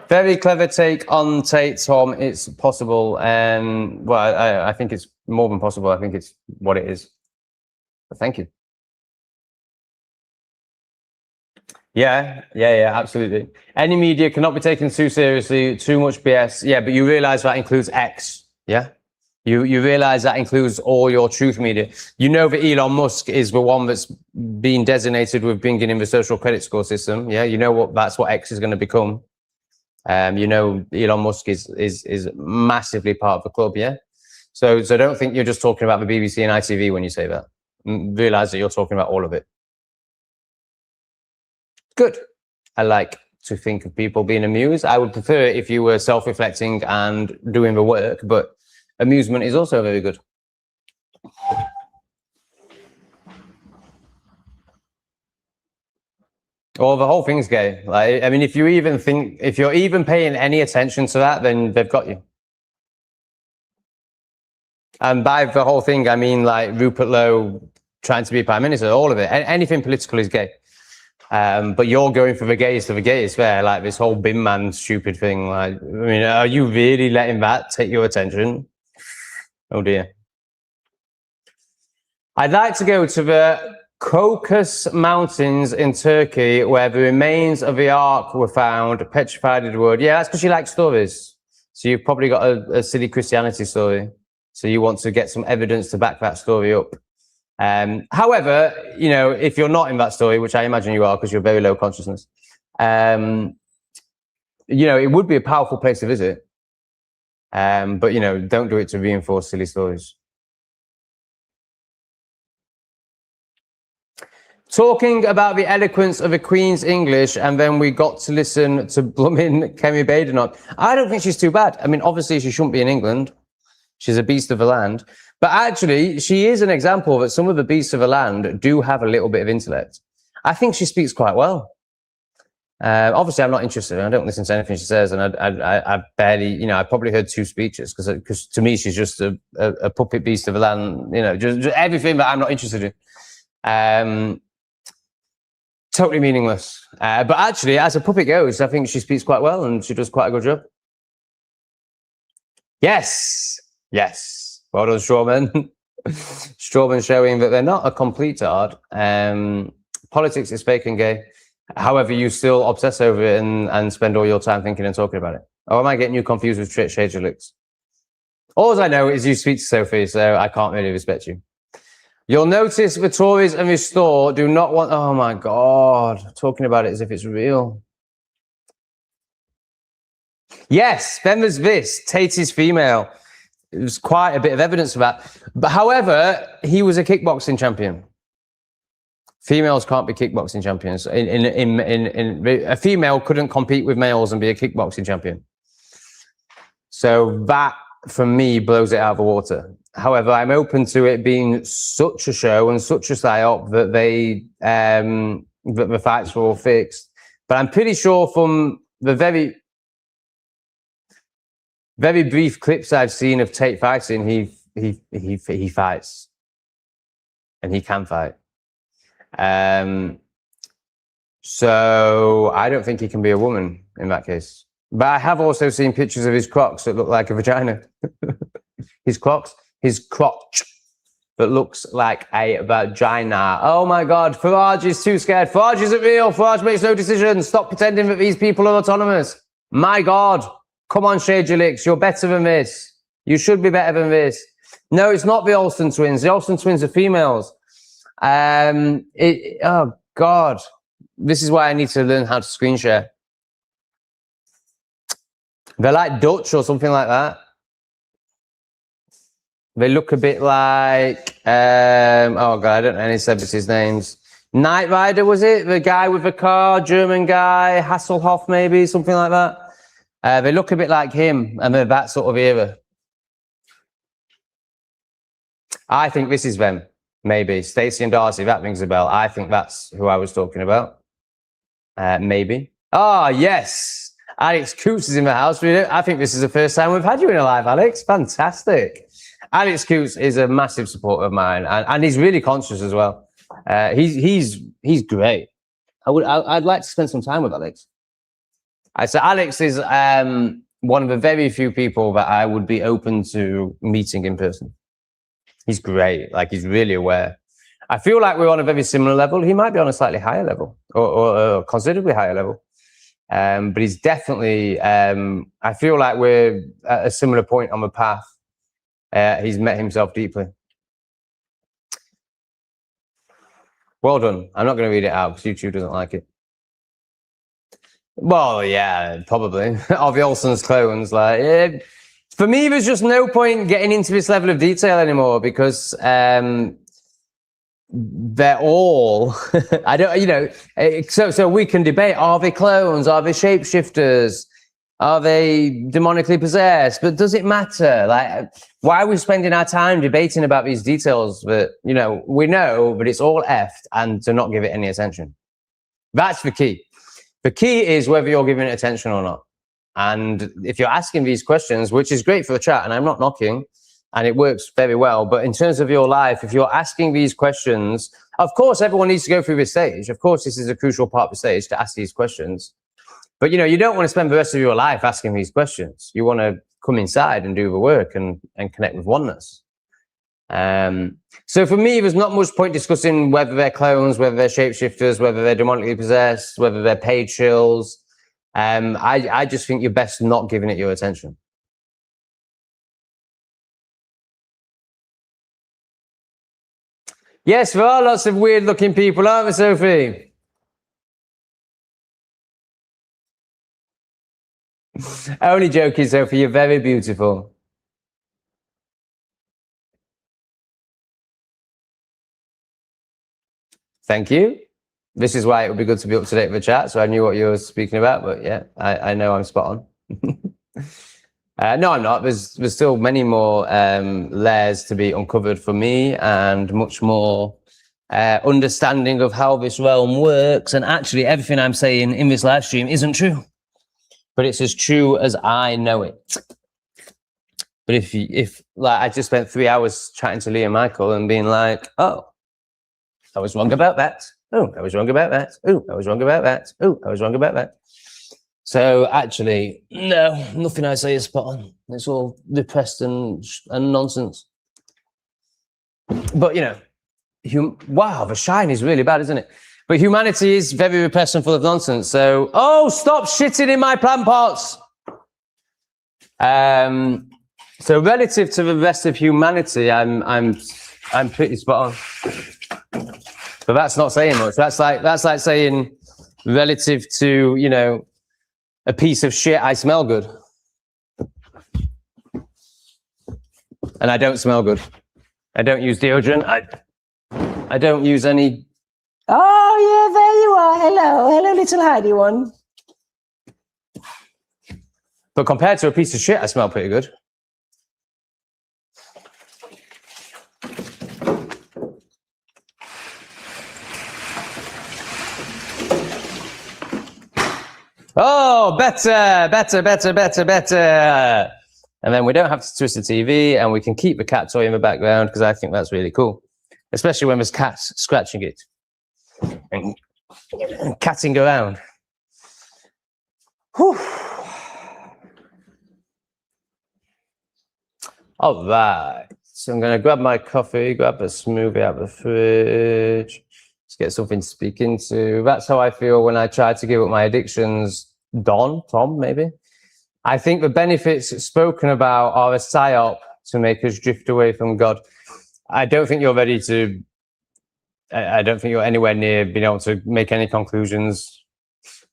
Very clever take on Tate, Tom. It's possible. Well, I think it's more than possible. I think it's what it is. But thank you. Yeah, absolutely. Any media cannot be taken too seriously, too much BS. Yeah, but you realize that includes X. Yeah, you realize that includes all your truth media. You know that Elon Musk is the one that's been designated with bringing in the social credit score system. Yeah, you know that's what X is going to become. You know, Elon Musk is massively part of the club. Yeah, so don't think you're just talking about the BBC and ITV when you say that. Realize that you're talking about all of it. Good. I like to think of people being amused. I would prefer if you were self-reflecting and doing the work, but amusement is also very good. Well, the whole thing's gay. Like, I mean, if you're even paying any attention to that, then they've got you. And by the whole thing, I mean like Rupert Lowe trying to be prime minister, all of it. Anything political is gay. But you're going for the gayest of the gayest there, like this whole bin man stupid thing. Like, I mean, are you really letting that take your attention? Oh dear. I'd like to go to the Caucasus Mountains in Turkey, where the remains of the Ark were found, petrified in wood. Yeah, that's because you like stories. So you've probably got a silly Christianity story. So you want to get some evidence to back that story up. However, you know, if you're not in that story, which I imagine you are because you're very low consciousness, you know, it would be a powerful place to visit. But, you know, don't do it to reinforce silly stories. Talking about the eloquence of the Queen's English, and then we got to listen to blooming Kemi Badenoch. I don't think she's too bad. I mean, obviously she shouldn't be in England. She's a beast of the land. But actually, she is an example that some of the beasts of the land do have a little bit of intellect. I think she speaks quite well. Obviously, I'm not interested. I don't listen to anything she says, and I barely, you know, I probably heard 2 speeches because to me she's just a puppet beast of the land. You know, just everything that I'm not interested in. Totally meaningless. But actually, as a puppet goes, I think she speaks quite well, and she does quite a good job. Yes, yes. Well done, Strawman. Strawman showing that they're not a complete tard. Politics is fake and gay. However, you still obsess over it and spend all your time thinking and talking about it. Or am I getting you confused with Shagelix? All I know is you speak to Sophie, so I can't really respect you. You'll notice the Tories and Restore do not want... Oh, my God. Talking about it as if it's real. Yes, then there's this. Tate is female. There's quite a bit of evidence for that. But however, he was a kickboxing champion. Females can't be kickboxing champions. A female couldn't compete with males and be a kickboxing champion. So that, for me, blows it out of the water. However, I'm open to it being such a show and such a psyop that that the fights were all fixed. But I'm pretty sure from the very brief clips I've seen of Tate fighting, he fights, and he can fight. So I don't think he can be a woman in that case. But I have also seen pictures of his crocs that look like a vagina. His crotch that looks like a vagina. Oh my God, Farage is too scared. Farage isn't real. Farage makes no decisions. Stop pretending that these people are autonomous. My God, come on, Shagelix, you're better than this. You should be better than this. No, it's not the Olsen twins. The Olsen twins are females. Oh God, this is why I need to learn how to screen share. They're like Dutch or something like that. They look a bit like, oh God, I don't know any celebrities' names. Knight Rider, was it? The guy with the car, German guy, Hasselhoff maybe, something like that. They look a bit like him, and they're that sort of era. I think this is them. Maybe Stacey and Darcy, that rings a bell. I think that's who I was talking about. Maybe. Oh, yes. Alex Coots is in the house. I think this is the first time we've had you in a live, Alex. Fantastic. Alex Coots is a massive supporter of mine, and he's really conscious as well. He's great. I'd like to spend some time with Alex. So Alex is one of the very few people that I would be open to meeting in person. He's great. Like, he's really aware. I feel like we're on a very similar level. He might be on a slightly higher level, or considerably higher level. But he's definitely, I feel like we're at a similar point on the path. He's met himself deeply. Well done. I'm not going to read it out because YouTube doesn't like it. Well, yeah, probably. Of the Olsen's clones. Like, for me, there's just no point getting into this level of detail anymore because they're all, I don't, you know, so we can debate, are they clones? Are they shapeshifters? Are they demonically possessed? But does it matter? Like, why are we spending our time debating about these details that, you know, we know, but it's all effed, and to not give it any attention? That's the key. The key is whether you're giving it attention or not. And if you're asking these questions, which is great for the chat, and I'm not knocking, and it works very well, but in terms of your life, if you're asking these questions, of course, everyone needs to go through this stage. Of course, this is a crucial part of the stage to ask these questions. But, you know, you don't want to spend the rest of your life asking these questions. You want to come inside and do the work and connect with oneness. So for me, there's not much point discussing whether they're clones, whether they're shapeshifters, whether they're demonically possessed, whether they're paid shills. I just think you're best not giving it your attention. Yes, there are lots of weird looking people, aren't there, Sophie? Only joking, Sophie, you're very beautiful. Thank you. This is why it would be good to be up to date with the chat, so I knew what you were speaking about, but yeah, I know I'm spot on. No, I'm not. There's still many more layers to be uncovered for me, and much more understanding of how this realm works. And actually, everything I'm saying in this live stream isn't true, but it's as true as I know it. But if like I just spent 3 hours chatting to Lee and Michael and being like, oh, I was wrong about that. Oh, I was wrong about that. Oh, I was wrong about that. Oh, I was wrong about that. So actually, no, nothing I say is spot on. It's all depressed and nonsense. But, you know, wow, the shine is really bad, isn't it? But humanity is very repressed and full of nonsense. So, oh, stop shitting in my plant pots. So relative to the rest of humanity, I'm pretty spot on. But that's not saying much. That's like saying relative to, you know, a piece of shit, I smell good. And I don't smell good. I don't use deodorant. I don't use any. Oh, yeah, there you are. Hello. Hello, little Heidi one. But compared to a piece of shit, I smell pretty good. Oh, better. And then we don't have to twist the TV, and we can keep the cat toy in the background, because I think that's really cool, especially when there's cats scratching it and catting around. Whew. All right. So I'm going to grab my coffee, grab a smoothie out of the fridge. Let's get something to speak into. That's how I feel when I try to give up my addictions. Tom, maybe. I think the benefits spoken about are a psyop to make us drift away from God. I don't think you're ready to. I don't think you're anywhere near being able to make any conclusions.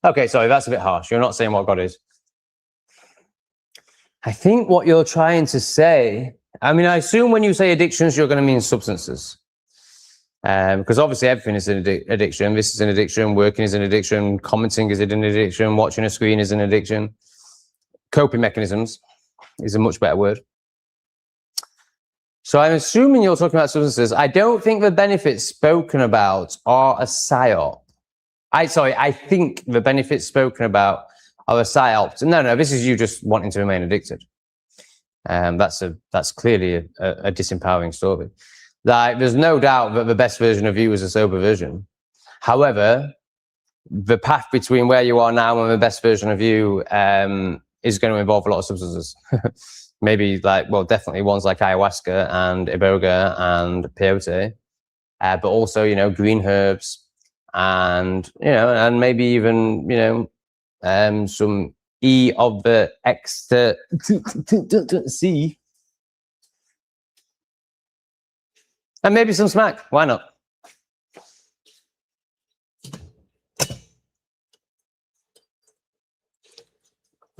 Okay, sorry, that's a bit harsh. You're not saying what God is. I think what you're trying to say, I mean, I assume when you say addictions, you're going to mean substances. Because obviously everything is an addiction. This is an addiction. Working is an addiction. Commenting is an addiction. Watching a screen is an addiction. Coping mechanisms is a much better word. So I'm assuming you're talking about substances. I don't think the benefits spoken about are a psyop. I think the benefits spoken about are a psyop. No, this is you just wanting to remain addicted. That's clearly a disempowering story. Like, there's no doubt that the best version of you is a sober version. However, the path between where you are now and the best version of you is going to involve a lot of substances. Maybe definitely ones like ayahuasca and iboga and peyote, but also, you know, green herbs and, you know, and maybe even, you know, some E of the ecstasy. And maybe some smack. Why not?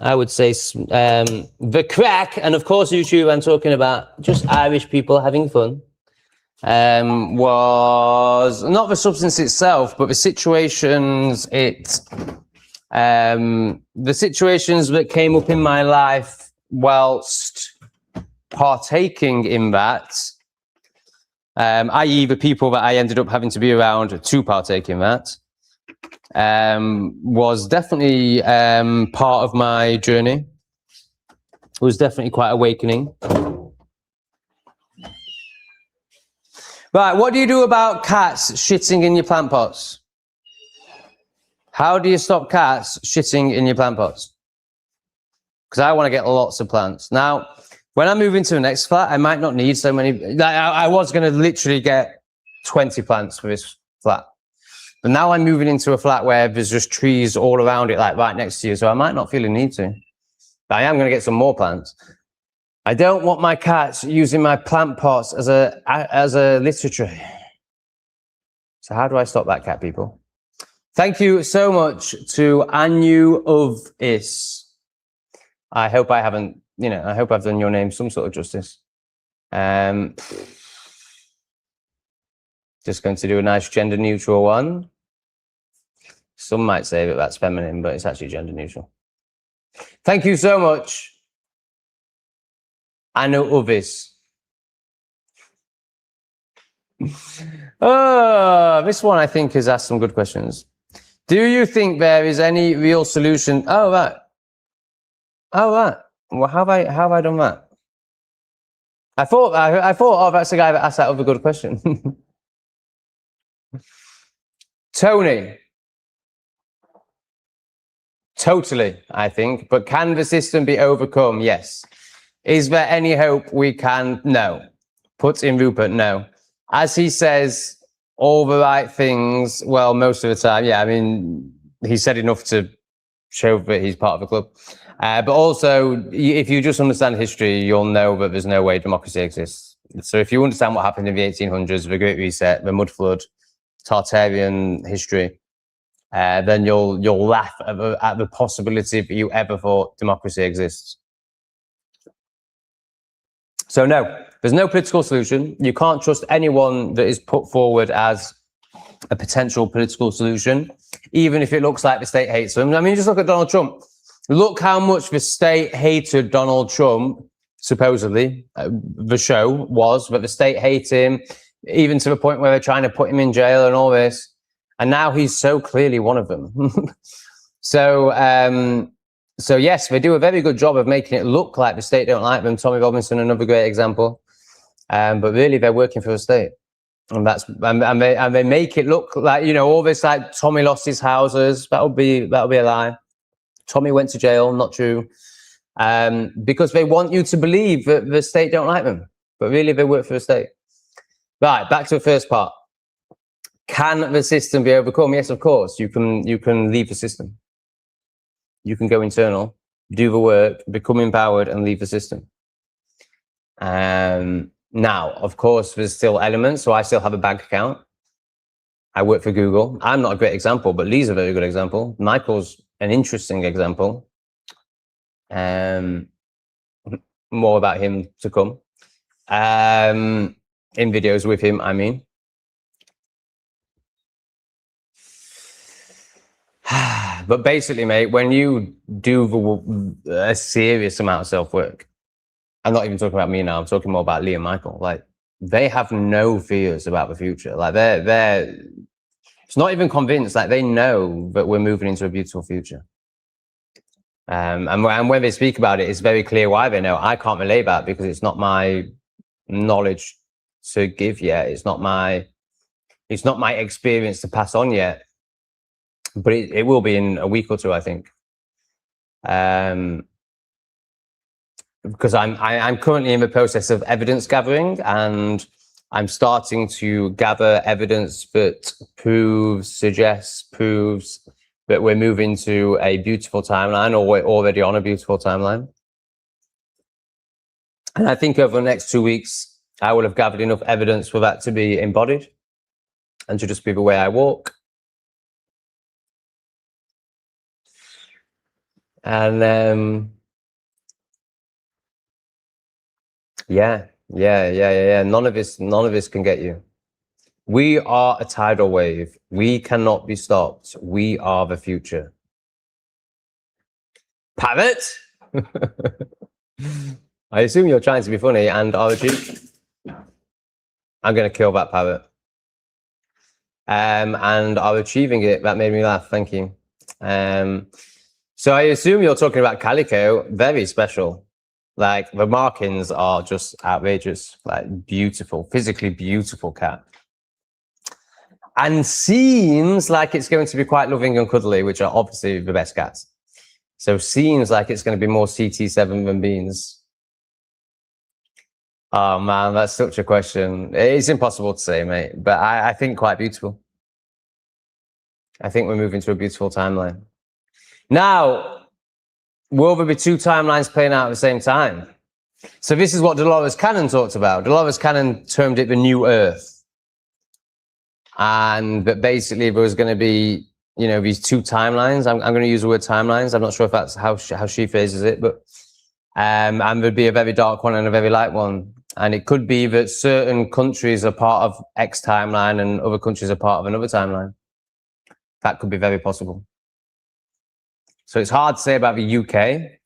I would say the crack, and of course YouTube, I'm talking about just Irish people having fun, was not the substance itself, but the situations the situations that came up in my life whilst partaking in that, i.e. the people that I ended up having to be around to partake in that, was definitely part of my journey. It was definitely quite awakening. Right, what do you do about cats shitting in your plant pots? How do you stop cats shitting in your plant pots? Because I want to get lots of plants. Now, When I move into the next flat, I might not need so many. Like, I was going to literally get 20 plants for this flat. But now I'm moving into a flat where there's just trees all around it, like right next to you. So I might not feel a need to. But I am going to get some more plants. I don't want my cats using my plant pots as a litter tray. So how do I stop that, cat people? Thank you so much to Anu of Is. I hope I haven't, I hope I've done your name some sort of justice. Just going to do a nice gender neutral one. Some might say that that's feminine, but it's actually gender neutral. Thank you so much, Anu Uvis. This one I think has asked some good questions. Do you think there is any real solution? Oh, right. Well, how have I done that? I thought, oh, that's the guy that asked that other good question. Tony. Totally, I think. But can the system be overcome? Yes. Is there any hope we can? No. Put in Rupert, no. As he says, all the right things, well, most of the time, yeah, I mean, he said enough to show that he's part of the club. But also, if you just understand history, you'll know that there's no way democracy exists. So if you understand what happened in the 1800s, the Great Reset, the Mud Flood, Tartarian history, then you'll laugh at the possibility that you ever thought democracy exists. So no, there's no political solution. You can't trust anyone that is put forward as a potential political solution, even if it looks like the state hates them. I mean, just look at Donald Trump. Look how much the state hated Donald Trump, supposedly. The show was that the state hates him, even to the point where they're trying to put him in jail and all this. And now he's so clearly one of them. So yes, they do a very good job of making it look like the state don't like them. Tommy Robinson, another great example. But really, they're working for the state, and they make it look like, all this, like Tommy lost his houses. That'll be a lie. Tommy went to jail. Not true. Because they want you to believe that the state don't like them, but really they work for the state. Right, back to the first part. Can the system be overcome? Yes, of course. You can leave the system. You can go internal, do the work, become empowered, and leave the system. Now, of course, there's still elements. So I still have a bank account. I work for Google. I'm not a great example, but Lee's a very good example. Michael's an interesting example. More about him to come. In videos with him, I mean. But basically, mate, when you do a serious amount of self-work, I'm not even talking about me now, I'm talking more about Lee and Michael, like, they have no fears about the future. Like, they're it's not even convinced, like, they know that we're moving into a beautiful future. And when they speak about it, it's very clear why they know. I can't relate that because it's not my knowledge to give yet. It's not my experience to pass on yet. But it will be in a week or two, I think. Because I'm currently in the process of evidence gathering, and I'm starting to gather evidence that proves that we're moving to a beautiful timeline, or we're already on a beautiful timeline. And I think over the next 2 weeks, I will have gathered enough evidence for that to be embodied and to just be the way I walk. And yeah. None of this can get you. We are a tidal wave. We cannot be stopped. We are the future. Parrot. I assume you're trying to be funny, and Archie, I'm going to kill that parrot. And are achieving it. That made me laugh. Thank you. So I assume you're talking about Calico. Very special. Like, the markings are just outrageous. Like, beautiful, physically beautiful cat. And seems like it's going to be quite loving and cuddly, which are obviously the best cats. So seems like it's going to be more CT7 than Beans. Oh man, that's such a question. It's impossible to say, mate, but I think quite beautiful. I think we're moving to a beautiful timeline. Now, will there be two timelines playing out at the same time? So this is what Dolores Cannon talked about. Dolores Cannon termed it the new Earth. And that basically there was going to be, you know, these two timelines. I'm going to use the word timelines. I'm not sure if that's how she phrases it, but and there'd be a very dark one and a very light one. And it could be that certain countries are part of X timeline and other countries are part of another timeline. That could be very possible. So it's hard to say about the UK.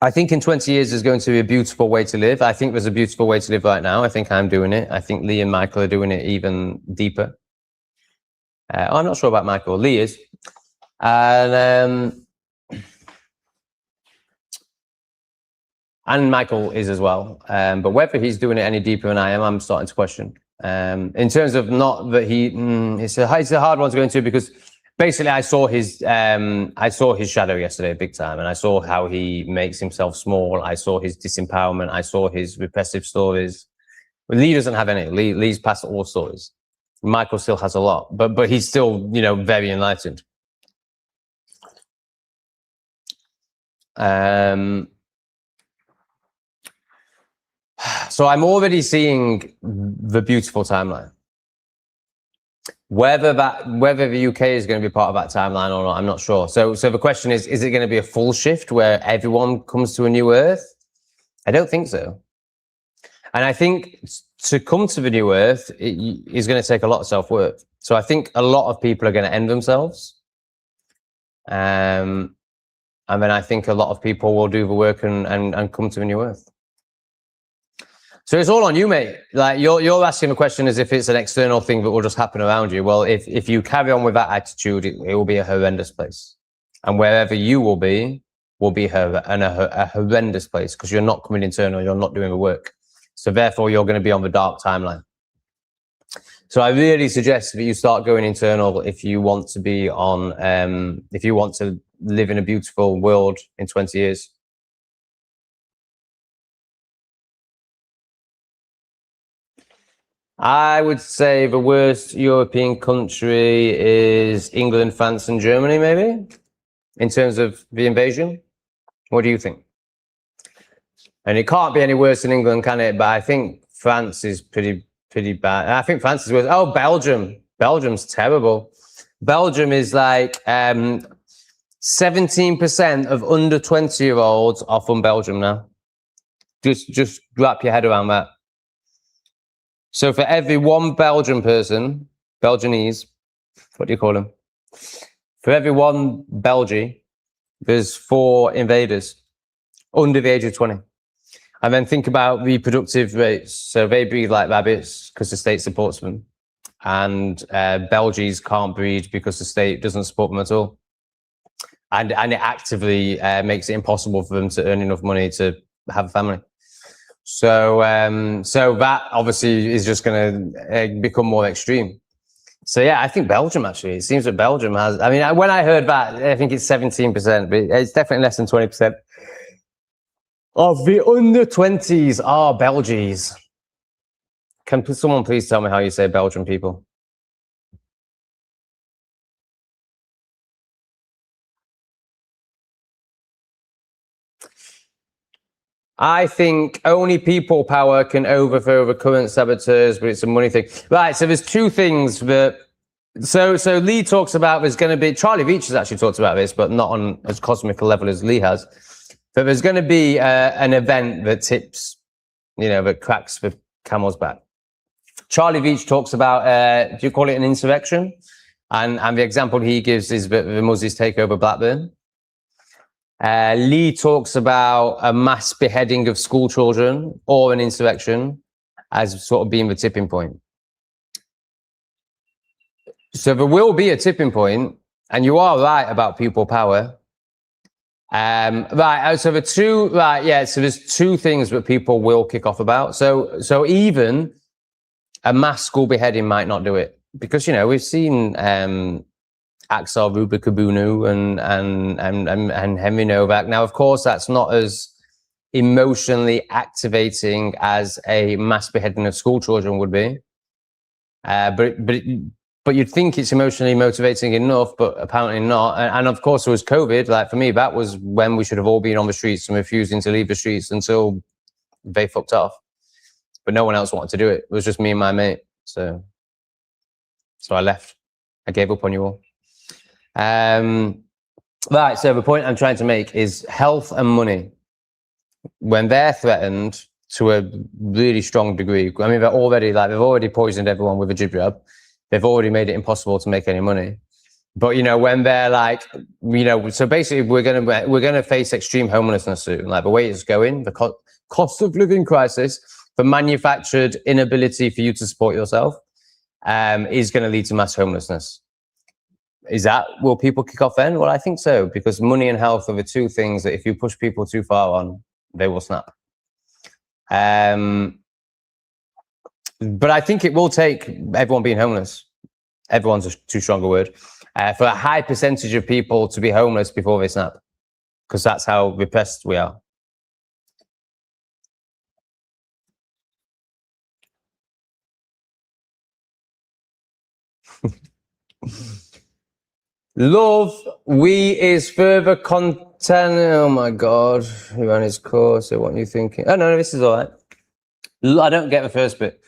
I think in 20 years there's going to be a beautiful way to live. I think there's a beautiful way to live right now. I think I'm doing it. I think Lee and Michael are doing it even deeper. I'm not sure about Michael. Lee is. And Michael is as well. But whether he's doing it any deeper than I am, I'm starting to question. In terms of not that it's a hard one to go into because basically I saw his shadow yesterday big time, and I saw how he makes himself small. I saw his disempowerment. I saw his repressive stories. Lee doesn't have any. Lee's past all stories. Michael still has a lot, but he's still, you know, very enlightened. So I'm already seeing the beautiful timeline. Whether the UK is going to be part of that timeline or not, I'm not sure. So the question is it going to be a full shift where everyone comes to a new Earth? I don't think so. And I think to come to the new Earth, it is going to take a lot of self-work. So I think a lot of people are going to end themselves. And then I think a lot of people will do the work and come to a new Earth. So it's all on you, mate. Like you're asking the question as if it's an external thing that will just happen around you. Well, if you carry on with that attitude, it will be a horrendous place. And wherever you will be a horrendous place because you're not coming internal, you're not doing the work. So therefore, you're going to be on the dark timeline. So I really suggest that you start going internal if you want to be on, if you want to live in a beautiful world in 20 years. I would say the worst European country is England, France, and Germany, maybe, in terms of the invasion. What do you think? And it can't be any worse than England, can it? But I think France is pretty bad. I think France is worse. Oh, Belgium. Belgium's terrible. Belgium is like 17% of under 20-year-olds are from Belgium now. Just wrap your head around that. So for every one Belgian person, Belgianese, what do you call them? For every one Belgie, there's 4 invaders under the age of 20. And then think about reproductive rates. So they breed like rabbits because the state supports them. And Belgies can't breed because the state doesn't support them at all. And it actively makes it impossible for them to earn enough money to have a family. So so that obviously is just going to become more extreme. So yeah, I think Belgium actually. It seems that Belgium has. I mean, when I heard that, I think it's 17%, but it's definitely less than 20% of the under 20s are Belgies. Can someone please tell me how you say Belgian people? I think only people power can overthrow the current saboteurs, but it's a money thing. Right, so there's 2 things that... So Lee talks about there's going to be... Charlie Veitch has actually talked about this, but not on as cosmic a level as Lee has. But there's going to be an event that tips, you know, that cracks the camel's back. Charlie Veitch talks about, do you call it an insurrection? And the example he gives is that the Muzzies take over Blackburn. Lee talks about a mass beheading of school children or an insurrection as sort of being the tipping point. So there will be a tipping point, and you are right about people power. Right, so the 2, right, yeah, so there's 2 things that people will kick off about. So even a mass school beheading might not do it because, you know, we've seen Axel Rubikabunu and Henry Novak. Now, of course, that's not as emotionally activating as a mass beheading of school children would be. But you'd think it's emotionally motivating enough, but apparently not. And of course, there was COVID. Like for me, that was when we should have all been on the streets and refusing to leave the streets until they fucked off. But no one else wanted to do it. It was just me and my mate. So I left. I gave up on you all. Right. So the point I'm trying to make is health and money, when they're threatened to a really strong degree. I mean, they've already poisoned everyone with a jib jab. They've already made it impossible to make any money. But when they're like, so basically we're gonna face extreme homelessness soon. Like the way it's going, the cost of living crisis, the manufactured inability for you to support yourself, is going to lead to mass homelessness. Will people kick off then? Well, I think so, because money and health are the two things that if you push people too far on, they will snap. But I think it will take everyone being homeless. Everyone's a too strong a word. For a high percentage of people to be homeless before they snap, because that's how repressed we are. Love, we is further content. Oh my God, he ran his course. So what are you thinking? Oh no, this is all right. I don't get the first bit.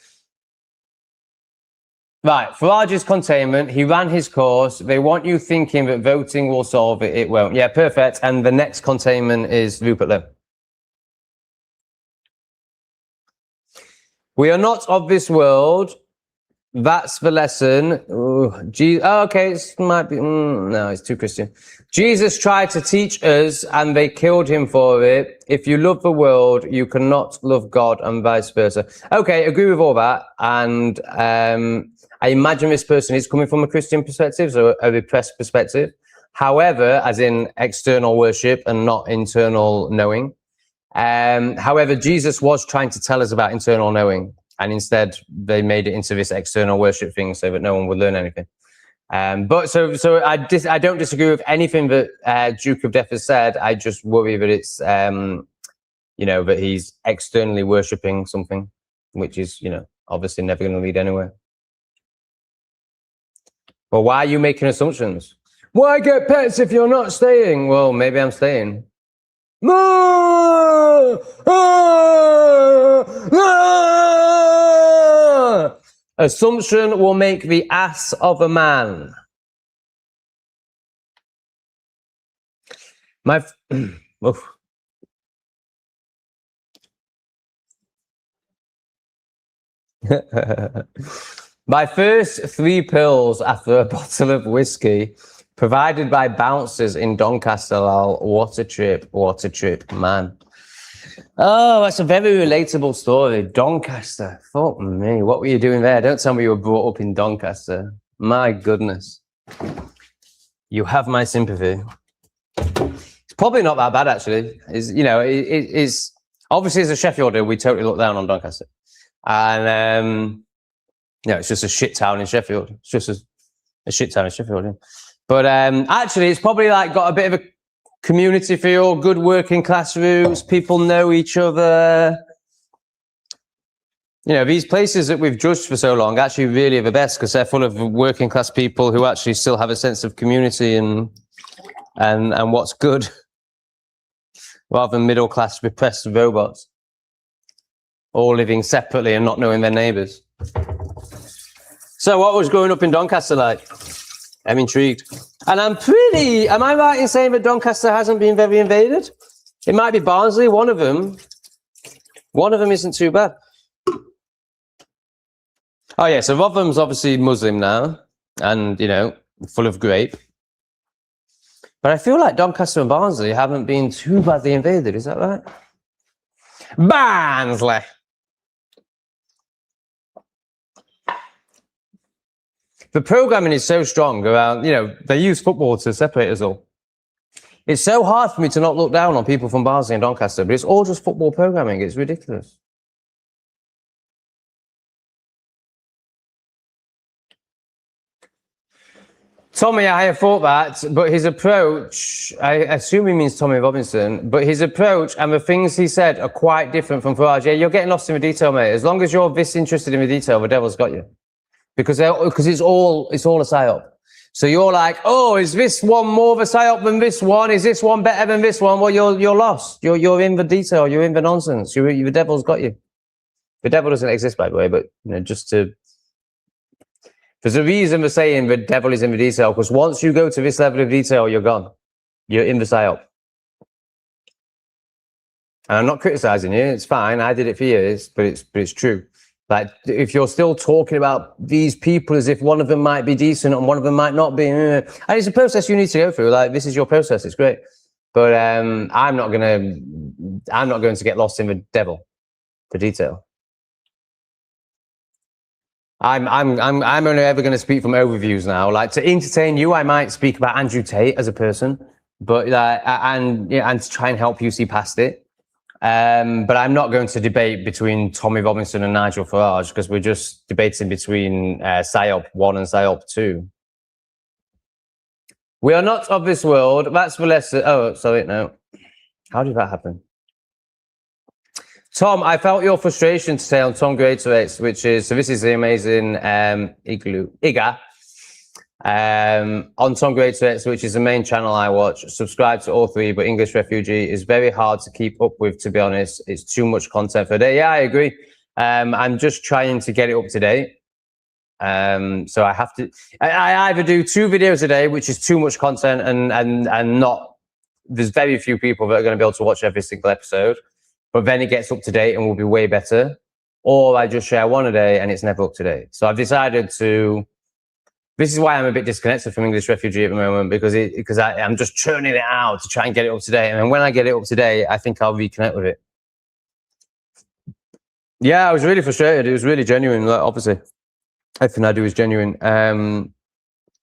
Right, Farage's containment. He ran his course. They want you thinking that voting will solve it. It won't. Yeah, perfect. And the next containment is Rupert Lowe. We are not of this world. That's the lesson. Okay, it might be. No, it's too Christian. Jesus tried to teach us, and they killed him for it. If you love the world, you cannot love God, and vice versa. Okay, agree with all that. And I imagine this person is coming from a Christian perspective, so a repressed perspective. However, as in external worship and not internal knowing. However, Jesus was trying to tell us about internal knowing. And instead, they made it into this external worship thing so that no one would learn anything. But I don't disagree with anything that Duke of Death has said. I just worry that it's, that he's externally worshipping something, which is, obviously never going to lead anywhere. Well, why are you making assumptions? Why get pets if you're not staying? Well, maybe I'm staying. Assumption will make the ass of a man. My first 3 pills after a bottle of whiskey provided by bouncers in Doncaster. What a trip, man. Oh, that's a very relatable story. Doncaster. Fuck me. What were you doing there? Don't tell me you were brought up in Doncaster. My goodness. You have my sympathy. It's probably not that bad, actually. It's obviously, as a Sheffielder, we totally look down on Doncaster. And, it's just a shit town in Sheffield. It's just a shit town in Sheffield, yeah. But actually, it's probably like got a bit of a community feel, good working class roots, people know each other. These places that we've judged for so long actually really are the best because they're full of working class people who actually still have a sense of community and what's good, rather than middle class repressed robots, all living separately and not knowing their neighbours. So what was growing up in Doncaster like? I'm intrigued. And am I right in saying that Doncaster hasn't been very invaded? It might be Barnsley, one of them. One of them isn't too bad. Oh yeah, so Rotherham's obviously Muslim now and, full of grape. But I feel like Doncaster and Barnsley haven't been too badly invaded, is that right? Barnsley! The programming is so strong around, they use football to separate us all. It's so hard for me to not look down on people from Barnsley and Doncaster, but it's all just football programming. It's ridiculous. Tommy, I have thought that, but his approach, I assume he means Tommy Robinson, but his approach and the things he said are quite different from Farage. Yeah, you're getting lost in the detail, mate. As long as you're this interested in the detail, the devil's got you. Because it's all a psyop. So you're like, oh, is this one more of a psyop than this one? Is this one better than this one? Well, you're lost. You're in the detail. You're in the nonsense. The devil's got you. The devil doesn't exist, by the way, but just to. There's a reason for saying the devil is in the detail, because once you go to this level of detail, you're gone. You're in the psyop. And I'm not criticizing you. It's fine. I did it for years, but it's true. Like, if you're still talking about these people as if one of them might be decent and one of them might not be, and it's a process you need to go through. Like, this is your process. It's great, but I'm not going to get lost in the devil, the detail. I'm only ever going to speak from overviews now. Like, to entertain you, I might speak about Andrew Tate as a person, but and to try and help you see past it. But I'm not going to debate between Tommy Robinson and Nigel Farage, because we're just debating between PSYOP 1 and PSYOP 2. We are not of this world. That's the lesson. Oh, sorry, no. How did that happen? Tom, I felt your frustration today on Tom Greatorex, which is, so this is the amazing Iga. On Tom Greatorex, which is the main channel I watch. Subscribe to all three, but English Refugee is very hard to keep up with, to be honest. It's too much content for a day. Yeah, I agree. I'm just trying to get it up to date. So I have to, I either do 2 videos a day, which is too much content, and not, there's very few people that are going to be able to watch every single episode. But then it gets up to date and will be way better. Or I just share 1 a day and it's never up to date. So I've decided to, this is why I'm a bit disconnected from English Refugee at the moment, because I'm just churning it out to try and get it up to date. And when I get it up to date, I think I'll reconnect with it. Yeah, I was really frustrated. It was really genuine. Like, obviously, everything I do is genuine. I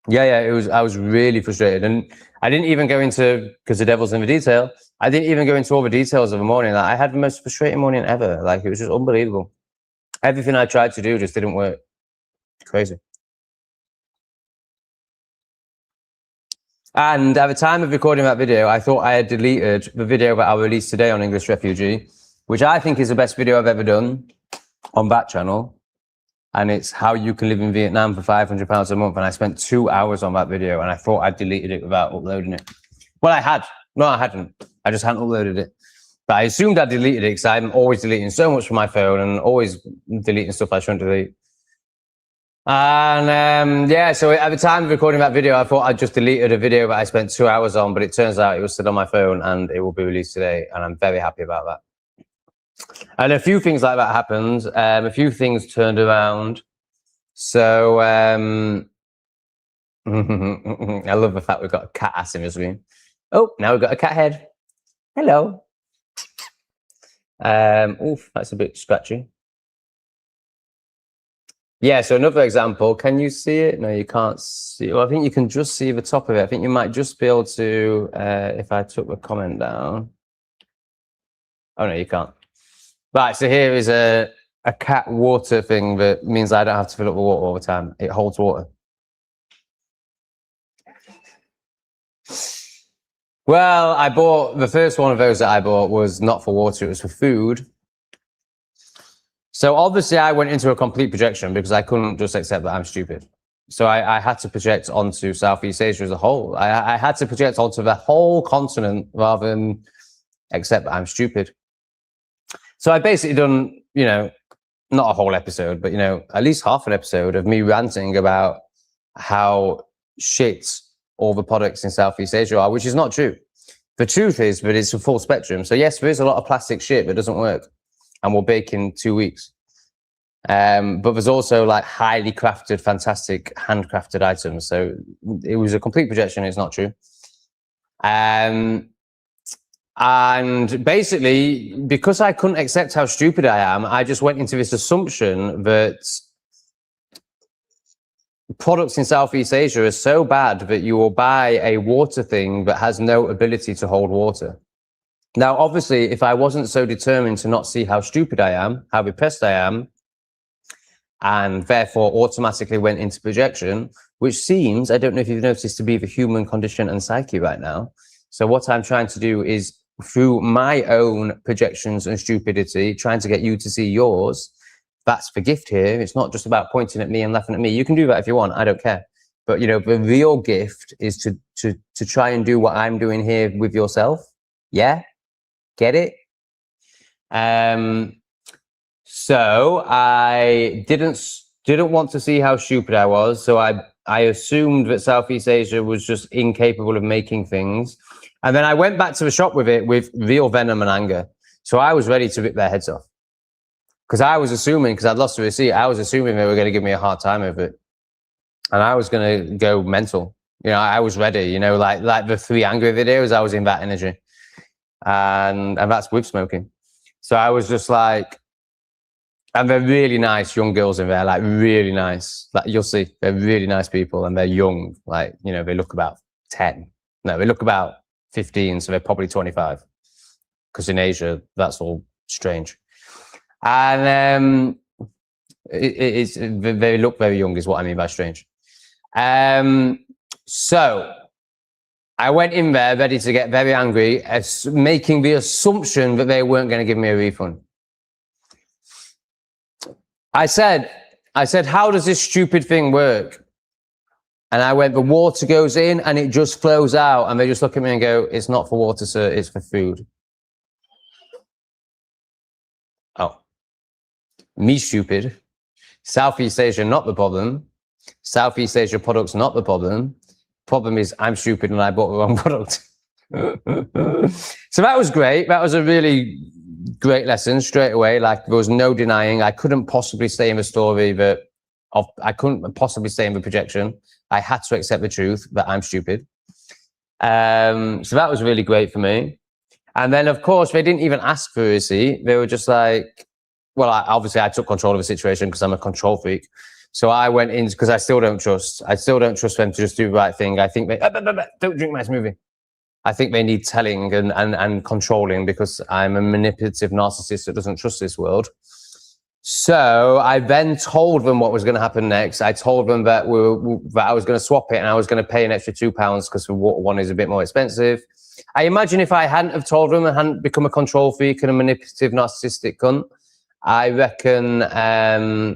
was really frustrated. And I didn't even go into, because the devil's in the detail, I didn't even go into all the details of the morning. Like, I had the most frustrating morning ever. Like, it was just unbelievable. Everything I tried to do just didn't work. Crazy. And at the time of recording that video, I thought I had deleted the video that I released today on English Refugee, which I think is the best video I've ever done on that channel. And it's how you can live in Vietnam for £500 a month. And I spent 2 hours on that video, and I thought I'd deleted it without uploading it. Well, I had. No, I hadn't. I just hadn't uploaded it. But I assumed I deleted it because I'm always deleting so much from my phone and always deleting stuff I shouldn't delete. And so at the time of recording that video, I thought I'd just deleted a video that I spent 2 hours on, but it turns out it was still on my phone and it will be released today. And I'm very happy about that. And a few things like that happened. A few things turned around. So I love the fact we've got a cat ass in the screen. Oh, now we've got a cat head. Hello. Oof, that's a bit scratchy. Yeah, so another example. Can you see it? No, you can't see. Well, I think you can just see the top of it. I think you might just be able to, if I took the comment down. Oh, no, you can't. Right, so here is a cat water thing that means I don't have to fill up the water all the time. It holds water. Well, I bought, the first one of those that I bought was not for water, it was for food. So obviously I went into a complete projection because I couldn't just accept that I'm stupid. So I had to project onto Southeast Asia as a whole. I had to project onto the whole continent rather than accept that I'm stupid. So I basically done, not a whole episode, but, at least half an episode of me ranting about how shit all the products in Southeast Asia are, which is not true. The truth is that it's a full spectrum. So yes, there is a lot of plastic shit that doesn't work and will bake in 2 weeks. But there's also like highly crafted, fantastic handcrafted items. So it was a complete projection. It's not true. And basically, because I couldn't accept how stupid I am, I just went into this assumption that products in Southeast Asia are so bad that you will buy a water thing that has no ability to hold water. Now, obviously, if I wasn't so determined to not see how stupid I am, how repressed I am, and therefore automatically went into projection, which seems, I don't know if you've noticed, to be the human condition and psyche right now. So what I'm trying to do is, through my own projections and stupidity, trying to get you to see yours. That's the gift here. It's not just about pointing at me and laughing at me. You can do that if you want. I don't care. But, you know, the real gift is to try and do what I'm doing here with yourself. Yeah? Get it? So I didn't want to see how stupid I was. So I assumed that Southeast Asia was just incapable of making things. And then I went back to the shop with it with real venom and anger. So I was ready to rip their heads off. Because I was assuming, because I'd lost the receipt, I was assuming they were going to give me a hard time over it. And I was going to go mental. You know, I was ready, you know, like the 3 angry videos, I was in that energy. And that's with smoking. So I was just like, and they're really nice young girls in there, like really nice. Like you'll see, they're really nice people and they're young. Like, you know, they look about 10. No, they look about 15, so they're probably 25. Because in Asia, that's all strange. And they look very young is what I mean by strange. So I went in there ready to get very angry, making the assumption that they weren't going to give me a refund. I said, how does this stupid thing work? And I went, the water goes in and it just flows out. And they just look at me and go, it's not for water, sir, it's for food. Oh, me stupid. Southeast Asia, not the problem. Southeast Asia products, not the problem. Problem is I'm stupid and I bought the wrong product. So that was great. That was a really great lesson straight away. Like there was no denying. I couldn't possibly stay in the story I couldn't possibly stay in the projection. I had to accept the truth that I'm stupid. So that was really great for me. And then of course they didn't even ask for a receipt. They were just like, well, obviously I took control of the situation because I'm a control freak. So I went in because I still don't trust them to just do the right thing. I think they, don't drink my smoothie. I think they need telling and controlling because I'm a manipulative narcissist that doesn't trust this world. So I then told them what was going to happen next. I told them that I was going to swap it and I was going to pay an extra £2 because the water one is a bit more expensive. I imagine if I hadn't have told them and hadn't become a control freak and a manipulative narcissistic cunt, I reckon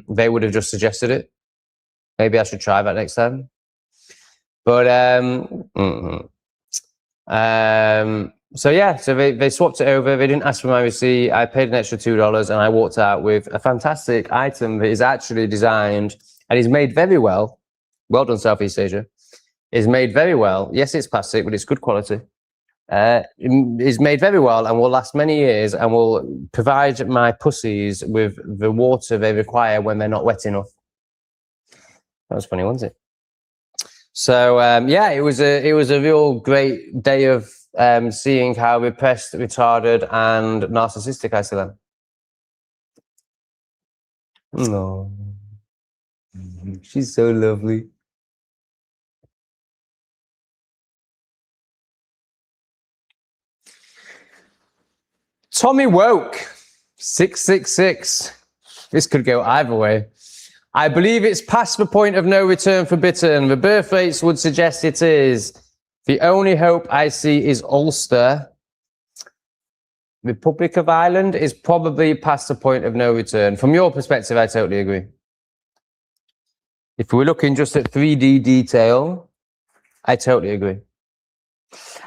they would have just suggested it. Maybe I should try that next time. But so yeah, so they swapped it over. They didn't ask for my receipt. I paid an extra $2 and I walked out with a fantastic item that is actually designed and is made very well. Well done, Southeast Asia. Is made very well. Yes, it's plastic, but it's good quality. Is made very well and will last many years and will provide my pussies with the water they require when they're not wet enough. That was funny, wasn't it? So yeah, it was a real great day of seeing how repressed, retarded, and narcissistic I still am. No, she's so lovely. Tommy Woke 666. This could go either way. I believe it's past the point of no return for Britain. The birth rates would suggest it is. The only hope I see is Ulster. Republic of Ireland is probably past the point of no return. From your perspective, I totally agree. If we're looking just at 3D detail, I totally agree.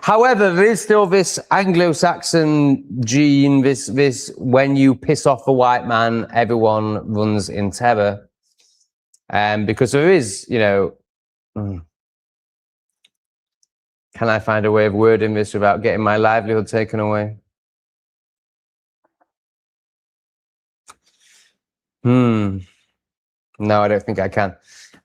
However, there is still this Anglo-Saxon gene, this when you piss off a white man, everyone runs in terror. Because there is, you know, can I find a way of wording this without getting my livelihood taken away? No, I don't think I can.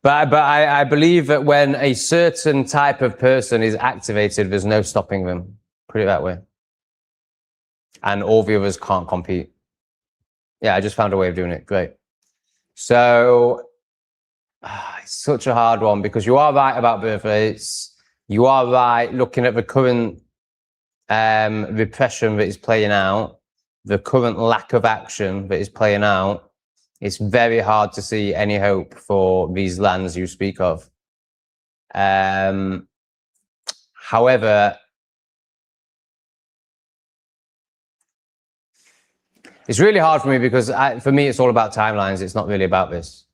But I believe that when a certain type of person is activated, there's no stopping them. Put it that way. And all the others can't compete. Yeah, I just found a way of doing it. Great. So it's such a hard one because you are right about birth rates. You are right looking at the current repression that is playing out, the current lack of action that is playing out. It's very hard to see any hope for these lands you speak of. However, it's really hard for me because for me, it's all about timelines. It's not really about this.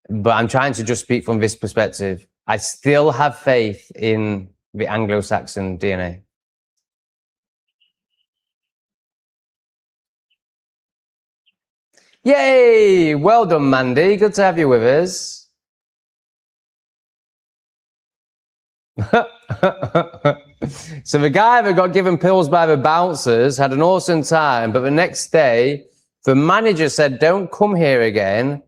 But I'm trying to just speak from this perspective. I still have faith in the Anglo-Saxon DNA. Yay! Well done, Mandy. Good to have you with us. So the guy that got given pills by the bouncers had an awesome time, but the next day, the manager said, "Don't come here again,"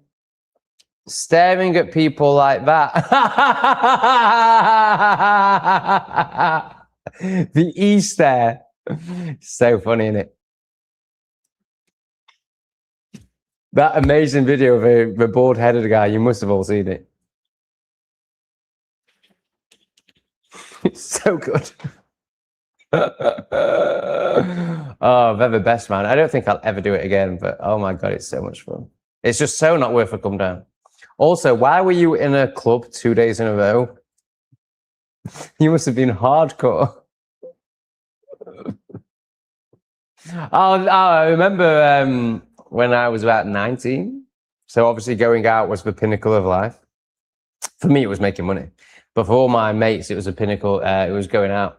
staring at people like that. The E-stare. So funny, isn't it? That amazing video of the bald-headed guy, you must have all seen it. It's so good. Oh, they're the best, man. I don't think I'll ever do it again, but oh my God, it's so much fun. It's just so not worth a come down. Also, why were you in a club 2 days in a row? You must have been hardcore. I remember when I was about 19. So obviously going out was the pinnacle of life. For me, it was making money. But for all my mates, it was a pinnacle. It was going out.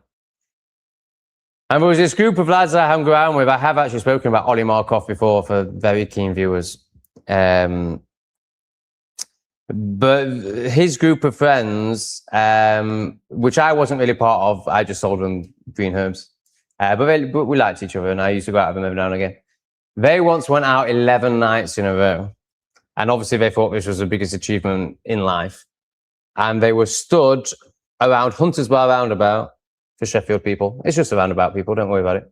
And there was this group of lads that I hung around with. I have actually spoken about Ollie Markoff before for very keen viewers. But his group of friends, which I wasn't really part of, I just sold them green herbs. But we liked each other, and I used to go out with them every now and again. They once went out 11 nights in a row. And obviously they thought this was the biggest achievement in life. And they were stood around Hunters Bar Roundabout for Sheffield people. It's just a roundabout, people, don't worry about it.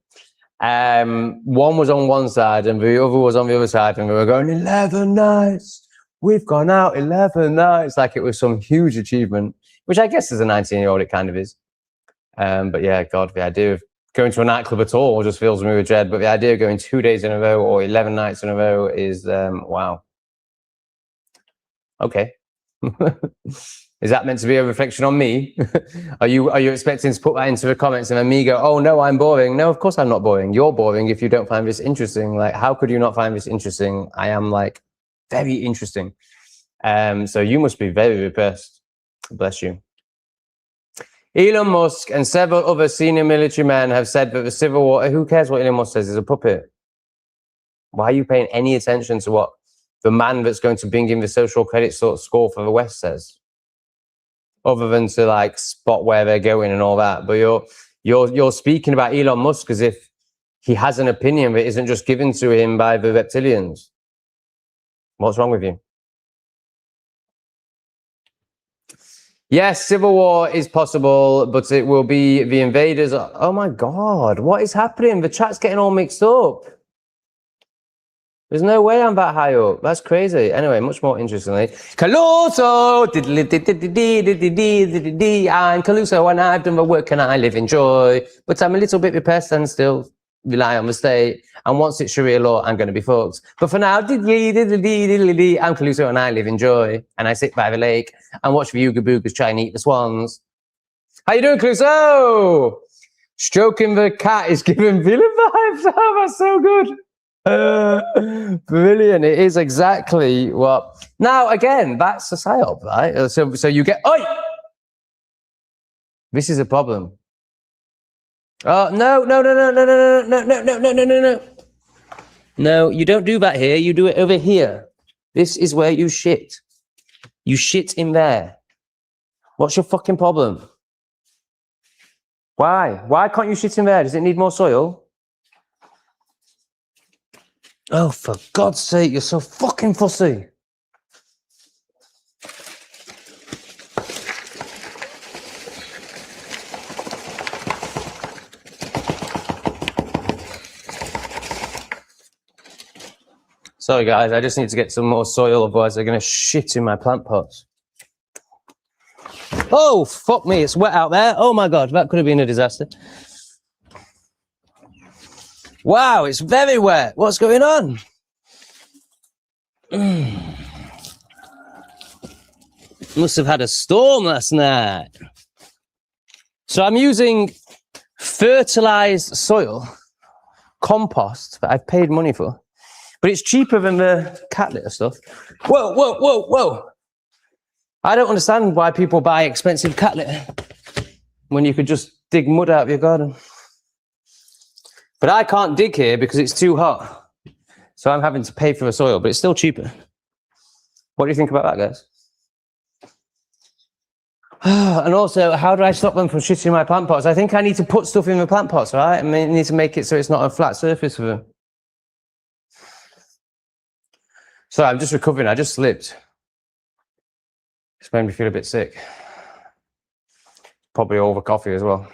One was on one side and the other was on the other side, and we were going, 11 nights. We've gone out 11 nights. Like it was some huge achievement, which I guess as a 19-year-old it kind of is. But yeah, God, the idea of going to a nightclub at all just fills me with dread. But the idea of going 2 days in a row or 11 nights in a row is, wow. Okay. Is that meant to be a reflection on me? Are you expecting to put that into the comments and then me go, "Oh no, I'm boring"? No, of course I'm not boring. You're boring if you don't find this interesting. Like, how could you not find this interesting? I am like very interesting. So you must be very repressed. Bless you. Elon Musk and several other senior military men have said that the civil war, who cares what Elon Musk says, is a puppet. Why are you paying any attention to what the man that's going to bring in the social credit score for the West says? Other than to like spot where they're going and all that. But you're speaking about Elon Musk as if he has an opinion that isn't just given to him by the reptilians. What's wrong with you? Yes, civil war is possible, but it will be the invaders. Oh my God, what is happening? The chat's getting all mixed up. There's no way I'm that high up. That's crazy. Anyway, much more interestingly, Caluso! I'm Caluso and I've done the work and I live in joy. But I'm a little bit repressed and still rely on the state. And once it's Sharia law, I'm going to be fucked. But for now, I'm Caluso and I live in joy. And I sit by the lake and watch the Ooga Boogas try and eat the swans. How you doing, Caluso? Stroking the cat is giving villain vibes. Oh, that's so good. Brilliant. It is exactly what. Now, again, that's a psyop, right? So you get. Oi! This is a problem. Oh, no. No, you don't do that here. You do it over here. This is where you shit. You shit in there. What's your fucking problem? Why? Why can't you shit in there? Does it need more soil? Oh, for God's sake, you're so fucking fussy. Sorry, guys, I just need to get some more soil, otherwise they're going to shit in my plant pots. Oh, fuck me, it's wet out there. Oh, my God, that could have been a disaster. Wow, it's very wet. What's going on? Must have had a storm last night. So I'm using fertilized soil, compost that I've paid money for, but it's cheaper than the cat litter stuff. Whoa, whoa, whoa, whoa. I don't understand why people buy expensive cat litter when you could just dig mud out of your garden. But I can't dig here because it's too hot. So I'm having to pay for the soil, but it's still cheaper. What do you think about that, guys? And also, how do I stop them from shitting in my plant pots? I think I need to put stuff in the plant pots, right? I mean, I need to make it so it's not a flat surface for them. So I'm just recovering. I just slipped. It's made me feel a bit sick. Probably over coffee as well.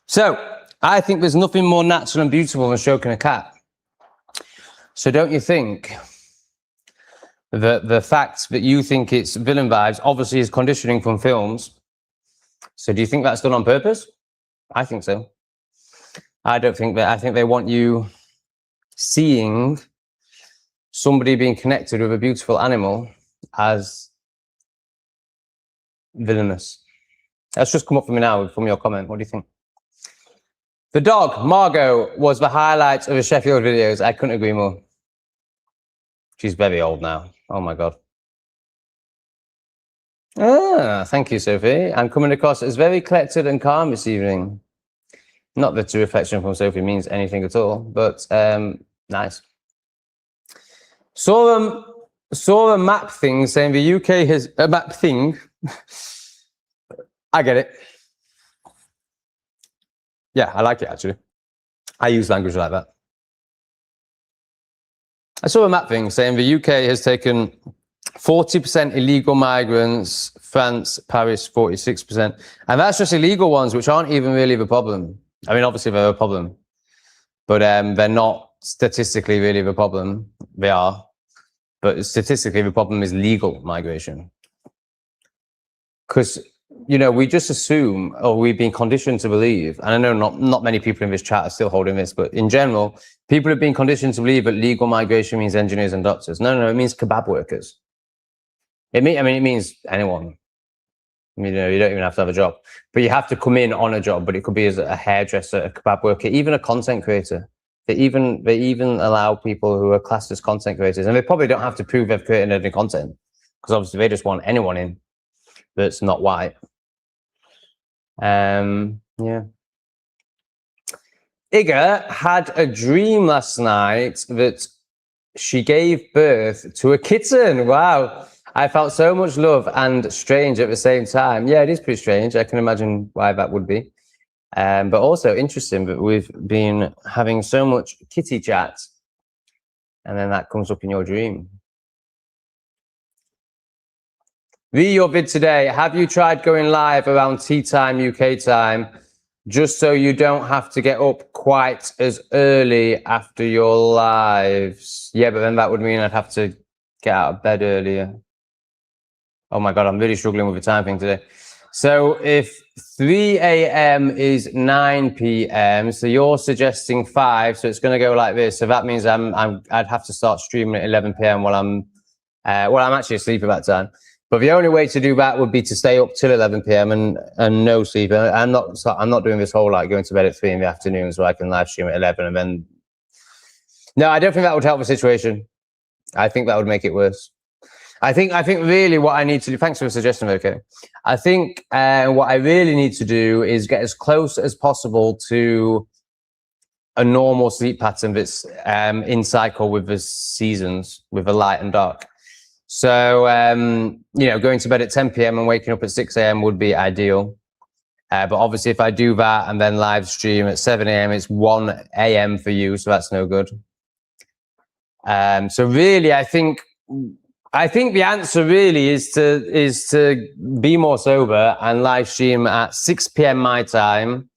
So I think there's nothing more natural and beautiful than stroking a cat. So don't you think that the fact that you think it's villain vibes obviously is conditioning from films? So do you think that's done on purpose? I think so. I don't think that. I think they want you seeing somebody being connected with a beautiful animal as villainous. That's just come up for me now from your comment. What do you think? The dog, Margot, was the highlight of the Sheffield videos. I couldn't agree more. She's very old now. Oh my God. Ah, thank you, Sophie. I'm coming across as very collected and calm this evening. Not that a reflection from Sophie means anything at all, but nice. Saw a map thing saying the UK has a map thing. I get it. Yeah, I like it actually. I use language like that. I saw a map thing saying the UK has taken 40% illegal migrants, France, Paris, 46%. And that's just illegal ones, which aren't even really the problem. I mean, obviously they're a problem, but they're not statistically really the problem. They are, but statistically the problem is legal migration. Because, you know, we just assume, or we've been conditioned to believe, and I know not many people in this chat are still holding this, but in general, people have been conditioned to believe that legal migration means engineers and doctors. No, it means kebab workers. It means anyone. You know, you don't even have to have a job, but you have to come in on a job. But it could be as a hairdresser, a kebab worker, even a content creator. They even allow people who are classed as content creators, and they probably don't have to prove they've created any content, because obviously they just want anyone in that's not white. Yeah. Iga had a dream last night that she gave birth to a kitten. Wow. I felt so much love and strange at the same time. Yeah, it is pretty strange. I can imagine why that would be. But also interesting that we've been having so much kitty chat, and then that comes up in your dream. Read your vid today. Have you tried going live around tea time, UK time, just so you don't have to get up quite as early after your lives? Yeah, but then that would mean I'd have to get out of bed earlier. Oh my God, I'm really struggling with the time thing today. So if 3 a.m. is 9 p.m., so you're suggesting 5, so it's going to go like this. So that means I'd have to start streaming at 11 p.m. while I'm actually asleep at that time. But the only way to do that would be to stay up till 11 p.m. and no sleep. I'm not doing this whole like going to bed at 3 in the afternoon so I can live stream at 11 and then. No, I don't think that would help the situation. I think that would make it worse. I think really what I need to do. Thanks for the suggestion, okay. I think what I really need to do is get as close as possible to a normal sleep pattern that's in cycle with the seasons, with the light and dark. So, you know, going to bed at 10 p.m. and waking up at 6 a.m. would be ideal. But obviously, if I do that and then live stream at 7 a.m., it's 1 a.m. for you, so that's no good. So really, I think the answer really is to be more sober and live stream at 6 p.m. my time,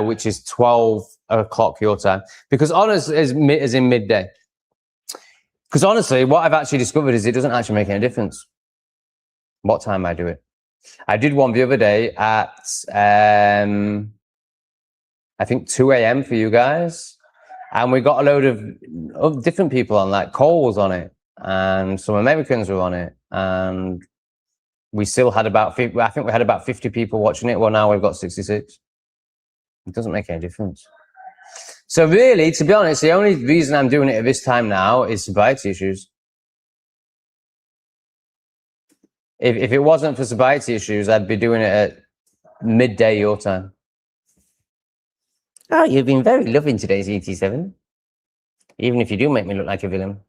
which is 12 o'clock your time. Because honestly, as in midday. Because honestly, what I've actually discovered is it doesn't actually make any difference what time I do it. I did one the other day at, I think 2 a.m. for you guys. And we got a load of different people on, like Cole was on it, and some Americans were on it, and we still had about 50, I think we had about 50 people watching it. Well, now we've got 66. It doesn't make any difference. So really, to be honest, the only reason I'm doing it at this time now is sobriety issues. If it wasn't for sobriety issues, I'd be doing it at midday your time. Oh, you've been very loving today, ET7. Even if you do make me look like a villain.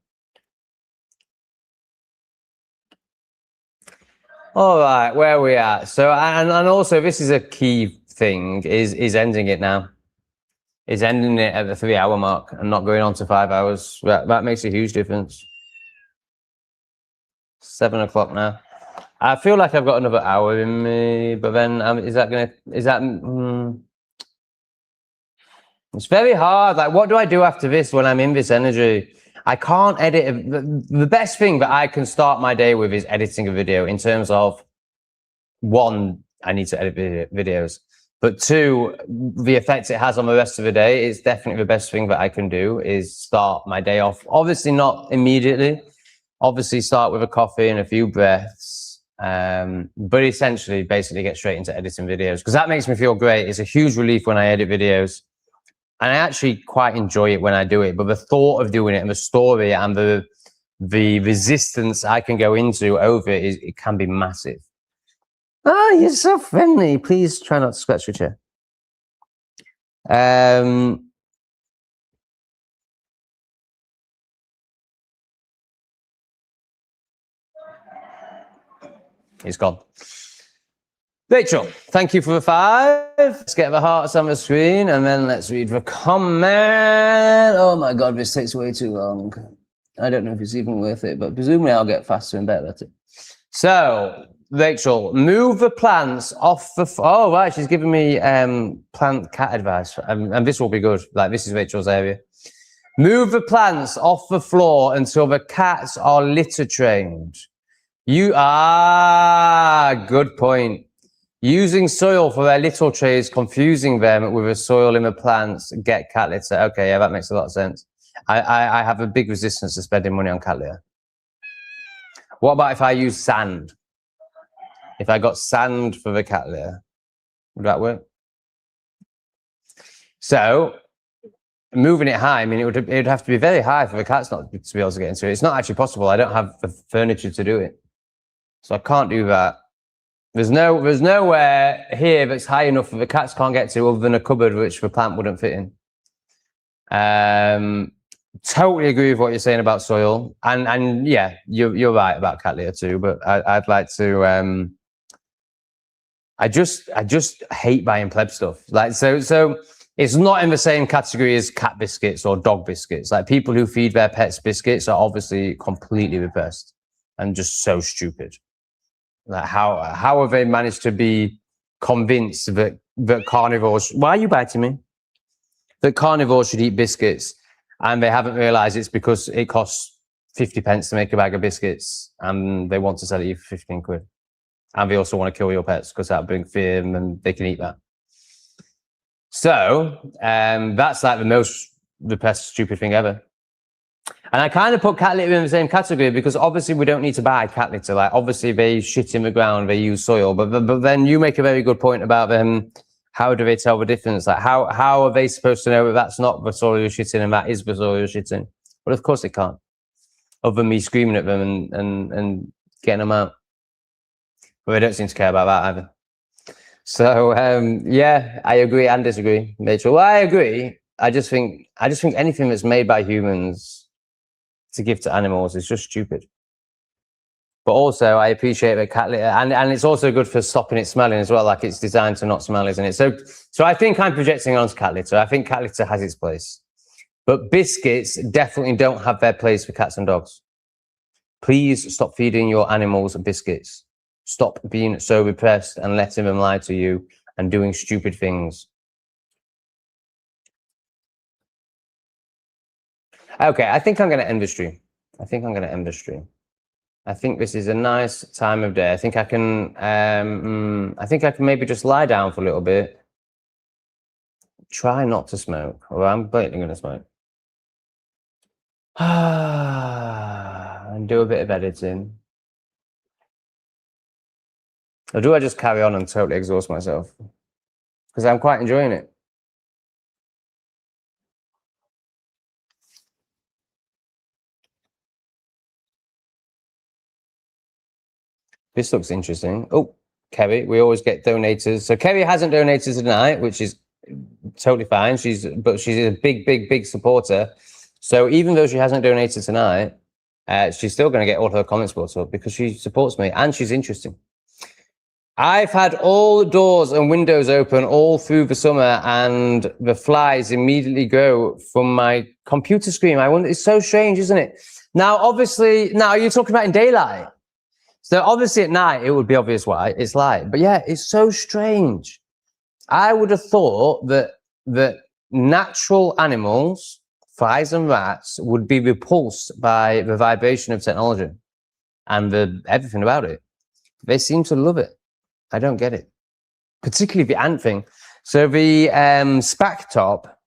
All right, where are we at? So, and also this is a key thing, is ending it now. Is ending it at the 3 hour mark and not going on to 5 hours. That makes a huge difference. 7 o'clock now. I feel like I've got another hour in me, but then it's very hard. Like, what do I do after this when I'm in this energy? I can't edit. The best thing that I can start my day with is editing a video, in terms of, one, I need to edit videos, but two, the effect it has on the rest of the day is definitely the best thing that I can do, is start my day off. Obviously not immediately. Obviously start with a coffee and a few breaths. But essentially basically get straight into editing videos, because that makes me feel great. It's a huge relief when I edit videos. And I actually quite enjoy it when I do it. But the thought of doing it and the story and the resistance I can go into over it, it can be massive. Oh, you're so friendly. Please try not to scratch your chair. He's gone. Rachel, thank you for the 5. Let's get the hearts on the screen and then let's read the comment. Oh my God, this takes way too long. I don't know if it's even worth it, but presumably I'll get faster and better at it. So, Rachel, move the plants off the... Oh, right, she's giving me plant cat advice. And this will be good. Like, this is Rachel's area. Move the plants off the floor until the cats are litter trained. Good point. Using soil for their litter trays, confusing them with the soil in the plants, get cat litter. Okay, yeah, that makes a lot of sense. I have a big resistance to spending money on cat litter. What about if I use sand? If I got sand for the cat litter, would that work? So, moving it high, I mean, it would have to be very high for the cats not to be able to get into it. It's not actually possible. I don't have the furniture to do it. So I can't do that. There's nowhere here that's high enough that the cats can't get to, other than a cupboard which the plant wouldn't fit in. Totally agree with what you're saying about soil, and yeah, you're right about cat litter too. But I'd like to. I just hate buying pleb stuff. Like so it's not in the same category as cat biscuits or dog biscuits. Like, people who feed their pets biscuits are obviously completely repressed and just so stupid. Like, how have they managed to be convinced that carnivores... Why are you biting me? That carnivores should eat biscuits, and they haven't realised it's because it costs 50 pence to make a bag of biscuits, and they want to sell it you for 15 quid. And they also want to kill your pets because that'll bring fear, and then they can eat that. So that's like the most repressed, stupid thing ever. And I kind of put cat litter in the same category, because obviously we don't need to buy cat litter. Like, obviously they shit in the ground, they use soil, but then you make a very good point about them. How do they tell the difference? Like, how are they supposed to know that that's not the soil you're shitting and that is the soil you're shitting? Well, of course they can't, other than me screaming at them and getting them out. But they don't seem to care about that either. So yeah, I agree and disagree, Rachel. Well, I agree. I just think anything that's made by humans to give to animals is just stupid. But also, I appreciate that cat litter, and it's also good for stopping it smelling as well. Like, it's designed to not smell, isn't it? So I think I'm projecting onto cat litter. I think cat litter has its place, but biscuits definitely don't have their place for cats and dogs. Please stop feeding your animals biscuits. Stop being so repressed and letting them lie to you and doing stupid things. Okay, I think I'm going to end the stream. I think this is a nice time of day. I think I can maybe just lie down for a little bit. Try not to smoke, or I'm blatantly going to smoke. And do a bit of editing. Or do I just carry on and totally exhaust myself? Because I'm quite enjoying it. This looks interesting. Oh, Kerry, we always get donators. So Kerry hasn't donated tonight, which is totally fine. She's a big supporter. So even though she hasn't donated tonight, she's still going to get all her comments brought up because she supports me and she's interesting. I've had all the doors and windows open all through the summer and the flies immediately go from my computer screen. I wonder, it's so strange, isn't it? Now, obviously, now you're talking about in daylight. So obviously at night, it would be obvious why it's light. But yeah, it's so strange. I would have thought that natural animals, flies and rats, would be repulsed by the vibration of technology and everything about it. They seem to love it. I don't get it. Particularly the ant thing. So the SPAC top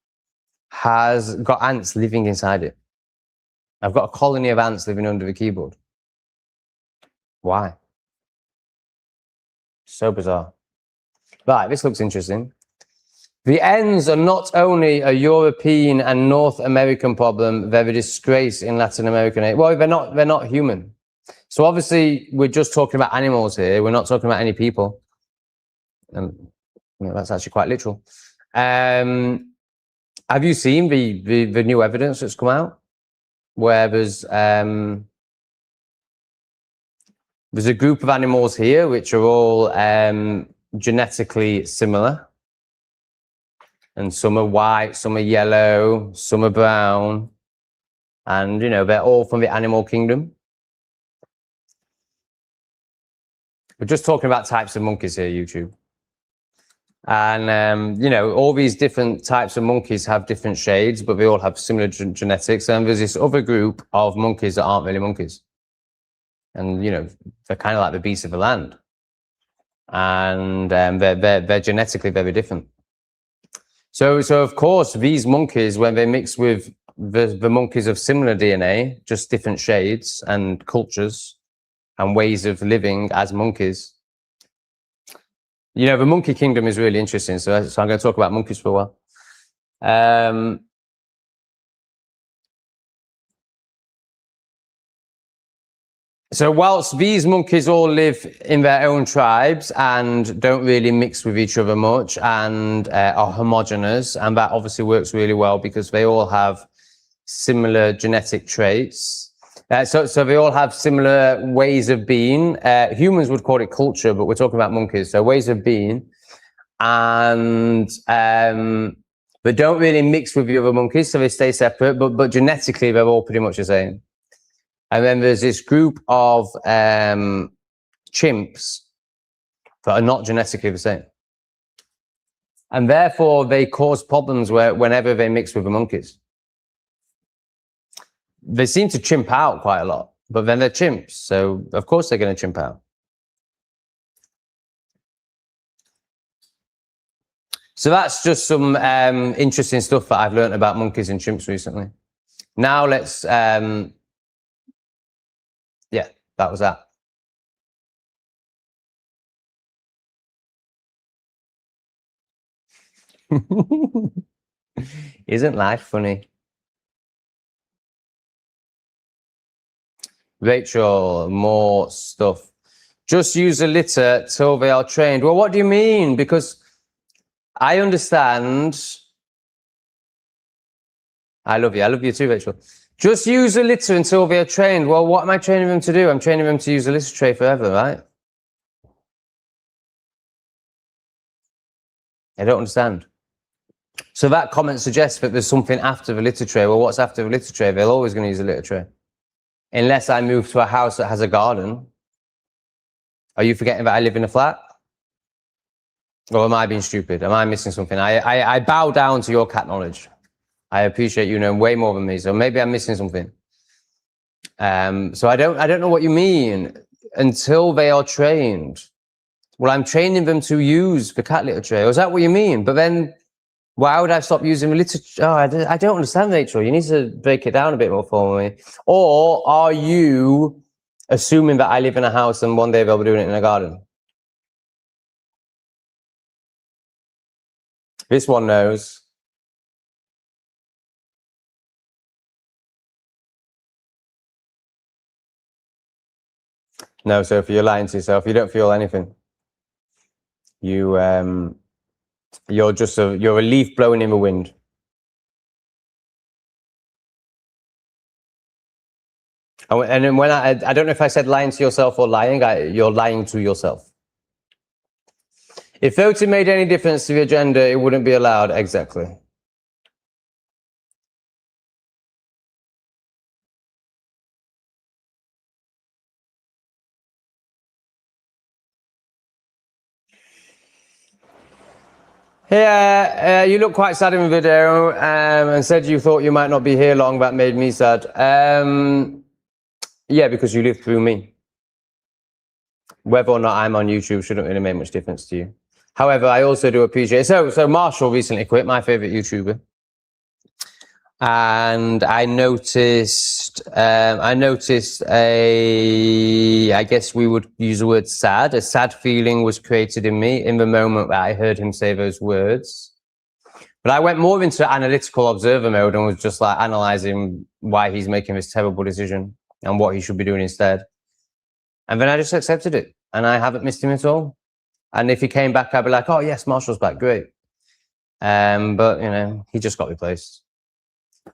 has got ants living inside it. I've got a colony of ants living under the keyboard. Why? So bizarre. Right, this looks interesting. The Ents are not only a European and North American problem, they're a disgrace in Latin American. Well, they're not human. So obviously, we're just talking about animals here. We're not talking about any people. That's actually quite literal. Have you seen the new evidence that's come out? Where there's a group of animals here which are all genetically similar. And some are white, some are yellow, some are brown. And, you know, they're all from the animal kingdom. We're just talking about types of monkeys here, YouTube. And, you know, all these different types of monkeys have different shades, but they all have similar genetics. And there's this other group of monkeys that aren't really monkeys. And, you know, they're kind of like the beasts of the land. And they're genetically very different. So of course, these monkeys, when they mix with the monkeys of similar DNA, just different shades and cultures and ways of living as monkeys, you know, the monkey kingdom is really interesting. So I'm going to talk about monkeys for a while. So whilst these monkeys all live in their own tribes and don't really mix with each other much and are homogenous, and that obviously works really well because they all have similar genetic traits. So they all have similar ways of being. Humans would call it culture, but we're talking about monkeys. So ways of being, and but don't really mix with the other monkeys, so they stay separate. But genetically, they're all pretty much the same. And then there's this group of chimps that are not genetically the same. And therefore, they cause problems whenever they mix with the monkeys. They seem to chimp out quite a lot, but then they're chimps. So, of course, they're going to chimp out. So that's just some interesting stuff that I've learned about monkeys and chimps recently. Now let's... yeah, that was that. Isn't life funny? Rachel, more stuff. Just use a litter till they are trained. Well, what do you mean? Because I understand. I love you. I love you too, Rachel. Just use a litter until they are trained. Well, what am I training them to do? I'm training them to use a litter tray forever, right? I don't understand. So that comment suggests that there's something after the litter tray. Well, what's after the litter tray? They're always going to use a litter tray. Unless I move to a house that has a garden. Are you forgetting that I live in a flat? Or am I being stupid? Am I missing something? I bow down to your cat knowledge. I appreciate you knowing way more than me, so maybe I'm missing something. So I don't know what you mean. Until they are trained. Well, I'm training them to use the cat litter tray. Is that what you mean? But then Why would I stop using literature? Oh, I don't understand, Rachel. You need to break it down a bit more for me. Or are you assuming that I live in a house and one day they'll be doing it in a garden? This one knows. No, Sophie, you're lying to yourself. You don't feel anything. You're just you're a leaf blowing in the wind. And then when I don't know if I said lying to yourself or lying, you're lying to yourself. If voting made any difference to the agenda, it wouldn't be allowed. Exactly. Yeah, you look quite sad in the video and said you thought you might not be here long. That made me sad. Yeah, because you lived through me. Whether or not I'm on YouTube shouldn't really make much difference to you. However, I also do appreciate. So Marshall recently quit, my favorite YouTuber, and I noticed I guess we would use the word sad. A sad feeling was created in me in the moment that I heard him say those words. But I went more into analytical observer mode and was just like analyzing why he's making this terrible decision and what he should be doing instead. And then I just accepted it, and I haven't missed him at all. And if he came back, I'd be like, oh yes, Marshall's back, great. But you know, he just got replaced,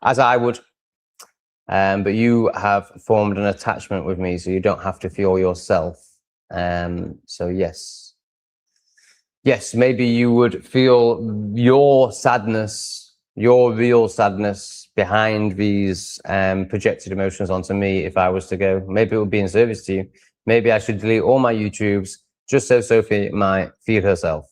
as I would. But you have formed an attachment with me, so you don't have to feel yourself. So yes, maybe you would feel your sadness, your real sadness behind these projected emotions onto me if I was to go. Maybe it would be in service to you. Maybe I should delete all my YouTubes just so Sophie might feel herself.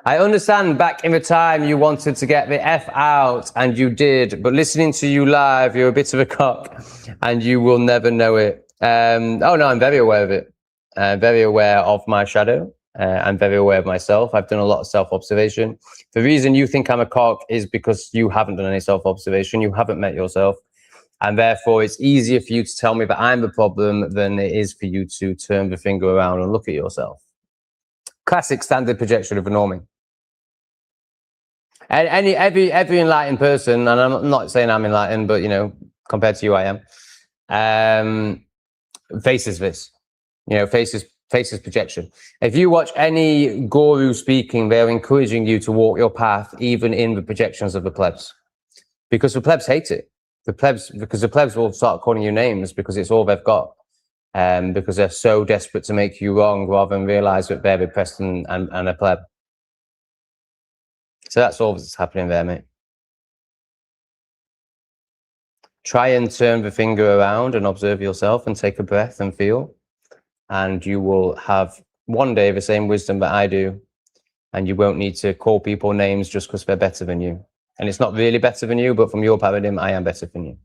I understand back in the time you wanted to get the F out, and you did, but listening to you live, you're a bit of a cock and you will never know it. Oh no, I'm very aware of it. Very aware of my shadow. I'm very aware of myself. I've done a lot of self-observation. The reason you think I'm a cock is because you haven't done any self-observation. You haven't met yourself. And therefore, it's easier for you to tell me that I'm the problem than it is for you to turn the finger around and look at yourself. Classic standard projection of the norming. Every enlightened person, and I'm not saying I'm enlightened, but you know, compared to you, I am. Faces this, you know, faces projection. If you watch any guru speaking, they're encouraging you to walk your path, even in the projections of the plebs, because the plebs hate it. Because the plebs will start calling you names because it's all they've got, because they're so desperate to make you wrong rather than realize that they're repressed and a pleb. So that's all that's happening there, mate. Try and turn the finger around and observe yourself and take a breath and feel. And you will have one day the same wisdom that I do. And you won't need to call people names just because they're better than you. And it's not really better than you, but from your paradigm, I am better than you.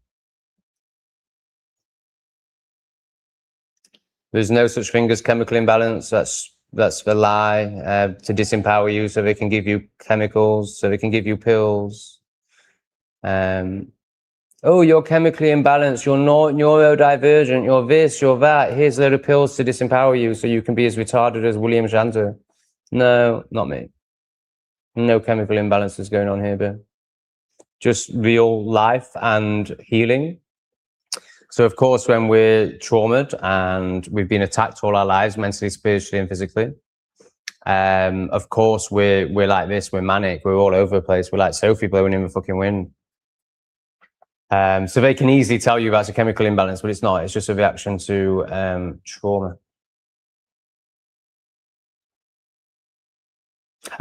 There's no such thing as chemical imbalance. That's the lie, to disempower you so they can give you chemicals, so they can give you pills. Oh, you're chemically imbalanced, you're not neurodivergent, you're this, you're that. Here's a load of pills to disempower you so you can be as retarded as William Shatner. No, not me. No chemical imbalances going on here, but just real life and healing. So, of course, when we're traumatized and we've been attacked all our lives, mentally, spiritually, and physically, of course, we're like this. We're manic. We're all over the place. We're like Sophie blowing in the fucking wind. So they can easily tell you that's a chemical imbalance, but it's not. It's just a reaction to trauma.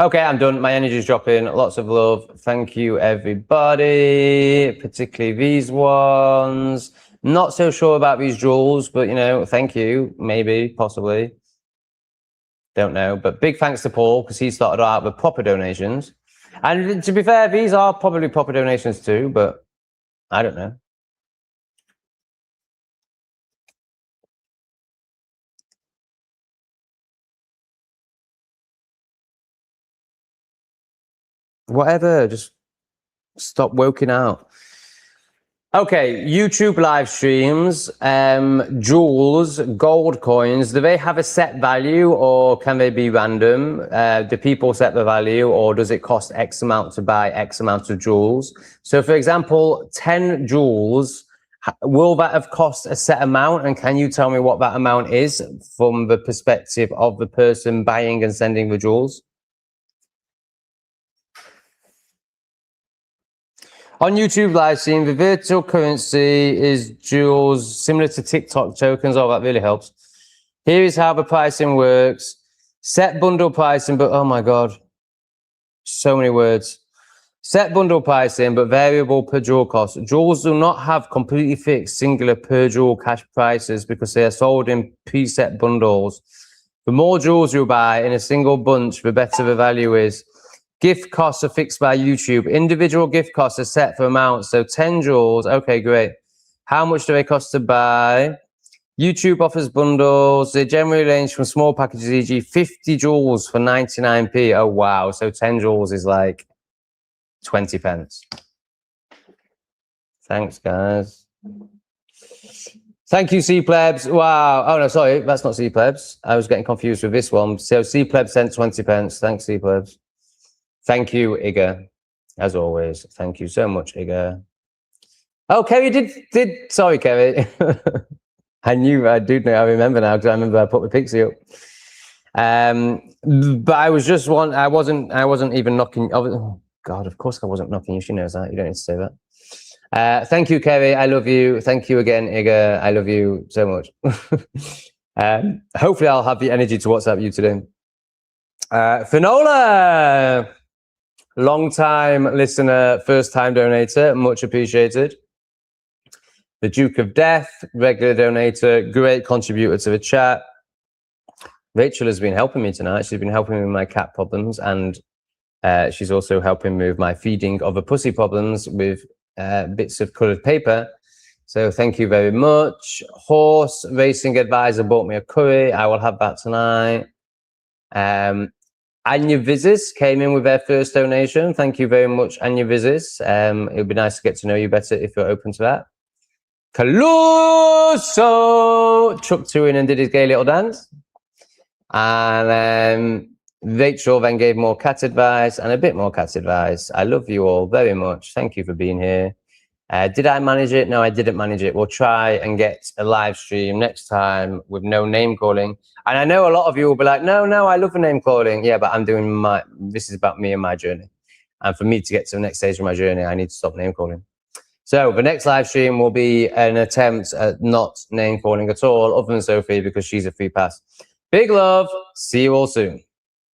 Okay, I'm done. My energy's dropping. Lots of love. Thank you, everybody, particularly these ones. Not so sure about these jewels, but, you know, thank you. Maybe, possibly. Don't know. But big thanks to Paul, because he started out with proper donations. And to be fair, these are probably proper donations too, but I don't know. whatever. Just stop woking out. Okay, YouTube live streams, jewels, gold coins, do they have a set value or can they be random? Do people set the value or does it cost X amount to buy X amount of jewels? So for example, 10 jewels, will that have cost a set amount? And can you tell me what that amount is from the perspective of the person buying and sending the jewels? On YouTube live stream, the virtual currency is jewels similar to TikTok tokens. Oh, that really helps. Here is how the pricing works. Set bundle pricing, but oh my God, so many words. Set bundle pricing, but variable per jewel cost. Jewels do not have completely fixed singular per jewel cash prices because they are sold in preset bundles. The more jewels you buy in a single bunch, the better the value is. Gift costs are fixed by YouTube. Individual gift costs are set for amounts. So 10 jewels. Okay, great. How much do they cost to buy? YouTube offers bundles. They generally range from small packages, e.g. 50 jewels for 99p. Oh, wow. So 10 jewels is like 20 pence. Thanks, guys. Thank you, C-Plebs. Wow. Oh, no, sorry. That's not C-Plebs. I was getting confused with this one. So C-Plebs sent 20 pence. Thanks, C-Plebs. Thank you, Iga, as always. Thank you so much, Iga. Oh, Kerry did. Sorry, Kerry. I remember now because I remember I put the pixie up. But I wasn't even knocking. Oh, God, of course I wasn't knocking you. She knows that. You don't need to say that. Thank you, Kerry. I love you. Thank you again, Iga. I love you so much. Hopefully, I'll have the energy to WhatsApp you today. Finola. Long-time listener, first-time donator, much appreciated. The Duke of Death, regular donator, great contributor to the chat. Rachel has been helping me tonight. She's been helping me with my cat problems, and she's also helping me with my feeding of the pussy problems with bits of coloured paper. So thank you very much. Horse Racing Advisor bought me a curry. I will have that tonight. Anya Vizis came in with their first donation. Thank you very much, Anya Vizis. It would be nice to get to know you better if you're open to that. Caluso chucked two in and did his gay little dance. And Rachel then gave more cat advice and a bit more cat advice. I love you all very much. Thank you for being here. Did I manage it? No, I didn't manage it. We'll try and get a live stream next time with no name calling. And I know a lot of you will be like, no, I love the name calling. Yeah, but this is about me and my journey. And for me to get to the next stage of my journey, I need to stop name calling. So the next live stream will be an attempt at not name calling at all, other than Sophie, because she's a free pass. Big love. See you all soon.